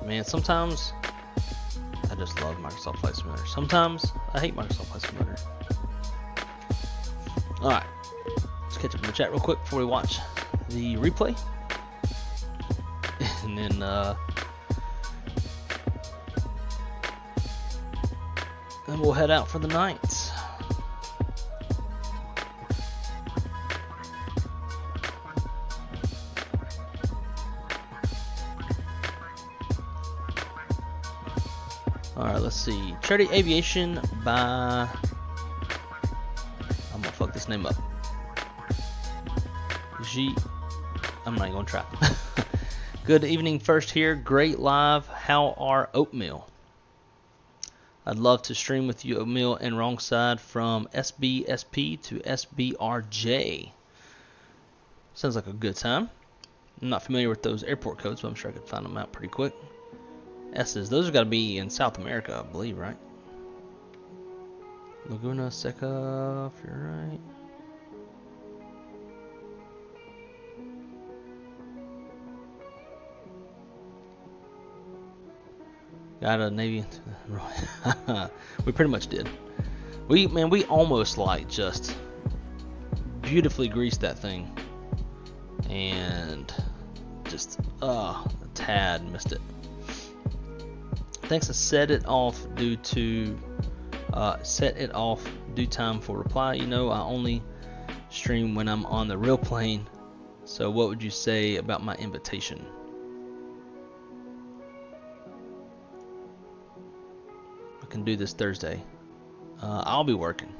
Man, sometimes I just love Microsoft Flight Simulator. Sometimes I hate Microsoft Flight Simulator. Alright, let's catch up in the chat real quick before we watch the replay. And then we'll head out for the night. Alright, let's see. Charity Aviation by... I'm gonna fuck this name up. I'm not even gonna try. Good evening first here. Great live. How are Oatmeal? I'd love to stream with you, Oatmeal, and wrong side from SBSP to SBRJ. Sounds like a good time. I'm not familiar with those airport codes, but I'm sure I could find them out pretty quick. S's, those have got to be in South America, I believe, right? Laguna Seca, if you're right. Got a Navy. We pretty much did. We almost like just beautifully greased that thing, and just a tad missed it. Thanks. I set it off due time for reply. You know, I only stream when I'm on the real plane. So what would you say about my invitation? I can do this Thursday. I'll be working.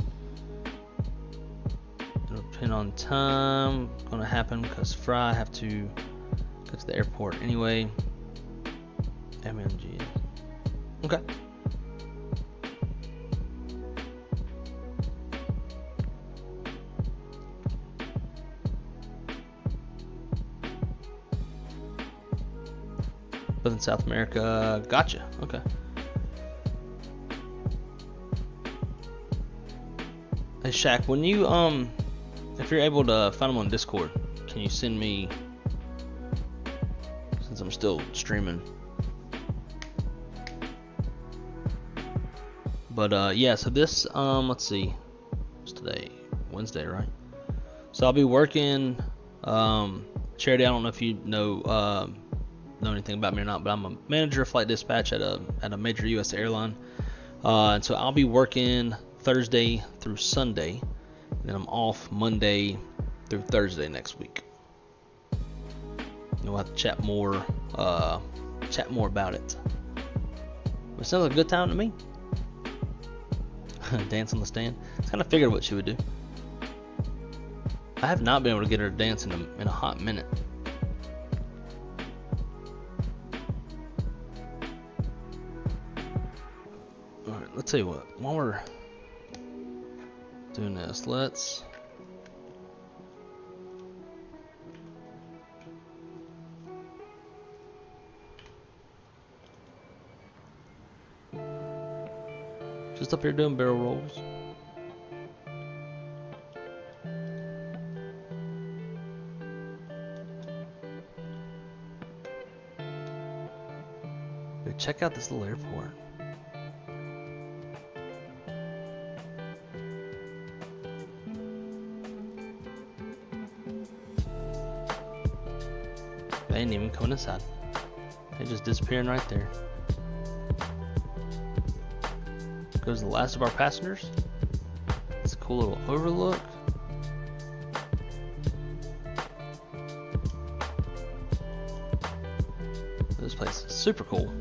It'll depend on time. Gonna happen because Fry have to go to the airport anyway. MMG. Okay. But in South America, gotcha. Okay. Hey Shaq, when you if you're able to find them on Discord, can you send me, since I'm still streaming? But yeah, so this let's see, what's today? Wednesday, right? So I'll be working Charity. I don't know if you know anything about me or not, but I'm a manager of flight dispatch at a major U.S. airline, and so I'll be working Thursday through Sunday, and then I'm off Monday through Thursday next week. We'll have to chat more about it. But it sounds like a good time to me. Dance on the stand. I kind of figured what she would do. I have not been able to get her to dance in a hot minute. Alright, let's tell you what. While we're doing this, let's just up here doing barrel rolls. Dude, check out this little airport. They ain't even coming inside. They just disappearing right there. Goes the last of our passengers. It's a cool little overlook. This place is super cool.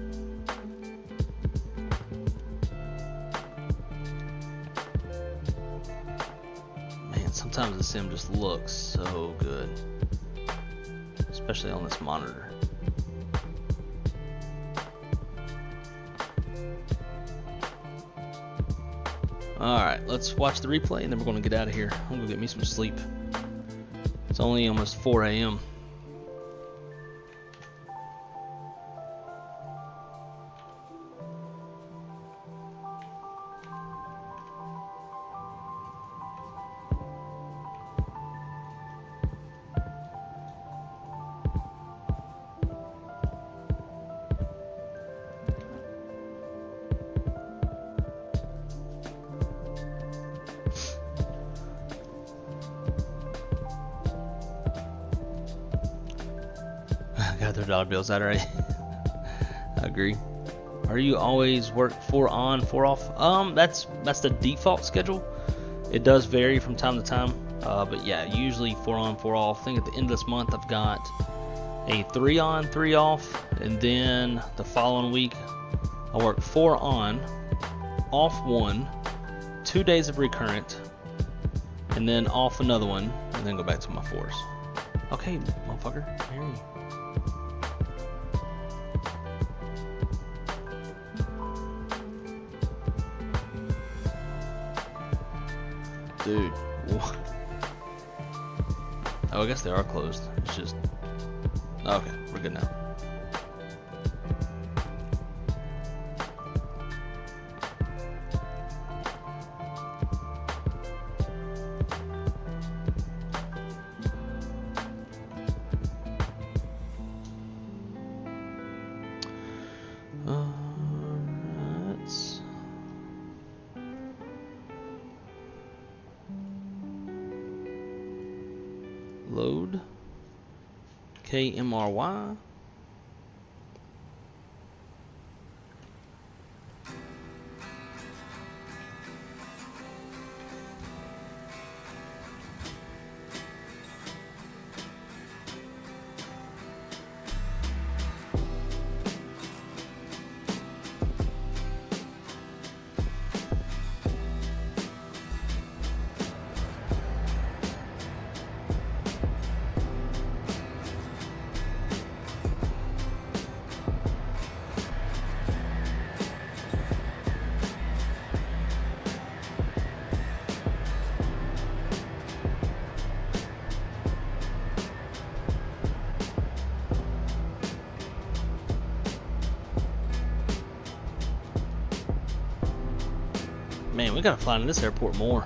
Man, sometimes the sim just looks so good, especially on this monitor. Alright, let's watch the replay and then we're going to get out of here. I'm going to get me some sleep. It's only almost 4 a.m. Got their dollar bills out already. I agree. Are you always work 4 on, 4 off? That's the default schedule. It does vary from time to time, but yeah, usually 4 on, 4 off. I think at the end of this month I've got a 3 on, 3 off, and then the following week I work 4 on, off 1, 2 days of recurrent, and then off another one, and then go back to my 4s. Okay, motherfucker. Here you. Dude, what? Oh, I guess they are closed. It's just... Okay, we're good now. Let's... Load MRY. Man, we gotta fly to this airport more.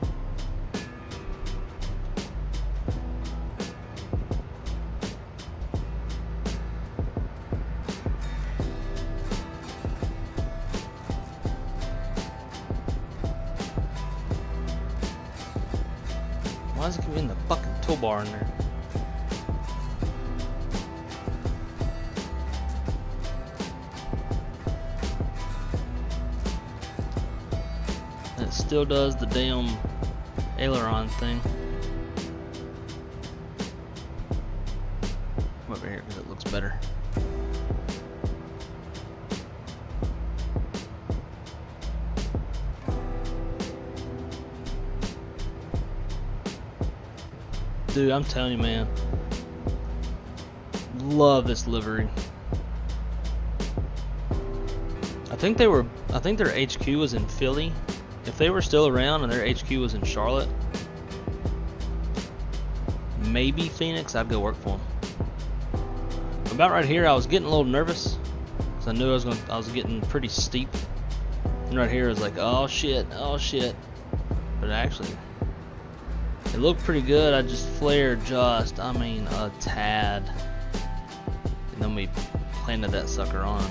Why is it giving the fucking toolbar in there? It still does the damn aileron thing. Come over here because it looks better. Dude, I'm telling you, man. Love this livery. I think their HQ was in Philly. If they were still around and their HQ was in Charlotte, maybe Phoenix, I'd go work for them. About right here, I was getting a little nervous because I knew I was getting pretty steep. And right here, I was like, oh shit, oh shit. But actually, it looked pretty good. I just flared I mean, a tad. And then we planted that sucker on.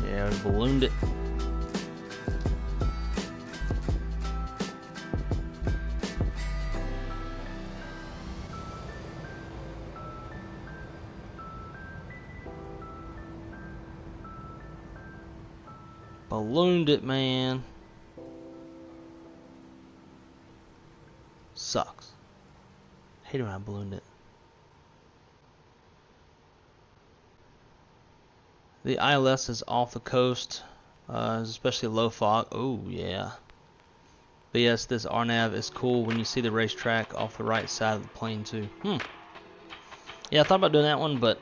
Yeah, we ballooned it. Ballooned it, man. Sucks. Hate it when I ballooned it. The ILS is off the coast, especially low fog. Oh yeah. But yes, this RNAV is cool when you see the racetrack off the right side of the plane too. Yeah, I thought about doing that one, but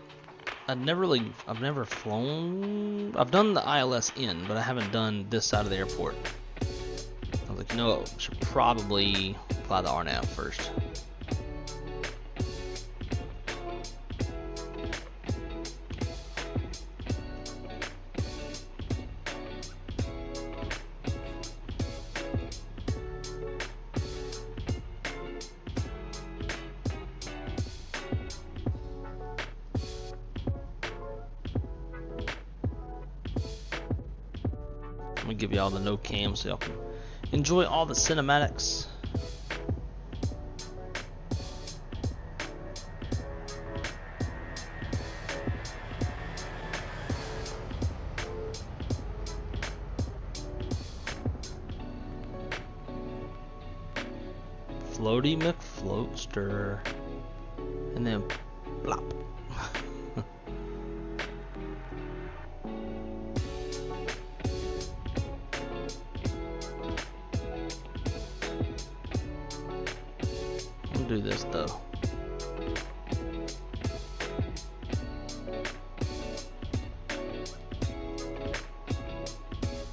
I've never flown. I've done the ILS in, but I haven't done this side of the airport. I was like, you know, I should probably fly the RNAV first. I'm gonna give y'all the no cam so y'all can enjoy all the cinematics. Floaty McFloatster. And then blop. Do this though.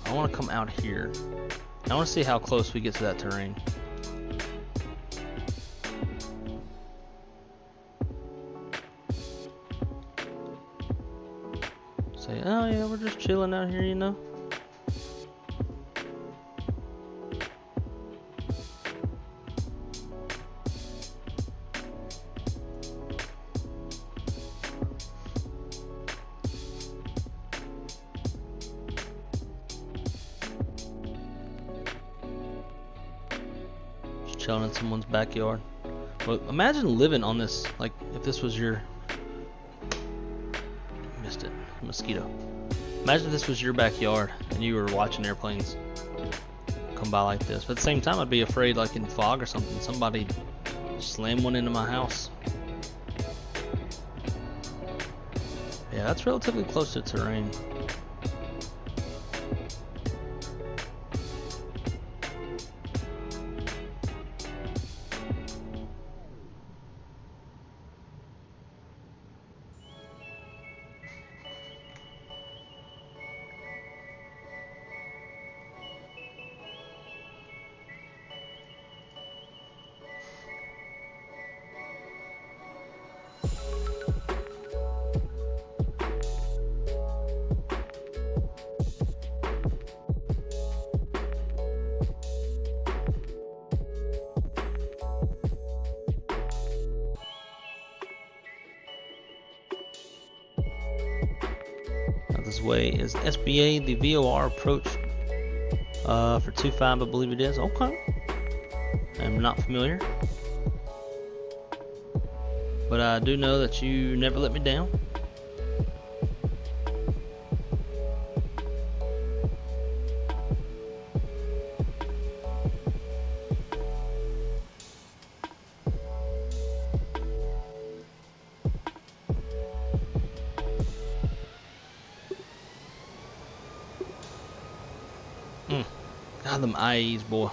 I want to come out here. I want to see how close we get to that terrain. Say, oh yeah, we're just chilling out here, you know. Chilling in someone's backyard. Well, imagine living on this, like if this was your, missed it, mosquito. Imagine if this was your backyard and you were watching airplanes come by like this. But at the same time, I'd be afraid, like in fog or something, somebody slam one into my house. Yeah, that's relatively close to terrain. This way is SBA, the VOR approach for 2.5, I believe it is. Okay. I'm not familiar, but I do know that you never let me down. God, them IEs, boy,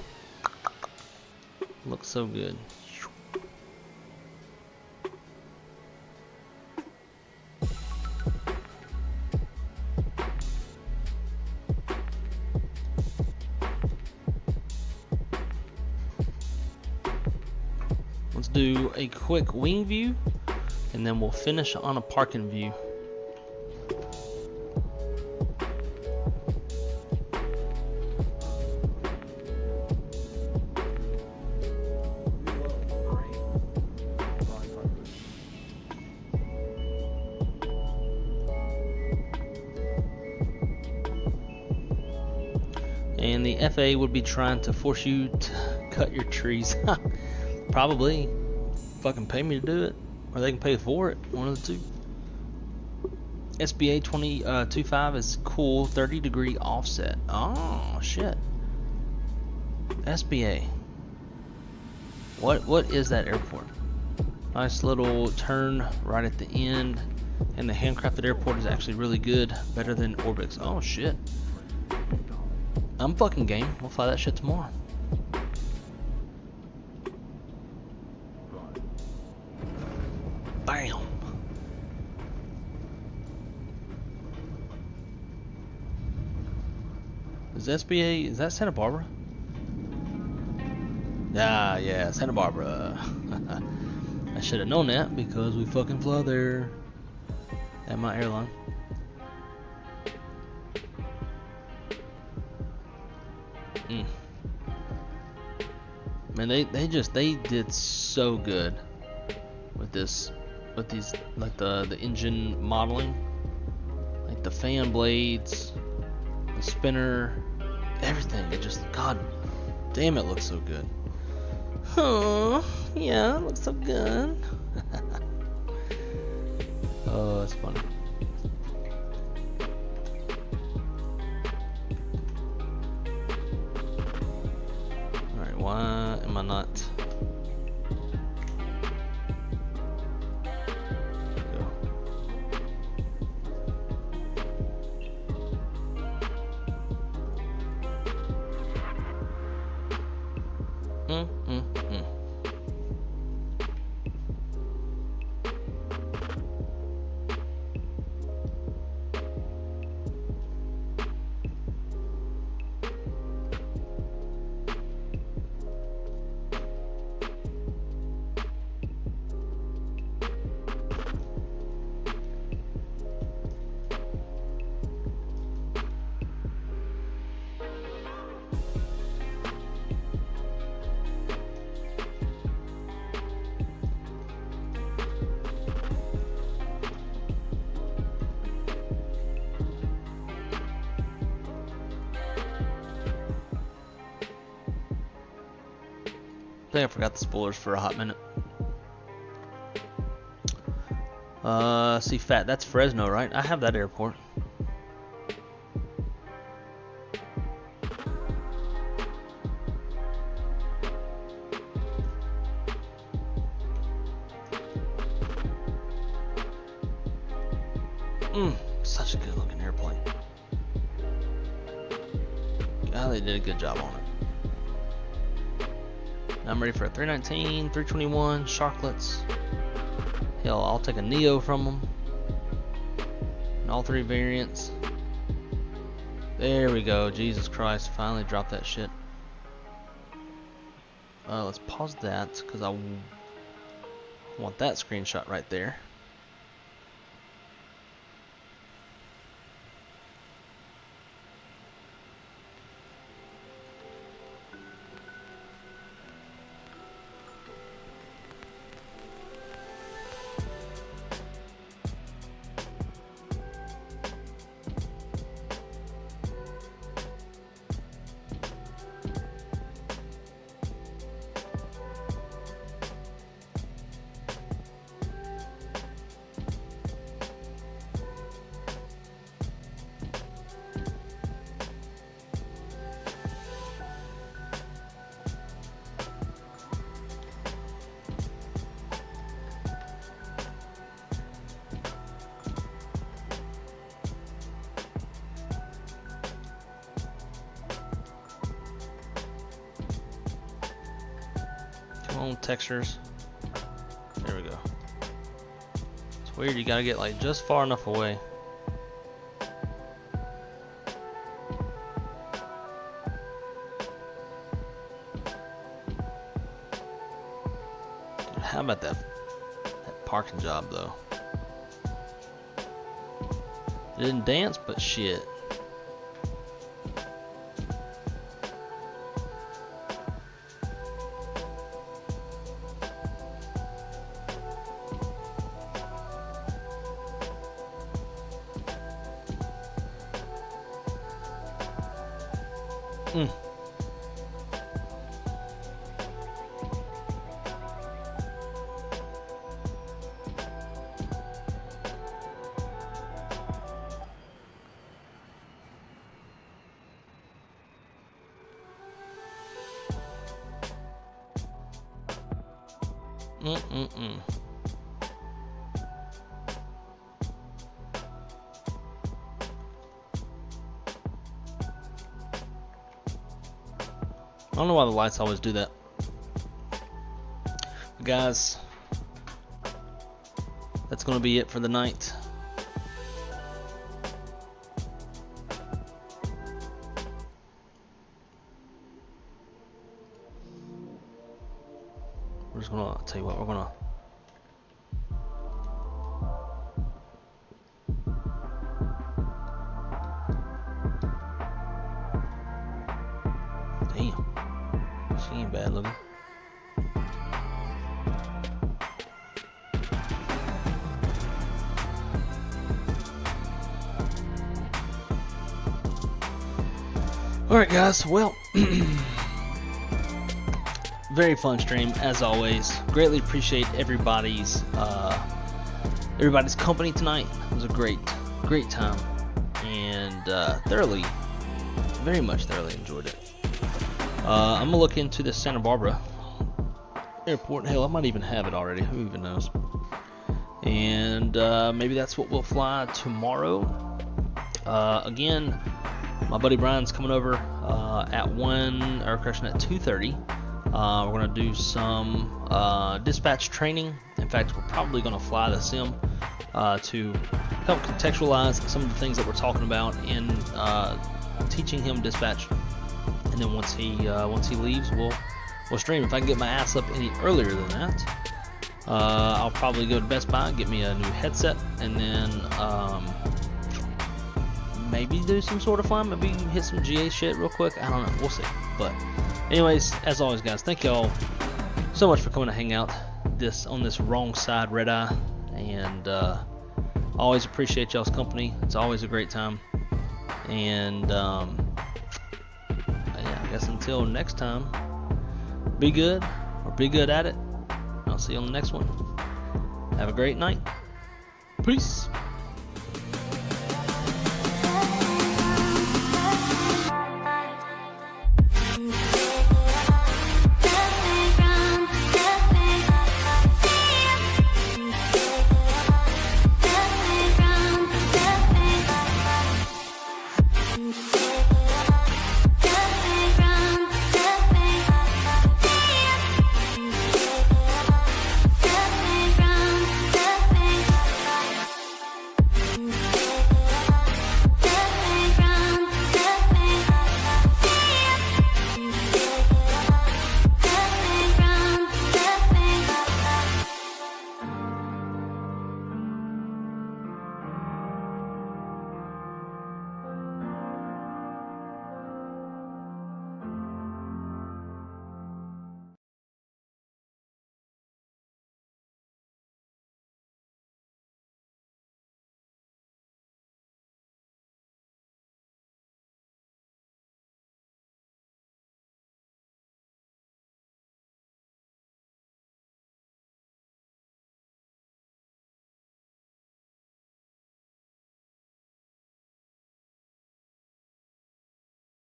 look so good. Let's do a quick wing view, and then we'll finish on a parking view. And the FAA would be trying to force you to cut your trees. Probably. Fucking pay me to do it, or they can pay for it. One of the two. SBA 2025 is cool. 30-degree offset. Oh shit. SBA. What is that airport? Nice little turn right at the end, and the handcrafted airport is actually really good, better than Orbix. Oh shit. I'm fucking game. We'll fly that shit tomorrow. Bam. Is SBA, is that Santa Barbara? Yeah, Santa Barbara. I should have known that because we fucking fly there at my airline. Man, they did so good with this, with these, like the engine modeling, like the fan blades, the spinner, everything. It just, god damn, it looks so good. Oh yeah, it looks so good. Oh, that's funny. Alright, why am I not? I think I forgot the spoilers for a hot minute. See, Fat, that's Fresno, right? I have that airport. Such a good looking airplane. God, they did a good job on it. I'm ready for a 319, 321, Sharklets. Hell, I'll take a Neo from them. In all three variants. There we go. Jesus Christ, finally dropped that shit. Let's pause that, because I want that screenshot right there. Textures. There we go. It's weird, you gotta get like just far enough away. Dude, how about that parking job though? It didn't dance, but shit. I don't know why the lights always do that. But guys, that's going to be it for the night. We're just going to, tell you what, we're going to she ain't bad looking. Alright guys, well, very fun stream as always. Greatly appreciate everybody's company tonight. It was a great time, and very much thoroughly enjoyed it. I'm gonna look into this Santa Barbara airport. Hell, I might even have it already. Who even knows? And maybe that's what we'll fly tomorrow. Again, my buddy Brian's coming over at 2:30. We're gonna do some dispatch training. In fact, we're probably gonna fly the sim to help contextualize some of the things that we're talking about in teaching him dispatch. And then once he leaves, we'll stream. If I can get my ass up any earlier than that, I'll probably go to Best Buy, get me a new headset, and then maybe do some sort of fun. Maybe hit some GA shit real quick. I don't know. We'll see. But anyways, as always, guys, thank y'all so much for coming to hang out on this wrong side red eye, and always appreciate y'all's company. It's always a great time. And yeah, I guess until next time, be good or be good at it. I'll see you on the next one. Have a great night. Peace.